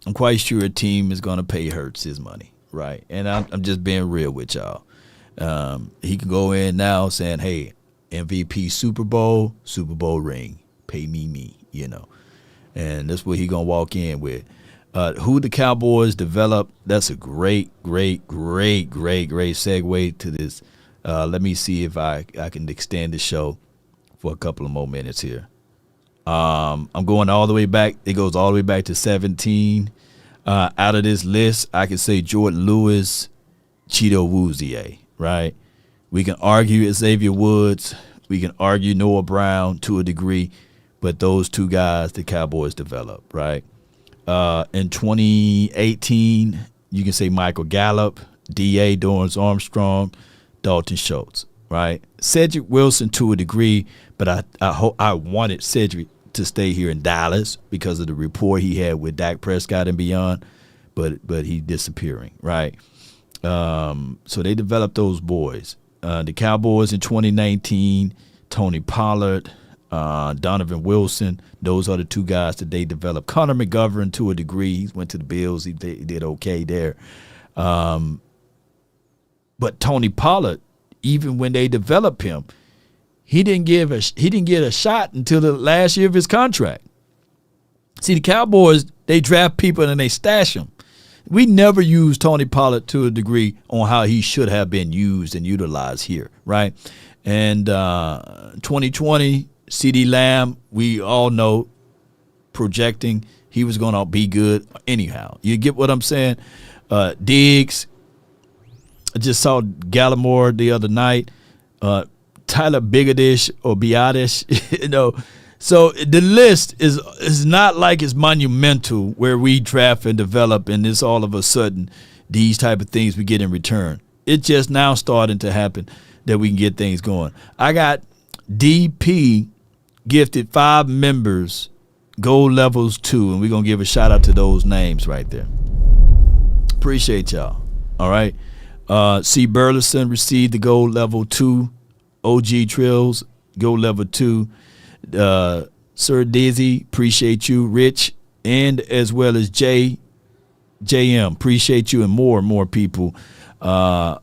I'm quite sure a team is going to pay Hurts his money, right? And I'm just being real with y'all. He can go in now saying, hey, MVP Super Bowl ring. Pay me, you know. And that's what he going to walk in with. Who the Cowboys develop, that's a great segue to this. Let me see if I can extend the show for a couple of more minutes here. I'm going all the way back. It goes all the way back to 17. Out of this list, I can say Jordan Lewis, Cheeto Woozier, right? We can argue Xavier Woods. We can argue Noah Brown to a degree. But those two guys the Cowboys developed, right? In 2018, you can say Michael Gallup, D.A. Dorrance Armstrong, Dalton Schultz, right? Cedric Wilson to a degree, but I wanted Cedric to stay here in Dallas because of the rapport he had with Dak Prescott and beyond, but he disappearing, right? So they developed those boys. The Cowboys in 2019, Tony Pollard, Donovan Wilson, those are the two guys that they developed. Connor McGovern to a degree, he went to the Bills, he did okay there. But Tony Pollard, even when they developed him, he didn't get a shot until the last year of his contract. See, the Cowboys, they draft people and they stash them. We never used Tony Pollard to a degree on how he should have been used and utilized here, right? And 2020, CeeDee Lamb, we all know, projecting he was going to be good anyhow. You get what I'm saying? Diggs, I just saw Gallimore the other night. Tyler Bigadish or Biadish, you know. So the list is not like it's monumental where we draft and develop and it's all of a sudden these type of things we get in return. It's just now starting to happen that we can get things going. I got DP gifted 5 members, gold levels 2, and we're going to give a shout out to those names right there. Appreciate y'all. All right. C. Burleson received the gold level 2. OG Trills, gold level 2. Sir Dizzy, appreciate you. Rich, and as well as JM, appreciate you, and more people. Goated,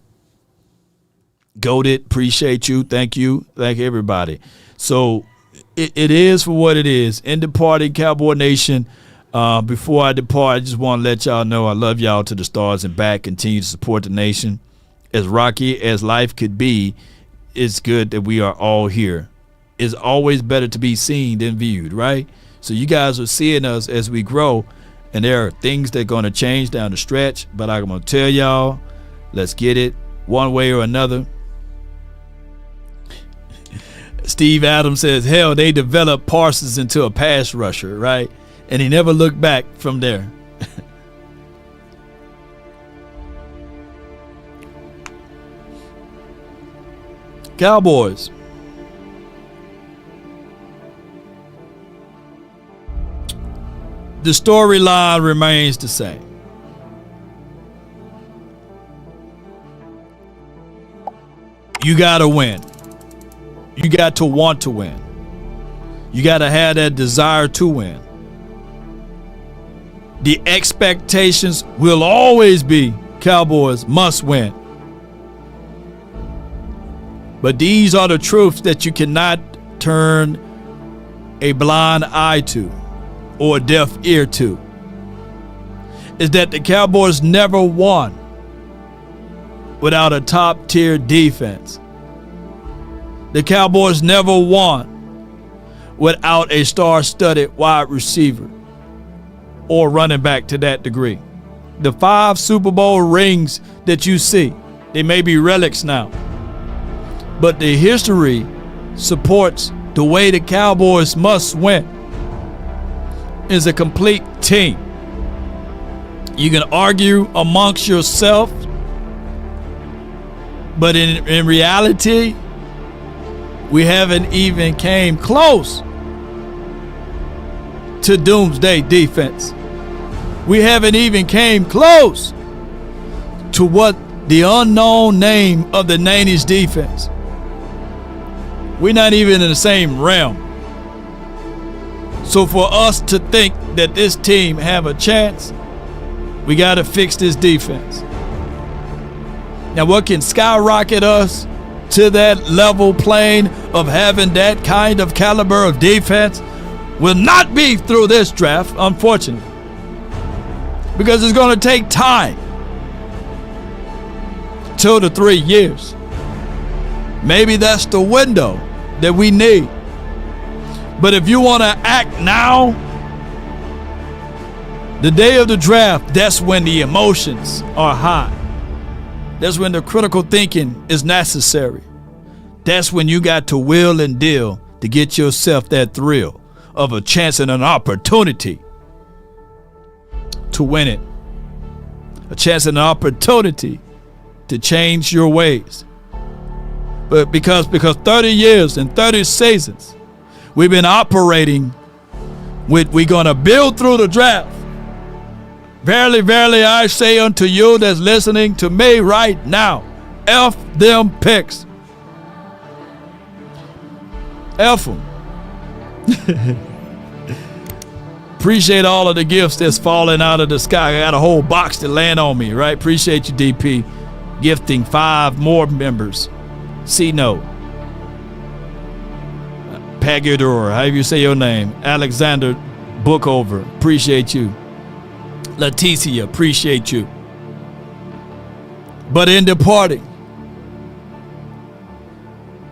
appreciate you. Thank you. Thank everybody. So it is for what it is. In departing Cowboy Nation, before I depart, I just want to let y'all know I love y'all to the stars and back. Continue to support the nation. As rocky as life could be, it's good that we are all here. It's always better to be seen than viewed, right? So you guys are seeing us as we grow, and there are things that are going to change down the stretch, but I'm going to tell y'all, let's get it one way or another. Steve Adams says, hell, they developed Parsons into a pass rusher, right? And he never looked back from there. Cowboys. The storyline remains the same. You got to win. You got to want to win. You got to have that desire to win. The expectations will always be Cowboys must win. But these are the truths that you cannot turn a blind eye to or a deaf ear to. Is that the Cowboys never won without a top-tier defense. The Cowboys never won without a star-studded wide receiver or running back to that degree. The 5 Super Bowl rings that you see, they may be relics now, but the history supports the way the Cowboys must win. Is a complete team. You can argue amongst yourself, but in reality, we haven't even came close to doomsday defense. We haven't even came close to what the unknown name of the 90s defense. We're not even in the same realm. So for us to think that this team have a chance, we got to fix this defense. Now, what can skyrocket us to that level plane of having that kind of caliber of defense will not be through this draft, unfortunately, because it's going to take time. 2 to 3 years. Maybe that's the window that we need. But if you want to act now, the day of the draft, that's when the emotions are high. That's when the critical thinking is necessary. That's when you got to will and deal to get yourself that thrill of a chance and an opportunity to win it. A chance and an opportunity to change your ways. But because 30 years and 30 seasons, we've been operating with we're going to build through the draft. Verily, verily, I say unto you that's listening to me right now, F them picks. F them. Appreciate all of the gifts that's falling out of the sky. I got a whole box to land on me, right? Appreciate you, DP. Gifting 5 more members. C-Note. Pagador, however you say your name. Alexander Bookover, appreciate you. Leticia, appreciate you. But in departing,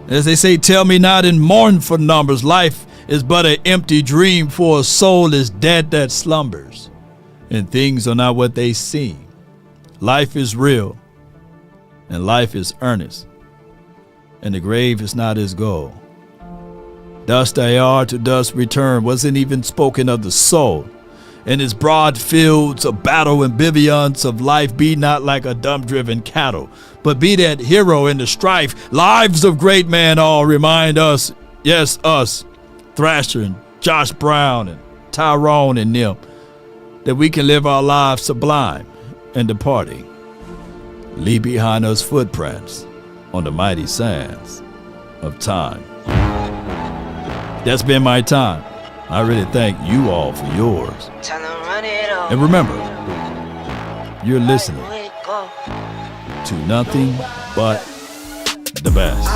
as they say, tell me not in mournful numbers, life is but an empty dream, for a soul is dead that slumbers, and things are not what they seem. Life is real, and life is earnest, and the grave is not his goal. Dust they are, to dust return, wasn't even spoken of the soul. In its broad fields of battle, amphibians of life, be not like a dumb-driven cattle, but be that hero in the strife. Lives of great men all remind us, yes, us, Thrasher and Josh Brown and Tyrone and them, that we can live our lives sublime and departing. Leave behind us footprints on the mighty sands of time. That's been my time. I really thank you all for yours. And remember, you're listening to nothing but the best.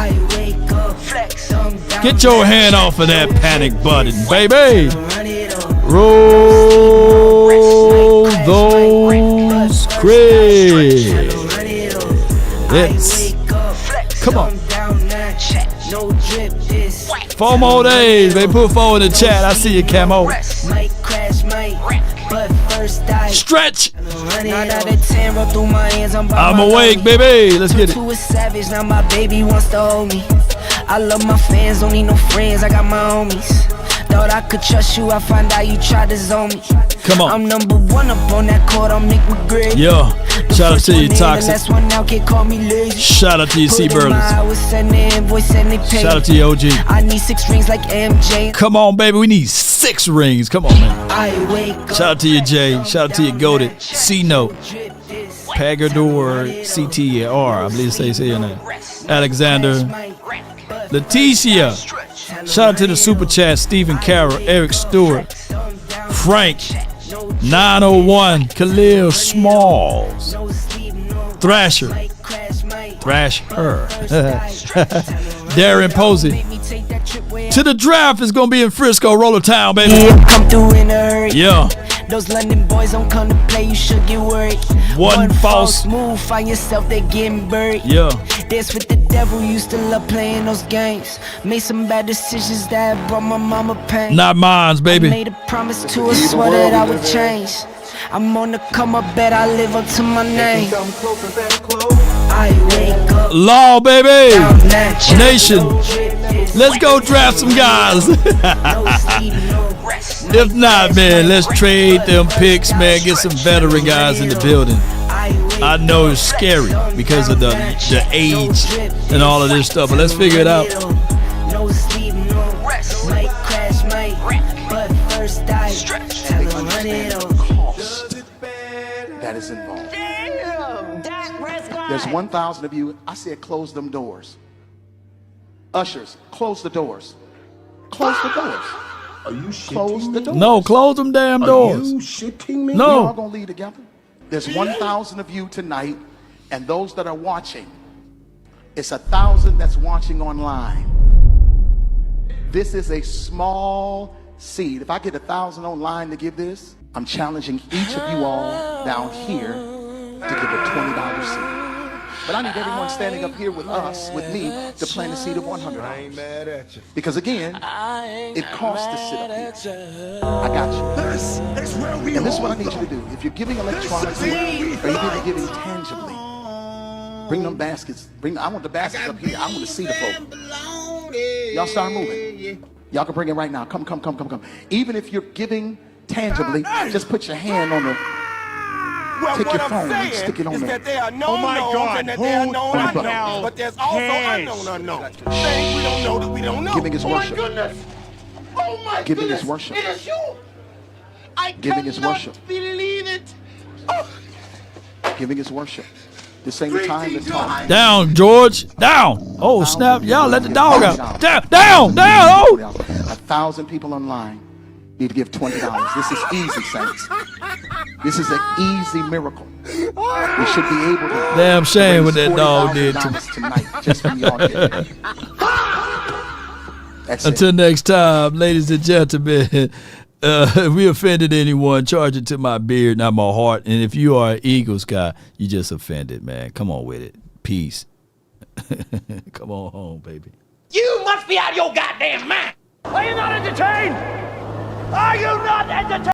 Get your hand off of that panic button, baby. Roll those credits. Come on. 4 more days, baby. Put 4 in the chat. I see you, Camo. Stretch. I'm awake, baby. Let's get it. Now my baby wants to hold me. I love my fans, don't need no friends. I got my homies. Thought I could trust you, I find out you tried to zone me. Come on. I'm number 1 up on that court, I'm Nick McGregor. Yo, shout out to you, Toxic. Shout out to you, C. Burlers. Shout out to you, OG. I need 6 rings like MJ. Come on, baby, we need 6 rings. Come on, man. Shout out to you, Jay. Shout out to you, Goated. C-Note. Pagador, CTR. I believe they say your name. Alexander. Leticia. Shout out to the Super Chat, Stephen Carroll, Eric Stewart, Frank, 901, Khalil Smalls, Thrasher, Darren Posey. To the draft is going to be in Frisco, Roller Town, baby. Come through in a hurry. Yeah. Those London boys don't come to play, you should get worried. One false move, find yourself, they getting buried. Yeah. Dance with the devil, used to love playing those games. Made some bad decisions that brought my mama pain. Not mine, baby. I made a promise to her, swore that I would change. I'm on the come up, bet I live up to my name. I wake up. Law, baby. Nation. Let's go draft some guys. If not, man, let's trade them picks, man. Get some veteran guys in the building. I know it's scary because of the age and all of this stuff, but let's figure it out. Tell them run it over. Cost that is involved. Damn, Dak Prescott. There's 1,000 of you. I said close them doors. Ushers, close the doors. Close the doors. Are you shitting Close the doors. No, close them damn doors. Are you shitting me? We all No. gonna lead together. There's 1,000 of you tonight, and those that are watching, it's 1,000 that's watching online. This is a small seed. If I get 1,000 online to give this, I'm challenging each of you all down here to give a $20 seed. But I need everyone standing up here with us, with me, to plant a seed of $100. I ain't mad at you. Because again, it costs to sit up here. I got you. That's where we And this is what I need you to do. If you're giving electronically or you're giving tangibly, bring them baskets. I want the baskets up here. I want to see the folk. Y'all start moving. Y'all can bring it right now. Come. Even if you're giving tangibly, just put your hand on the. Well, Take what your I'm phone and saying stick it on is there. that there are Oh known my knowns God, and that there are who known the unknowns. hell But there's also cares? unknown unknowns. Things we don't know that we don't know. Giving is worship. Oh my Giving goodness. is worship. It is you. I Giving is cannot worship. believe it. Giving is worship. This ain't the time to talk. Down, George. Down. Oh, snap. Y'all let the dog out. Down. Oh. 1,000 people online need to give $20. This is easy, saints. This is an easy miracle. We should be able to. Damn shame what raise that dog did $40,000 tonight, just for y'all here. That's Until it. next time, ladies and gentlemen, if we offended anyone, charge it to my beard, not my heart. And if you are an Eagles guy, you just offended, man. Come on with it. Peace. Come on home, baby. You must be out of your goddamn mind. Are you not entertained? Are you not entertained?